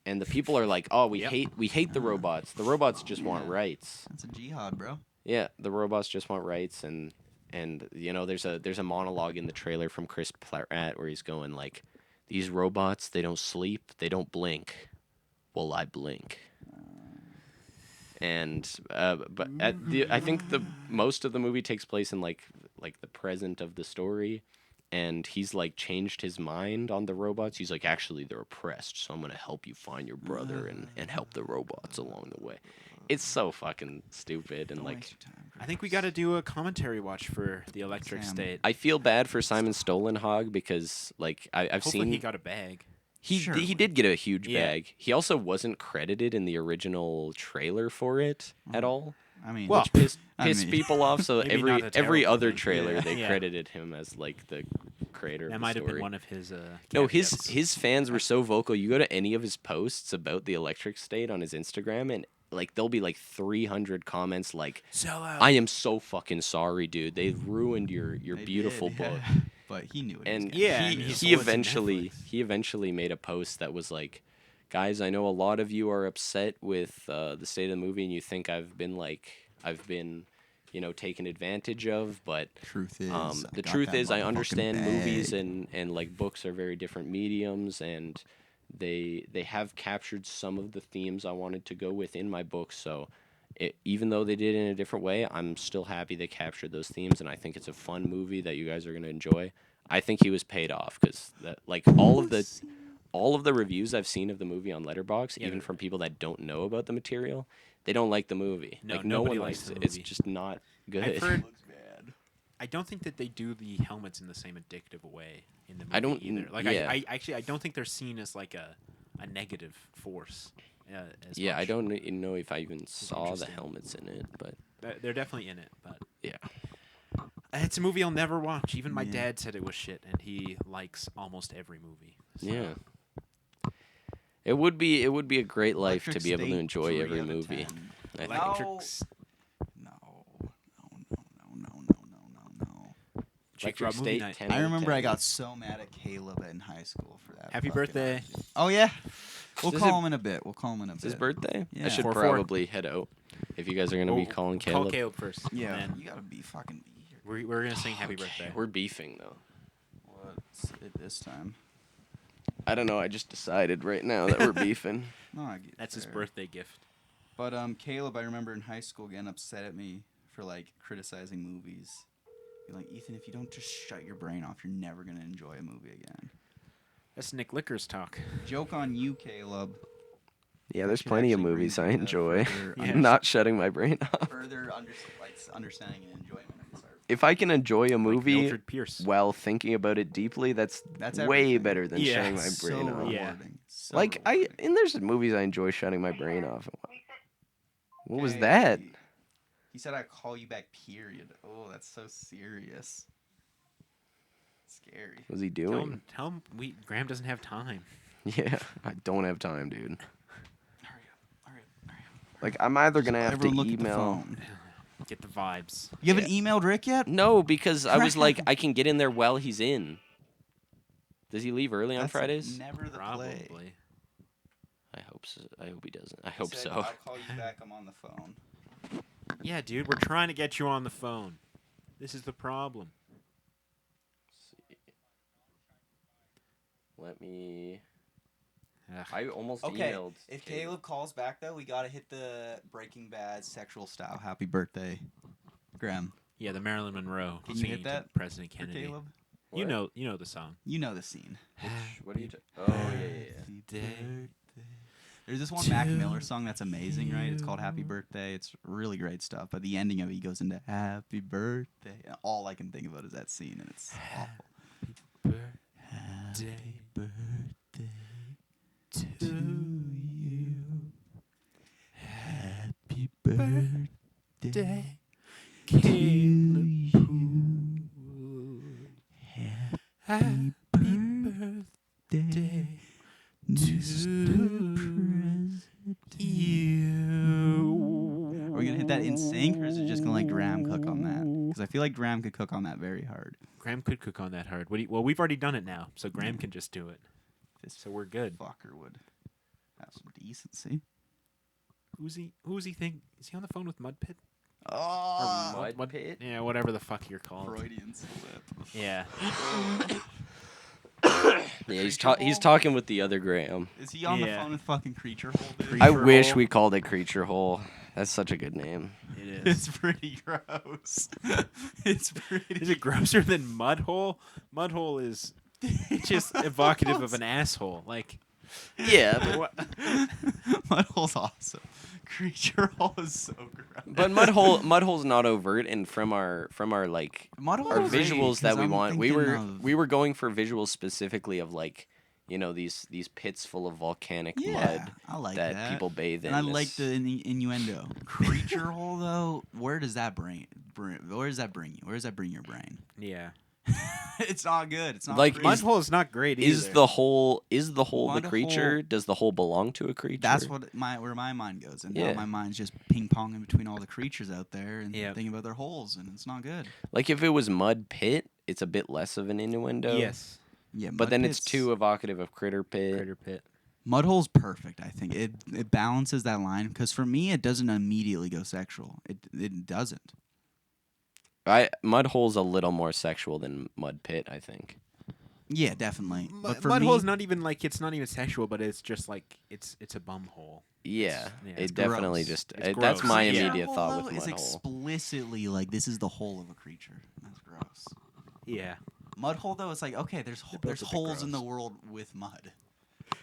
And the people are like, oh, we Yep. hate the robots. The robots just want Yeah. rights. That's a jihad, bro. Yeah, the robots just want rights, and there's a monologue in the trailer from Chris Pratt where he's going like, these robots, they don't sleep, they don't blink. Well, I blink. And I think the most of the movie takes place in like the present of the story, and he's like changed his mind on the robots. He's like, actually, they're oppressed, so I'm gonna help you find your brother and help the robots along the way. It's so fucking stupid, and Don't like waste your time, I think we got to do a commentary watch for the Electric Sam. State. I feel bad for Simon Stolenhog because like I've Hopefully seen he got a bag. he Surely. did get a huge Yeah. bag. He also wasn't credited in the original trailer for it at all. I mean, Well, Which pissed I mean- people off. So Maybe not a every terrible other thing. trailer Yeah. they Yeah. credited him as like the creator. That of might the have been story. one of his. No, caveats. his fans were so vocal. You go to any of his posts about the Electric State on his Instagram, and like there'll be like 300 comments like, Sell out. "I am so fucking sorry, dude. They ruined your they beautiful did, book." yeah. But he knew it. And Yeah, he, and he he sold it to eventually Netflix. he eventually made a post that was like, guys, I know a lot of you are upset with the state of the movie, and you think I've been taken advantage of, but truth is, the truth is I understand movies and like books are very different mediums, and they have captured some of the themes I wanted to go with in my book. So even though they did it in a different way, I'm still happy they captured those themes, and I think it's a fun movie that you guys are going to enjoy. I think he was paid off because like all of the reviews I've seen of the movie on Letterboxd, Yeah, even they're- from people that don't know about the material, they don't like the movie. No, like no nobody one likes likes the it. It's movie. just not good. I've heard. Looks bad. I don't think that they do the helmets in the same addictive way in the movie I don't- either. Like yeah. I actually I don't think they're seen as like a negative force. As Yeah, I much. don't know if I even saw the interesting. helmets in it, but They're definitely in it, but yeah. it's a movie I'll never watch. Even my Yeah. dad said it was shit, and he likes almost every movie. So. Yeah. It would be a great life Electric to be able to State, enjoy 3 every out of movie. 10. I think. Electric No. S- No. Check Electric out movie State. night. 10 I out of remember 10. I got so mad at Caleb in high school for that. Happy fucking birthday. idea. Oh yeah. We'll Is call it- him in a bit. We'll call him in a It's bit. his birthday. Yeah. I should 4-4. probably head out. If you guys are gonna be Oh, calling Call Caleb, Caleb first. Yeah. And You gotta be fucking be here. then we're gonna sing happy birthday. we're beefing though. What's it this time? I don't know. I just decided right now that we're beefing. No, I get That's his there. birthday gift. But Caleb, I remember in high school getting upset at me for like criticizing movies. Be like, Ethan, if you don't just shut your brain off, you're never gonna enjoy a movie again. That's Nick Lickers talk. Joke on you, Caleb. Yeah, there's Should plenty of actually movies I bring the enjoy. further Yeah. I'm not shutting my brain off. Further understanding and enjoyment of this art. If I can enjoy a Like movie Mildred Pierce. while thinking about it deeply, that's That's way everything. better than Yeah. shutting my So brain off. rewarding. Yeah. So Like rewarding. and there's movies I enjoy shutting my brain off. What was Hey, that? He said I'd call you back, period. Oh, that's so serious. Scary. What was he Tell doing? him Graham doesn't have time. Yeah, I don't have time, dude. Hurry up. Hurry up. Like I'm either gonna have to Everyone look at the email. phone. Get the vibes. You haven't emailed Rick yet? No, because I was like, Crap. I can get in there while he's in. Does he leave early on That's Fridays? Never the play. Probably. I hope so. I hope he doesn't. I He hope said, so. I'll call you back. I'm on the phone. Yeah, dude, we're trying to get you on the phone. This is the problem. Let me. Ugh. I almost Okay, emailed. if Caleb. Caleb calls back though, we gotta hit the Breaking Bad sexual style. Happy birthday, Graham. Yeah, the Marilyn Monroe. Can you singing hit to that President For Kennedy. Caleb, You What? know the song. you know the scene. What are you? Oh yeah, yeah, yeah. Happy Day birthday. There's this one Mac Miller song that's amazing, right? It's called Happy Birthday. It's really great stuff. But the ending of it, he goes into Happy Birthday. And all I can think about is that scene, and it's awful. Happy birthday to you. Happy birthday to you. Happy birthday, Mr. President. Are we gonna hit that in sync, or is it just gonna let Graham cook on that? Because I feel like Graham could cook on that very hard. Graham could cook on that hard. Well, we've already done it now, so Graham can just do it. This So we're good. fucker would have some decency. Who's he think? Is he on the phone with Mudpit? Oh, Mud Pit? Yeah, whatever the fuck you're called. Freudian slip. Yeah. Yeah, he's talking with the other Graham. Is he on the Yeah. phone with fucking Creature Hole? Dude? I Creature wish Hole. we called it Creature Hole. That's such a good name. It is. It's pretty gross. It's pretty. Is it grosser than Mudhole? Mudhole is just evocative of an asshole. Like, Yeah, but, what? Mudhole's awesome. Creature Hole is so gross. but Mudhole's not overt, and from our like Mudhole our is great, visuals that 'cause we I'm want, we thinking were of- we were going for visuals specifically of like, you know, these pits full of volcanic mud I like that people bathe in. And I like This- the innuendo. Creature Hole though, where does that bring? Where does that bring you? Where does that bring your brain? Yeah. It's not good. It's not Like, pretty. Mudhole is not great either. Is the hole the Mud creature? hole- Does the hole belong to a creature? That's where my mind goes, and now Yeah. my mind's just ping ponging between all the creatures out there and Yep. thinking about their holes, and it's not good. Like if it was mud pit, it's a bit less of an innuendo. Yes. Yeah, But then it's too evocative of Critterpit. Critterpit. Mudhole's perfect. I think it balances that line because for me it doesn't immediately go sexual. It doesn't. Mudhole's a little more sexual than Mud Pit, I think. Yeah, definitely. But for Mudhole's me, not even like it's not even sexual, but it's just like it's a bum hole. Yeah, yeah, it it's definitely gross. just It's that's gross. my Yeah. immediate Hole, thought though, with is Mudhole. explicitly like this is the hole of a creature. That's gross. Yeah. Mudhole though, it's like okay, there's both there's a bit holes in the gross. world with mud.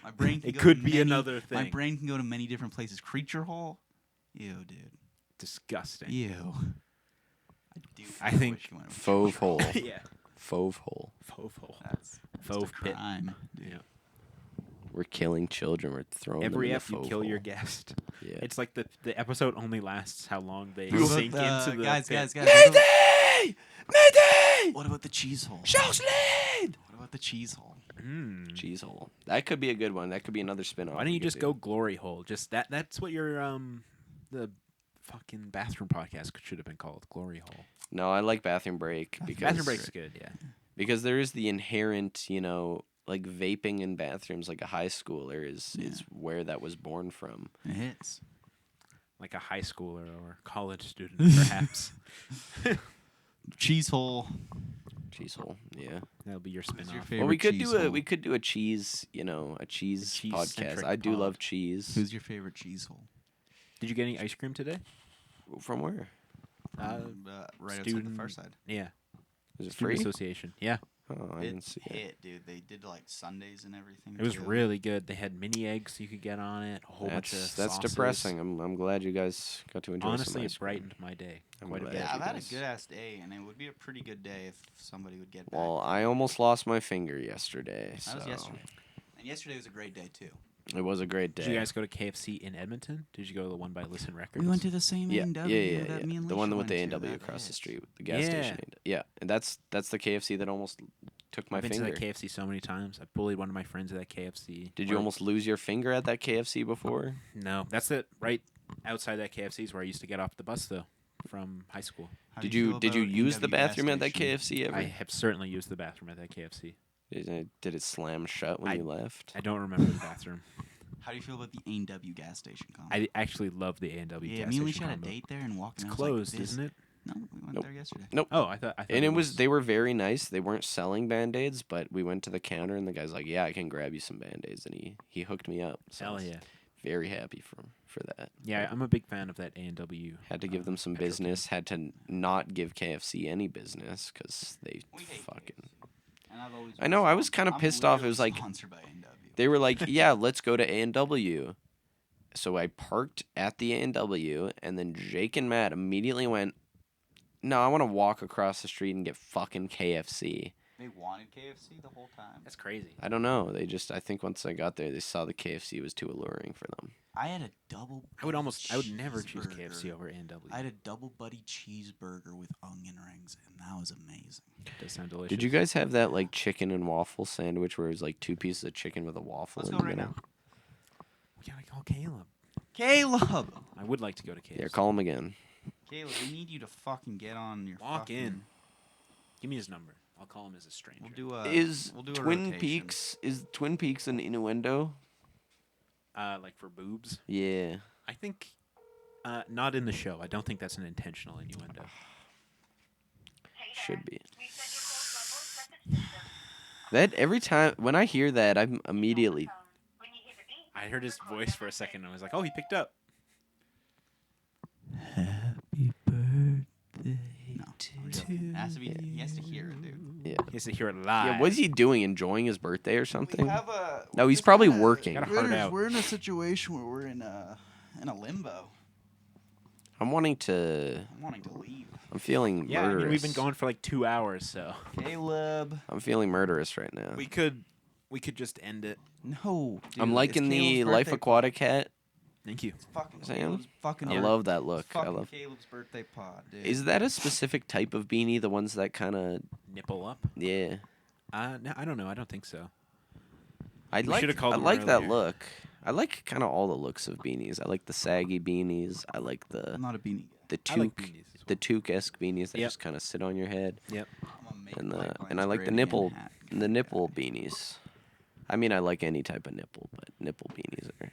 My brain can It go could to be many- another My thing. brain can go to many different places. Creature hole, ew, dude, Disgusting. ew. I think wish you went with Fauve creature hole. hole. Yeah. Fauve hole. Faux hole. That's Fauve a pit. crime, dude. Yeah. We're killing children. We're throwing Every them in F the you fauve kill your hole. guest. Yeah. It's like the episode only lasts how long they What about sink the- into the guys, pit. guys. Mayday! Mayday! What about the cheese hole? Shows lead! What about the cheese hole? Mm. Cheese hole. That could be a good one. That could be another spin-off. Why don't we you could just do. go glory hole? Just that's what your the fucking bathroom podcast should have been called Glory Hole. No, I like Bathroom Break because Bathroom break's good, yeah. because there is the inherent, like vaping in bathrooms like a high schooler is where that was born from. It hits. Like a high schooler or college student, perhaps. Cheese hole. Cheese hole, yeah. That'll be your Who's your spin-off. favorite Well, we could cheese do a hole? we could do a cheese, a cheese cheese-centric podcast. I do pod. love cheese. Who's your favorite cheese hole? Did you get any ice cream today? From where? Right outside the student- far side. Yeah. Is it Student free? Association. Yeah. Oh, I didn't see it. hit, dude. They did like Sundays and everything. It was too. really good. They had mini eggs you could get on it, a whole bunch of That's sauces. depressing. I'm glad you guys got to enjoy some Honestly, ice it cream. brightened my day I'm quite a glad bit. Yeah, I've you had a guys- good ass day, and it would be a pretty good day if somebody would get back. Well, I almost lost my finger yesterday. That was so yesterday, and yesterday was a great day too. It was a great day. Did you guys go to KFC in Edmonton? Did you go to the one by Listen Records? We went to the same Yeah, A&W yeah. that me and The one Leisha with the went to. A&W That across the hits. street, the gas Yeah. station. Yeah, and that's the KFC that almost took my I've been finger. to that KFC so many times. I bullied one of my friends at that KFC. Did you almost lose your finger at that KFC before? No, that's it. Right outside that KFC is where I used to get off the bus though, from high school. How Did do you feel did you about use the A&W gas bathroom at that station? KFC ever? I have certainly used the bathroom at that KFC. Did it slam shut when I- you left? I don't remember the bathroom. How do you feel about the A&W gas station combo? I actually love the A&W yeah, gas me and station Leisha had a combo. date there and walking. It's I was like, closed, this- isn't it? No, we went Nope. there yesterday. Oh, I thought. And it was they were very nice. They weren't selling band-aids, but we went to the counter and the guy's like, "Yeah, I can grab you some band-aids." And he hooked me up. So I Hell was yeah. Very happy for that. Yeah, I'm a big fan of that A&W. Had to give them some Petrol business. Had to not give KFC any business because they We hate fucking. KFC. And I've always I know, I was kinda I'm pissed off. It literally was like- sponsored by A&W. They were like, "Yeah, let's go to A&W." So I parked at the A&W, and then Jake and Matt immediately went, "No, I want to walk across the street and get fucking KFC." They wanted KFC the whole time. That's crazy. I don't know. I think once I got there, they saw the KFC was too alluring for them. I had a double. I would never choose cheeseburger. KFC over A&W. I had a double buddy cheeseburger with onion rings, and that was amazing. Does sound delicious. Did you guys have that like chicken and waffle sandwich where it was like two pieces of chicken with a waffle Let's in go the right middle? now. We gotta call Caleb. Caleb, I would like to go to KFC. Yeah, call him again. Caleb, we need you to fucking get on your. Walk fucking, in. Give me his number. I'll call him as a stranger. We'll do a. Is we'll do a Twin rotation. Peaks an innuendo? Like for boobs. Yeah. I think not in the show. I don't think that's an intentional innuendo. Should be. That every time when I hear that, I'm immediately I heard his voice for a second and I was like, oh, he picked up. Happy birthday. No, I'm joking. It has to be. He has to hear it, dude. He has to hear it live. yeah. What's he doing? Enjoying his birthday or something? We have a. No, we're he's just probably kinda- working. Gotta hard out. We're in a situation where we're in a limbo. I'm wanting to. I'm wanting to leave. I'm feeling Yeah, I murderous. mean, we've been going for like 2 hours, so Caleb. I'm feeling murderous right now. we could just end it. No. Dude, I'm liking it's the Caleb's Life birthday Aquatic hat. Thank you. It's fucking Sam? Caleb's fucking. I love that look. It's I fucking love. Caleb's birthday pod, dude. Is that a specific type of beanie? The ones that kind of Nipple up? yeah. No, I don't know. I don't think so. I We like. should've called I them like that earlier. look. I like kind of all the looks of beanies. I like the saggy beanies. I like the I'm not a beanie guy. I toque, like beanies as the toque-esque beanies that Yep. just kind of sit on your head, I'm a make and pipelines I like the great nipple, again hat the kinda nipple guy. beanies. I mean, I like any type of nipple, but nipple beanies are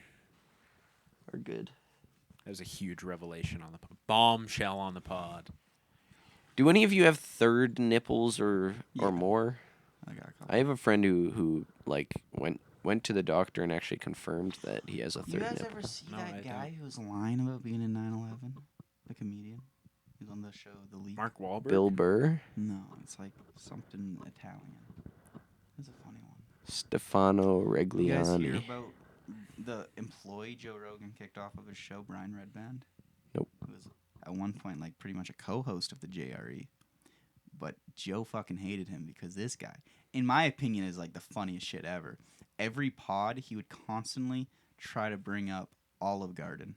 good. That was a huge revelation on the bombshell on the pod. Do any of you have third nipples or Yeah. more? I got a couple. I have a friend who like went to the doctor and actually confirmed that he has a You third guys nipple. ever see No, that I guy who was lying about being in 9/11? The comedian. He was on the show The League. Mark Wahlberg? Bill Burr, No, it's like something Italian. It's a funny one. Stefano You guys hear Regliani. about the employee Joe Rogan kicked off of his show, Brian Redband? Nope. Who was at one point like pretty much a co-host of the JRE. But Joe fucking hated him because this guy, in my opinion, is like the funniest shit ever. Every pod, he would constantly try to bring up Olive Garden.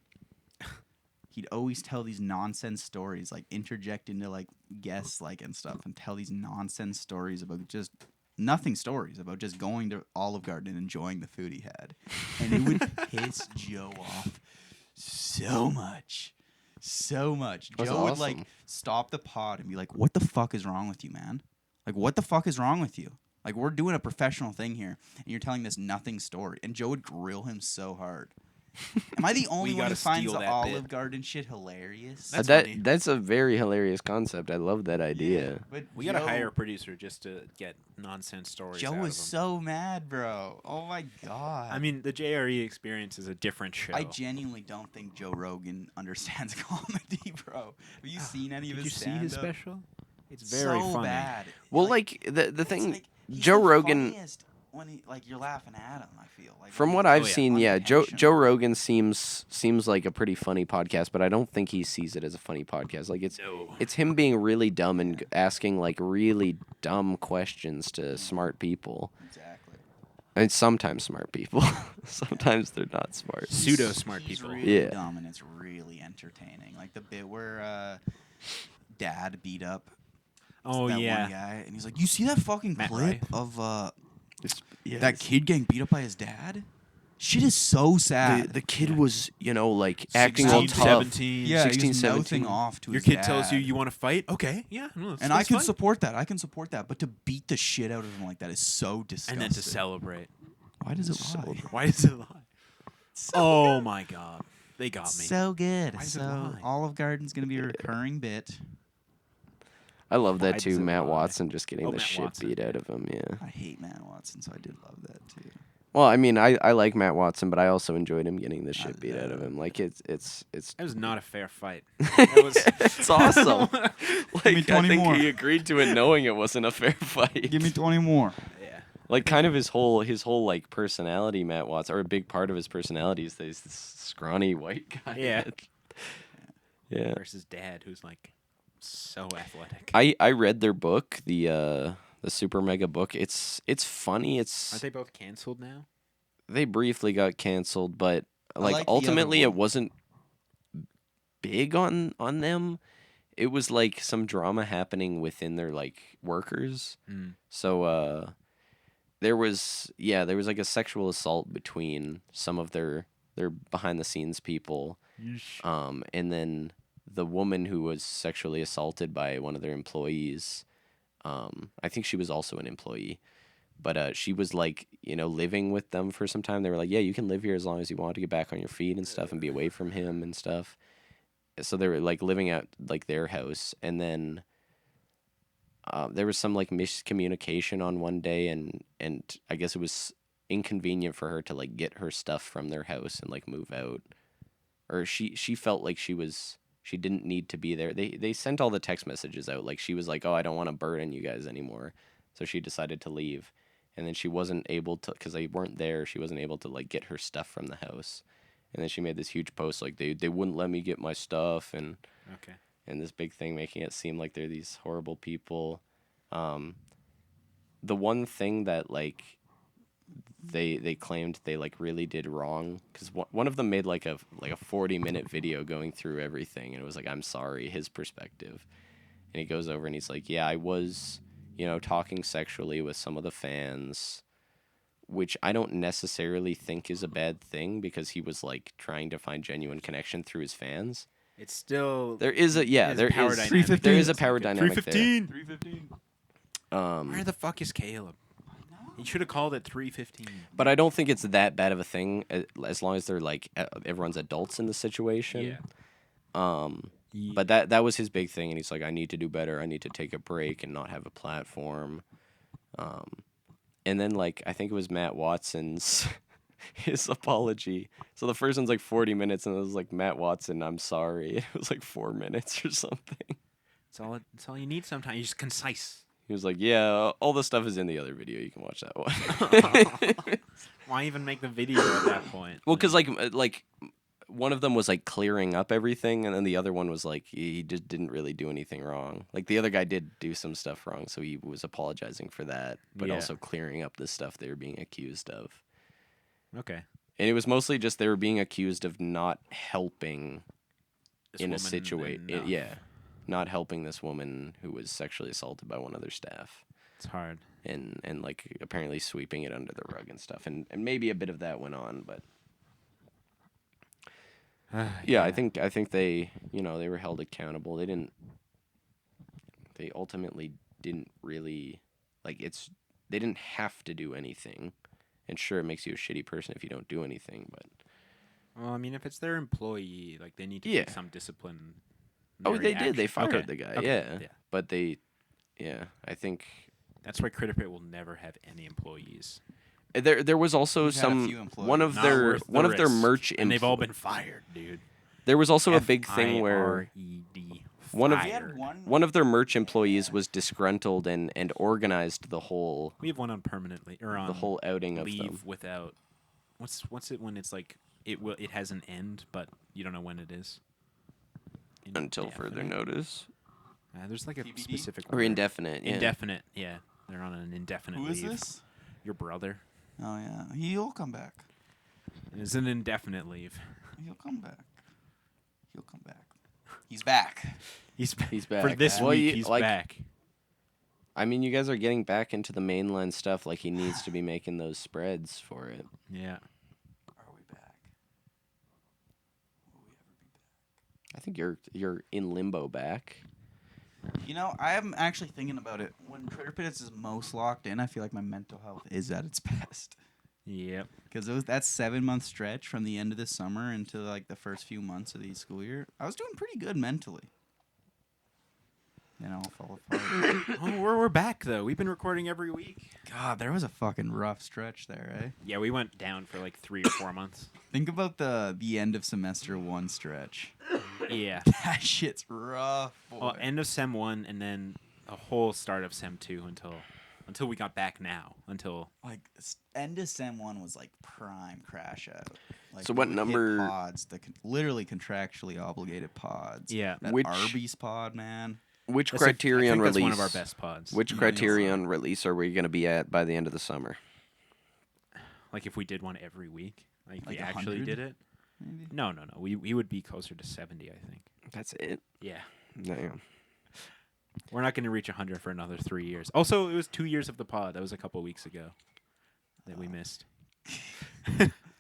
He'd always tell these nonsense stories, like interject into like guests like and stuff, and tell these nonsense stories about just nothing stories about just going to Olive Garden and enjoying the food he had, and it would piss Joe off so much so much. That's Joe would like awesome. stop the pod and be like, "What the fuck is wrong with you, man? Like, what the fuck is wrong with you? Like, we're doing a professional thing here, and you're telling this nothing story." And Joe would grill him so hard. Am I the only one gotta who finds steal the that Olive bit. Garden shit hilarious? That's funny. That's a very hilarious concept. I love that idea. But We gotta Joe- hire a producer just to get nonsense stories. Joe out was of 'em. so mad, bro. Oh my god. I mean, the JRE experience is a different show. I genuinely don't think Joe Rogan understands comedy, bro. Have you seen any of Did his you see his stand-up? special? It's very so funny. bad. Well, Like, like the it's thing, like, he's Joe the Rogan. funniest when he, like, you're laughing at him. I feel like From when what he's I've yeah, seen, yeah, Joe unintentional. Rogan seems like a pretty funny podcast, but I don't think he sees it as a funny podcast. Like it's him being really dumb and asking like really dumb questions to smart people. Exactly. And sometimes smart people. Sometimes they're not smart. Pseudo smart He's people. really Yeah. dumb, and it's really entertaining. Like the bit where Dad beat up Oh that yeah. one guy, and he's like, "You see that fucking Matt clip Rife. of Yeah, that kid getting beat up by his dad? Shit is so sad." the kid was, like acting all 16, tough. 17. yeah, 16, he was 17. mouthing off to Your his kid dad. tells you want to fight. Okay, yeah. No, And I let's can fight. support that. I can support that. But to beat the shit out of him like that is so disgusting. And then to celebrate. Why does it lie? Why does it lie? So Oh good. my god, they got me. So good. Why does it So lie? Olive Garden's gonna be a recurring bit. I love Why that does too. it Matt lie? Watson just getting Oh, the Matt shit Watson, beat yeah. out of him. Yeah. I hate Matt Watson, so I did love that too. Well, I mean, I like Matt Watson, but I also enjoyed him getting the shit beat out of him. Like it's That was not a fair fight. That was it's awesome. Like me I 20 think more. he agreed to it knowing it wasn't a fair fight. Give me 20 more. yeah. Like kind of his whole like personality, Matt Watson, or a big part of his personality is that he's this scrawny white guy. Yeah. Yeah. Versus Dad, who's like so athletic. I read their book, the Super Mega book. It's funny. Aren't they both canceled now? They briefly got canceled, but like like the other ultimately it one. wasn't big on them. It was like some drama happening within their like workers. Mm. So there was like a sexual assault between some of their behind the scenes people. And then the woman who was sexually assaulted by one of their employees, I think she was also an employee. But she was like, living with them for some time. They were like, yeah, you can live here as long as you want to get back on your feet and stuff and be away from him and stuff. So they were like living at like their house. And then there was some like miscommunication on one day. And I guess it was inconvenient for her to like get her stuff from their house and like move out. Or she felt like she didn't need to be there. They sent all the text messages out. Like she was like, oh, I don't want to burden you guys anymore. So she decided to leave. And then she wasn't able to, because they weren't there, she wasn't able to like get her stuff from the house. And then she made this huge post like they wouldn't let me get my stuff and Okay. this big thing making it seem like they're these horrible people. The one thing that like they claimed they like really did wrong, because one of them made like a 40-minute video going through everything, and it was like, I'm sorry, his perspective. And he goes over and he's like, yeah, I was talking sexually with some of the fans, which I don't necessarily think is a bad thing, because he was like trying to find genuine connection through his fans. It's still There is a power dynamic. there is a power dynamic there. 315. Um, Where the fuck is Caleb? You should have called it 315. but I don't think it's that bad of a thing as long as they're like everyone's adults in the situation. But that was his big thing, and he's like, I need to do better. I need to take a break and not have a platform. And then like I think it was Matt Watson's his apology. So the first one's like 40 minutes, and it was like, Matt Watson, I'm sorry. It was like 4 minutes or something. That's all you need sometimes. You're just concise. He was like, yeah, all the stuff is in the other video. You can watch that one. Why even make the video at that point? Well, because like one of them was like clearing up everything, and then the other one was like he just didn't really do anything wrong. Like the other guy did do some stuff wrong, so he was apologizing for that, but Yeah. also clearing up the stuff they were being accused of. Okay. And it was mostly just they were being accused of not helping This in a woman situation. enough. Yeah, not helping this woman who was sexually assaulted by one of their staff. It's hard. And like apparently sweeping it under the rug and stuff, and maybe a bit of that went on, but Yeah, I think they, they were held accountable. They ultimately didn't really they didn't have to do anything. And sure, it makes you a shitty person if you don't do anything, but Well, I mean, if it's their employee, like they need to Yeah. take some discipline. they did. They fired the guy. Okay, Yeah. But I think That's why Critterpit will never have any employees. there was also We've had a few some employees. one of Not their worth the one of their risk. merch And they've all empl- been fired, dude. There was also a big thing where F-I-R-E-D, one of- We had fired. one of their merch employees was disgruntled and organized the whole We have one on permanently or on outing of leave them. without. What's it when it's like it has an end, but you don't know when it is. Until further notice. There's like a TBD? specific Or word. indefinite, yeah. Indefinite, yeah. They're on an indefinite Who is leave. this? Your brother. Oh yeah, he'll come back. It's an indefinite leave. He'll come back. He'll come back. He's back. He's back. For this Well, week, he's like- back. I mean, you guys are getting back into the mainline stuff. Like, he needs to be making those spreads for it. Yeah. Are we back? Will we ever be back? I think you're in limbo back. You know, I am actually thinking about it. When Critterpit is most locked in, I feel like my mental health is at its best. Yep. Because that 7-month stretch from the end of the summer into like the first few months of the school year, I was doing pretty good mentally. Then all fell apart. Oh, we're back though. We've been recording every week. God, there was a fucking rough stretch there, eh? Yeah, we went down for like 3 or 4 months. Think about the end of semester 1 stretch. Yeah. That shit's rough, boy. Well, end of Sem 1 and then the whole start of Sem 2 until we got back now. Until Like end of Sem 1 was like prime crash out. Like, So we what would hit number- pods? Literally contractually obligated pods. Yeah. That Which- Arby's pod, man. Which That's I Criterion think release? that's one of our best pods. Which Yeah, Criterion release are we going to be at by the end of the summer? Like if we did one every week, like we Like actually 100? did it. Maybe. No. We would be closer to 70, I think. That's it. Yeah. Damn. We're not going to reach 100 for another 3 years. Also, it was 2 years of the pod. That was a couple weeks ago that we missed.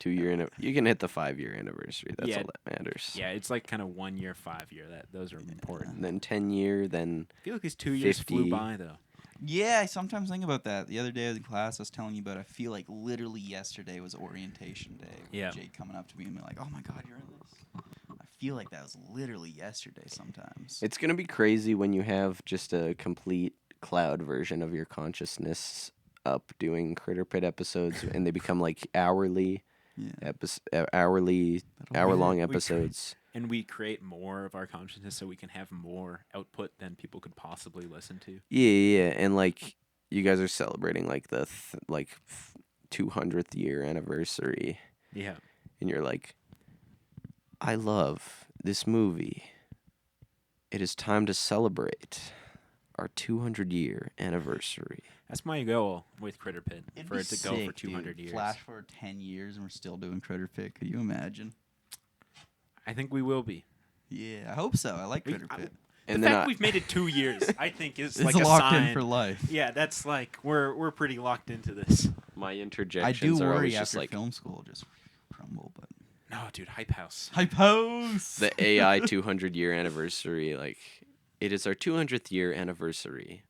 2 year. You can hit the 5-year anniversary. That's Yeah. all that matters. Yeah, it's like kind of 1 year, 5 year. Those are important. And then 10-year. Then I feel like these 2 years 50. flew by though. Yeah, I sometimes think about that. The other day in class, I was telling you about. I feel like literally yesterday was orientation day. With Yeah. Jake coming up to me and being like, "Oh my God, you're in this." I feel like that was literally yesterday. Sometimes. it's going to be crazy when you have just a complete cloud version of your consciousness up doing Critterpit episodes, and they become like hourly, Yeah. hourly, That'll be hour-long it. episodes. And we create more of our consciousness so we can have more output than people could possibly listen to. Yeah, and like you guys are celebrating like the 200th year anniversary, Yeah. and you're like, I love this movie. It is time to celebrate our 200-year anniversary. That's my goal with Critterpit, It'd for be it to go for sick, 200 dude. years. Flash forward 10 years and we're still doing Critterpit. Could you imagine? I think we will be. Yeah, I hope so. I like We- Critterpit. And the then fact we've made it 2 years, I think, is It's like a locked sign. in for life. Yeah, that's like we're pretty locked into this. my I interjections do are worry always just after like film school just crumble, but No, dude, Hype House. hype house. the AI 200-year anniversary. Like, it is our 200th year anniversary.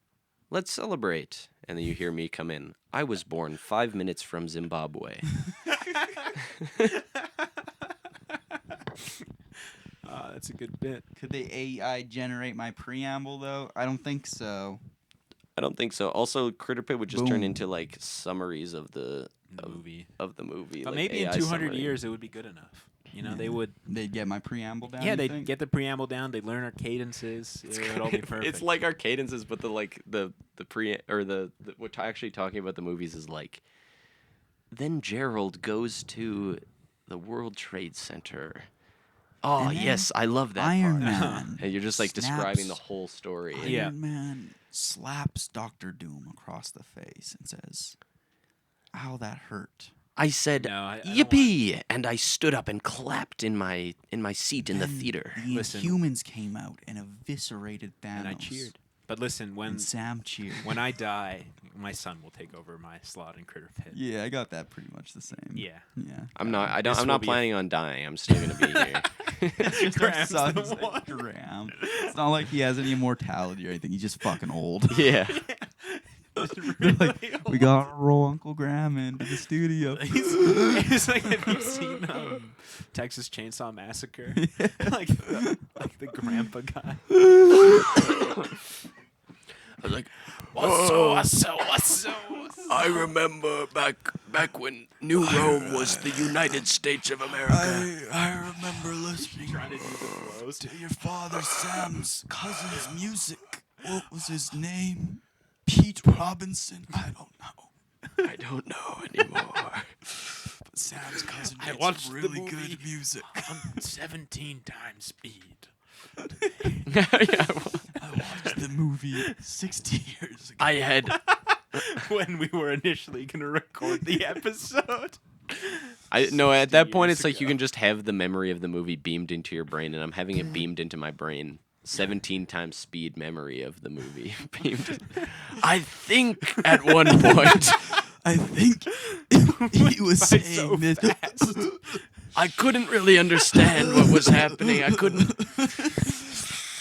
Let's celebrate. And then you hear me come in. I was born 5 minutes from Zimbabwe. That's a good bit. Could the AI generate my preamble though? I don't think so. I don't think so. Also, Critterpit would just turn Boom. into like summaries of the Movie. of the movie. But like maybe in AI 200 summary. years it would be good enough. You know, they Yeah. would. They'd get my preamble down. Yeah, you they'd think? get the preamble down. They'd learn our cadences. It would all be perfect. It's like our cadences, but the pre or the what actually talking about the movies is like. Then Gerald goes to the World Trade Center. Oh And then yes, I love that Iron part. Man. And you're just like describing the snaps. whole story. Iron Yeah. Man slaps Doctor Doom across the face and says, "Ow, that hurt." I said, No, I don't "Yippee!" and I stood up and clapped in my seat in the Then theater. The Listen. Inhumans came out and eviscerated Thanos. and I cheered. But listen, when And Sam cheer. when I die, my son will take over my slot in Critterpit. Yeah, I got that pretty much the same. Yeah. Yeah. I'm not. I don't. This I'm will not be a- planning on dying. I'm still gonna be here. It's just our Graham's son's the one. Graham. It's not like he has any immortality or anything. He's just fucking old. Yeah. They're like, we gotta roll Uncle Graham into the studio. It's like, have you seen Texas Chainsaw Massacre? like the grandpa guy. I was like, What's I remember back when New Rome was the United States of America. I remember listening to your father Sam's cousin's music. What was his name? Pete Robinson? I don't know. I don't know anymore. But Sam's cousin I makes watched the really movie. good music. on 17 times speed. Yeah, I watched the movie 60 years ago. I had. When we were initially going to record the episode. I no. At that point, years it's like you ago. can just have the memory of the movie beamed into your brain, and I'm having Mm. it beamed into my brain. 17 times speed memory of the movie. Beamed. I think at one point I think he was By saying so this. fast. I couldn't really understand what was happening. I couldn't.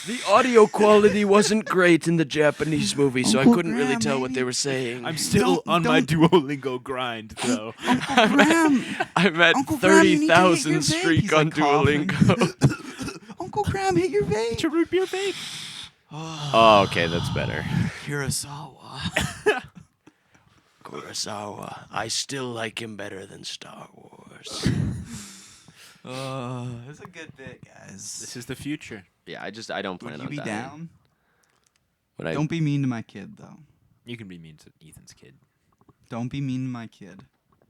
The audio quality wasn't great in the Japanese movie, so I Uncle couldn't really Graham, tell what maybe? they were saying. I'm still on my Duolingo grind, though. Uncle Graham, I'm at Uncle Graham, you need to hit your 30,000 vape. streak He's, on like, coughing. Duolingo. Uncle Graham, hit your vape. To root beer vape. Oh, okay, that's better. Kurosawa. Kurosawa. I still like him better than Star Wars. It's a good bit, guys. This is the future. Yeah, I don't plan Would on you be dying. down? Would I? Don't be mean to my kid, though. You can be mean to Ethan's kid. Don't be mean to my kid,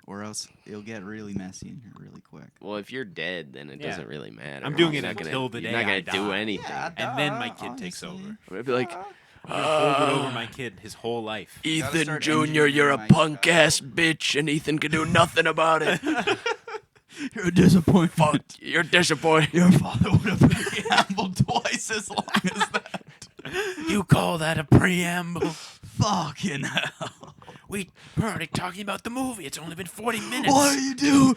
or else it'll get really messy in here really quick. Well, if you're dead, then it Yeah. doesn't really matter. I'm doing You're it not gonna- until the day You're not I gonna do die. anything. Yeah, And then my kid takes honestly. over. I'm gonna be like, I'm gonna hold it over my kid his whole life. Gotta Ethan start Jr., engineering you're a my punk child. ass bitch, and Ethan can do nothing about it. You're a disappointment. Fuck, you're disappointed. Your father would have preambled twice as long as that. You call that a preamble? Fucking hell. We're already talking about the movie. It's only been 40 minutes. What do you do?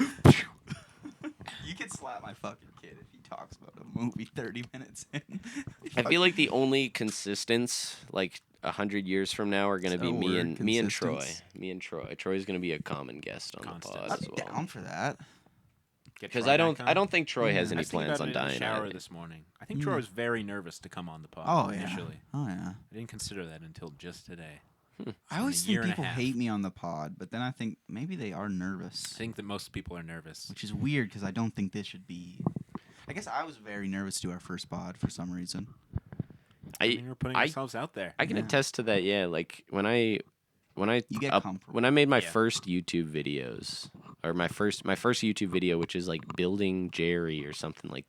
You can slap my fucking kid if he talks about a movie 30 minutes in. I feel like the only consistents, like 100 years from now, are gonna be So me we're and Troy. consistents. Me and Troy. Troy's gonna be a common guest on Constant. the I'd pod be as well. down for that. Get Because Troy I back on. don't think Troy has I any was thinking plans about on it in the dying. shower either. this morning. I think Troy was very nervous to come on the pod Oh, yeah. initially. Oh, yeah. I didn't consider that until just today. I always a year think and a people half. hate me on the pod, but then I think maybe they are I nervous, think that most people are nervous. which is weird because I don't think this should be. I guess I was very nervous to do our first pod for some reason. I mean, we're putting I- ourselves out there. I can Yeah. attest to that. Yeah, like when I You get comfortable. when I made my Yeah. first YouTube videos, or my first YouTube video, which is like building Jerry or something like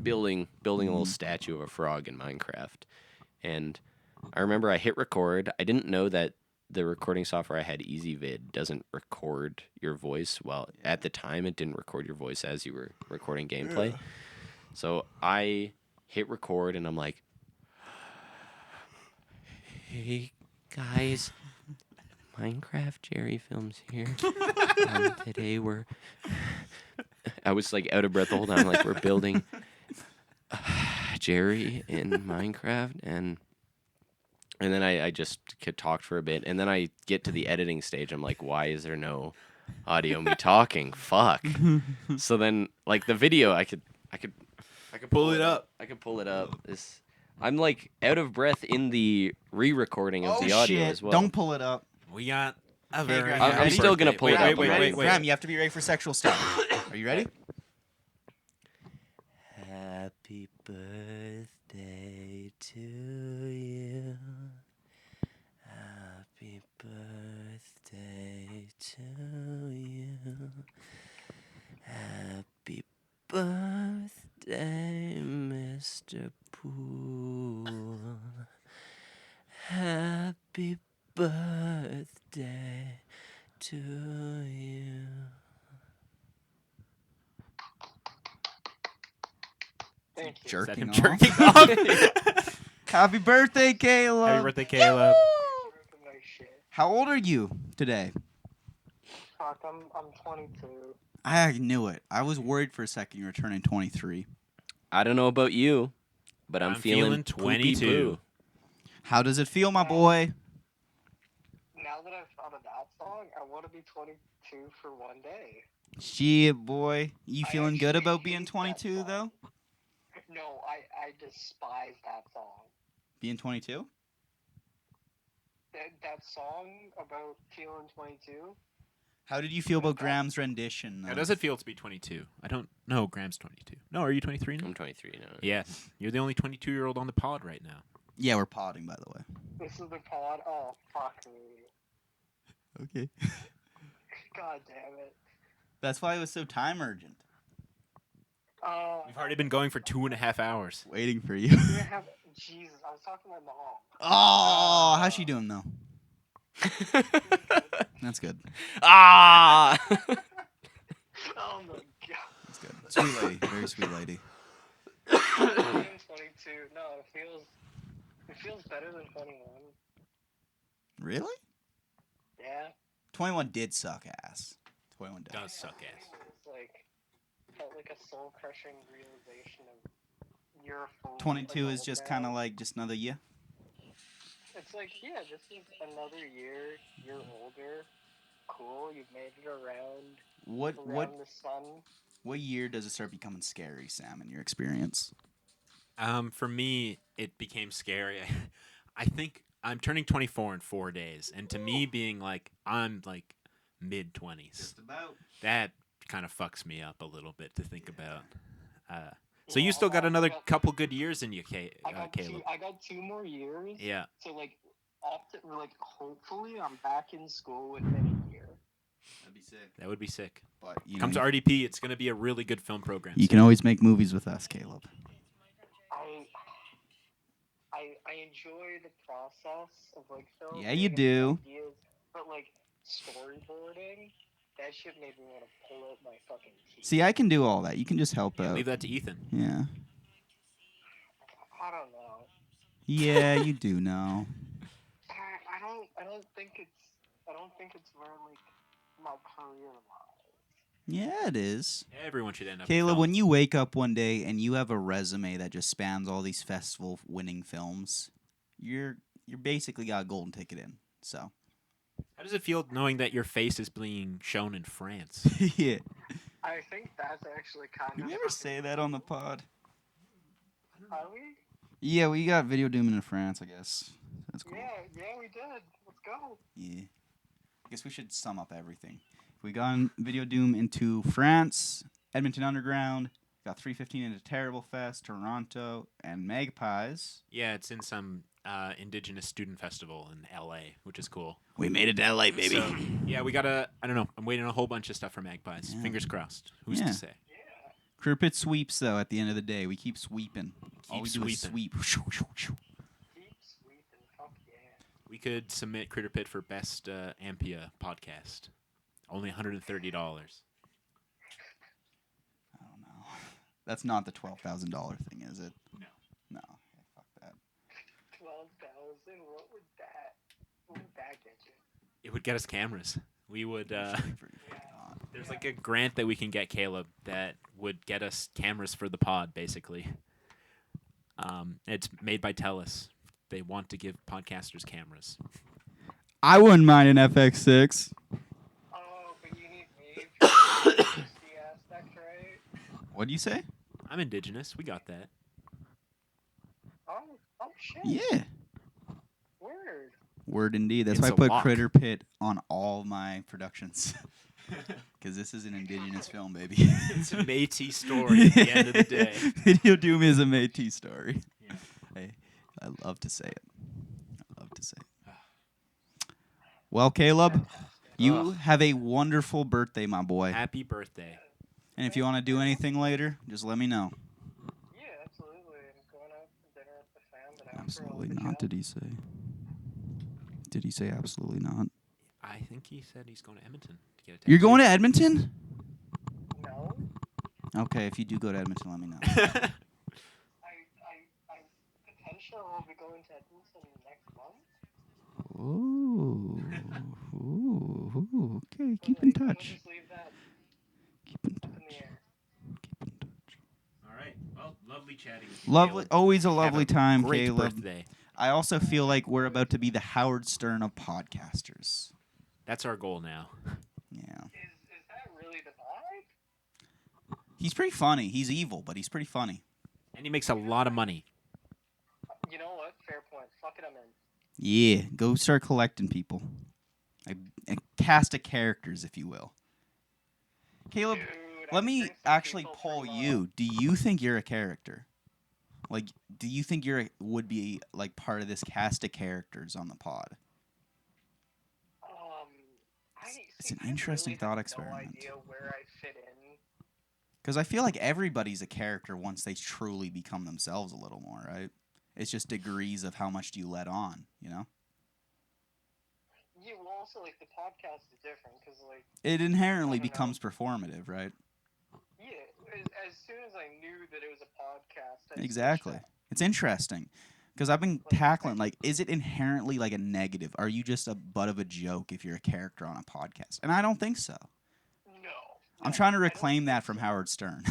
building a little statue of a frog in Minecraft, and I remember I hit record. I didn't know that the recording software I had, EasyVid, doesn't record your voice. Well, at the time, it didn't record your voice as you were recording gameplay. So I hit record, and I'm like, "Hey guys, Minecraft Jerry Films here. Today we're." I was like out of breath the whole time. Like, we're building Jerry in Minecraft, and then I just talked for a bit, and then I get to the editing stage. I'm like, why is there no audio of me talking? Fuck. So then, like, the video, I could Pull it up. I could pull it up. I'm like out of breath in the re-recording of the audio as well. Don't pull it up. We got a Okay, very Graham, I'm ready? still gonna pull wait, it wait, up. wait, I'm wait, wait. Graham, you have to be ready for sexual stuff. Are you ready? Happy birthday to you. Happy birthday to you. Happy birthday, Mr. Poole. Happy birthday to you. Thank you. Jerking him off. jerking off? Happy birthday, Caleb. Happy birthday, Caleb. My shit. How old are you today? Fuck, I'm 22. I knew it. I was worried for a second you were turning 23. I don't know about you, but I'm feeling 22. poopy-poo. How does it feel, my boy? Now that I've thought of that song, I want to be 22 for one day. Shit, boy. You I feeling good actually about being hate that 22, song. though? No, I despise that song. Being 22? That song about feeling 22. How did you feel about Graham's rendition? How does it feel to be 22? I don't know. Graham's 22. No, are you 23 now? I'm 23 now. Yes. You're the only 22-year-old on the pod right now. Yeah, we're podding, by the way. This is the pod. Oh, fuck me. Okay. God damn it. That's why it was so time urgent. We've already been going for 2.5 hours. Waiting for you. Jesus, I was talking to my mom. Oh, how's she doing, though? That's good. Ah! Oh my god. That's good. Sweet lady. Very sweet lady. Being 22, no, it feels better than 21. Really? Yeah. 21 did suck ass. 21 does. Does suck ass. Felt like a soul crushing realization of you're a full 22 is adult just now. kind of like just another year. It's like, yeah, this is another year. You're older. Cool. You've made it around the sun. What year does it start becoming scary, Sam, in your experience? For me, it became scary. I think I'm turning 24 in 4 days, and to me, being like I'm like mid-20s, about. that kind of fucks me up a little bit to think about. So you still got another couple good years in you, Caleb. I got 2 more years. Yeah. So hopefully I'm back in school within a year. That'd be sick. That would be sick. But you Comes know, RDP, it's going to be a really good film program. you can always make movies with us, Caleb. I enjoy the process of film. Yeah, you do. Ideas, but storyboarding, that shit made me want to pull out my fucking teeth. See, I can do all that. You can just help out. Leave that to Ethan. Yeah. I don't know. Yeah, you do know. I don't think it's where my career lies. Yeah, it is. Everyone should end up. Caleb, in film. when you wake up one day and you have a resume that just spans all these festival-winning films, you're basically got a golden ticket in. So. How does it feel knowing that your face is being shown in France? Yeah. I think that's actually kind Did of. we ever say that on the pod? Are we? Yeah, we got Video Doom in France, I guess. That's cool. Yeah, we did. Let's go. Yeah. I guess we should sum up everything. We got Video Doom into France, Edmonton Underground, got 315 into Terrible Fest, Toronto, and Magpies. Yeah, it's in some Indigenous student festival in LA, which is cool. We made it to LA, baby. So, yeah, we got I don't know. I'm waiting on a whole bunch of stuff for Magpies. Yeah. Fingers crossed. Who's Yeah. to say? Critterpit sweeps, though, at the end of the day. We keep sweeping. All we do is sweeping. sweep. Keep sweeping. Fuck yeah. We could submit Critterpit for best Ampia podcast. Only $130. I don't know. That's not the $12,000 thing, is it? No. No. Fuck that. 12,000. What would that get you? It would get us cameras. We would. Pretty There's like a grant that we can get Caleb that would get us cameras for the pod, basically. It's made by TELUS. They want to give podcasters cameras. I wouldn't mind an FX6. Oh, but you need me for the aspect, right? What do you say? I'm indigenous. We got that. Oh shit. Yeah. Word. Word indeed. That's It's why I a put lock. Critterpit on all my productions. Because this is an indigenous film, baby. It's a Métis story at the end of the day. Video Doom is a Métis story. Yeah. Hey, I love to say it. Well, Caleb, you have a wonderful birthday, my boy. Happy birthday. And if you want to do anything later, just let me know. Yeah, absolutely. I'm going out for dinner with the fam, but after Absolutely all the not, job- did he say? Did he say absolutely not? I think he said he's going to Edmonton to get a You're tattoo. going to Edmonton? No. Okay, if you do go to Edmonton, let me know. I show will be going to Edmonton next month. Ooh. Ooh. Okay, But, keep in we'll touch. just leave that Keep in up touch. in the air. Keep in touch. All right. Well, lovely chatting with you. Lovely, Caleb. always a Have lovely time, Great Caleb. birthday. I also feel like we're about to be the Howard Stern of podcasters. That's our goal now. Yeah. Is that really the vibe? He's pretty funny. He's evil, but he's pretty funny. And he makes a lot of money. You know what? Fair point. Fuck it, I'm in. Yeah, go start collecting people. A cast of characters, if you will. Caleb, Dude, let I me think some actually people poll from, you. Do you think you're a character? Like, do you think would be like part of this cast of characters on the pod? It's an interesting thought experiment. No idea where I fit in. Because I feel like everybody's a character once they truly become themselves a little more, right? It's just degrees of how much do you let on, you know? Yeah, well, also, like, the podcast is different, because, like... It inherently I don't becomes performative, right? Yeah, as soon as I knew that it was a podcast, I Exactly. switched up. It's interesting. Because I've been tackling, like, is it inherently, like, a negative? Are you just a butt of a joke if you're a character on a podcast? And I don't think so. No. I'm trying to I don't reclaim that think from so. Howard Stern.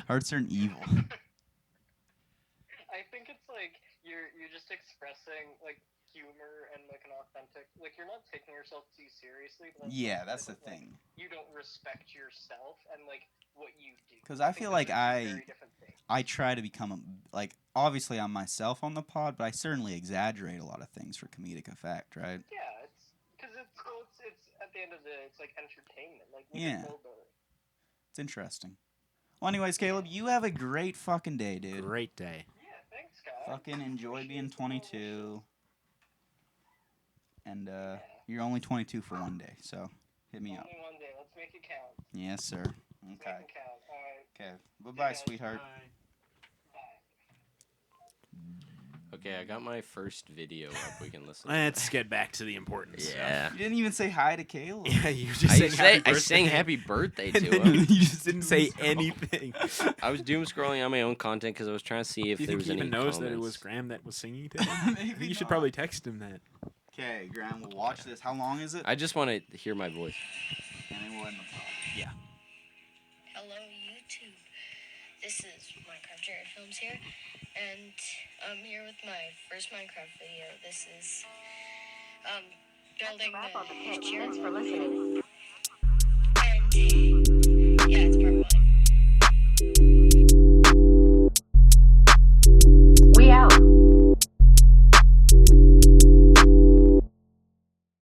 Howard Stern evil. I think it's like you're just expressing like humor and like an authentic, like you're not taking yourself too seriously. But Yeah, that's the like, thing. You don't respect yourself and like what you do. Because I think feel those like are two very different things. I try to become, like, obviously I'm myself on the pod, but I certainly exaggerate a lot of things for comedic effect, right? Yeah, it's because it's at the end of the day, it's like entertainment. Like we Yeah. can build a... It's interesting. Well, anyways, Caleb, you have a great fucking day, dude. Great day. Yeah, thanks, guys. Fucking enjoy being Appreciate the 22. And Yeah. you're only 22 for one day, so hit me up. Only one day. Let's make it count. Yes, sir. Let's Okay. make it count. All right. Okay. Bye-bye, guys. sweetheart. Bye. Okay, I got my first video up. We can listen. Let's get back to the important stuff. Yeah. You didn't even say hi to Caleb. Yeah, you just I sang happy birthday and to then him. you just didn't say anything. I was doom scrolling on my own content because I was trying to see if Do you there think was he any even knows comments. that it was Graham that was singing to him? I Maybe think you should not. probably text him that. Okay, Graham, we'll watch this. How long is it? I just want to hear my voice. And then we'll end the pod. Hello, YouTube. This is Minecraft Jared Films here, and I'm here with my first Minecraft video. This is building the chair. Thanks for listening.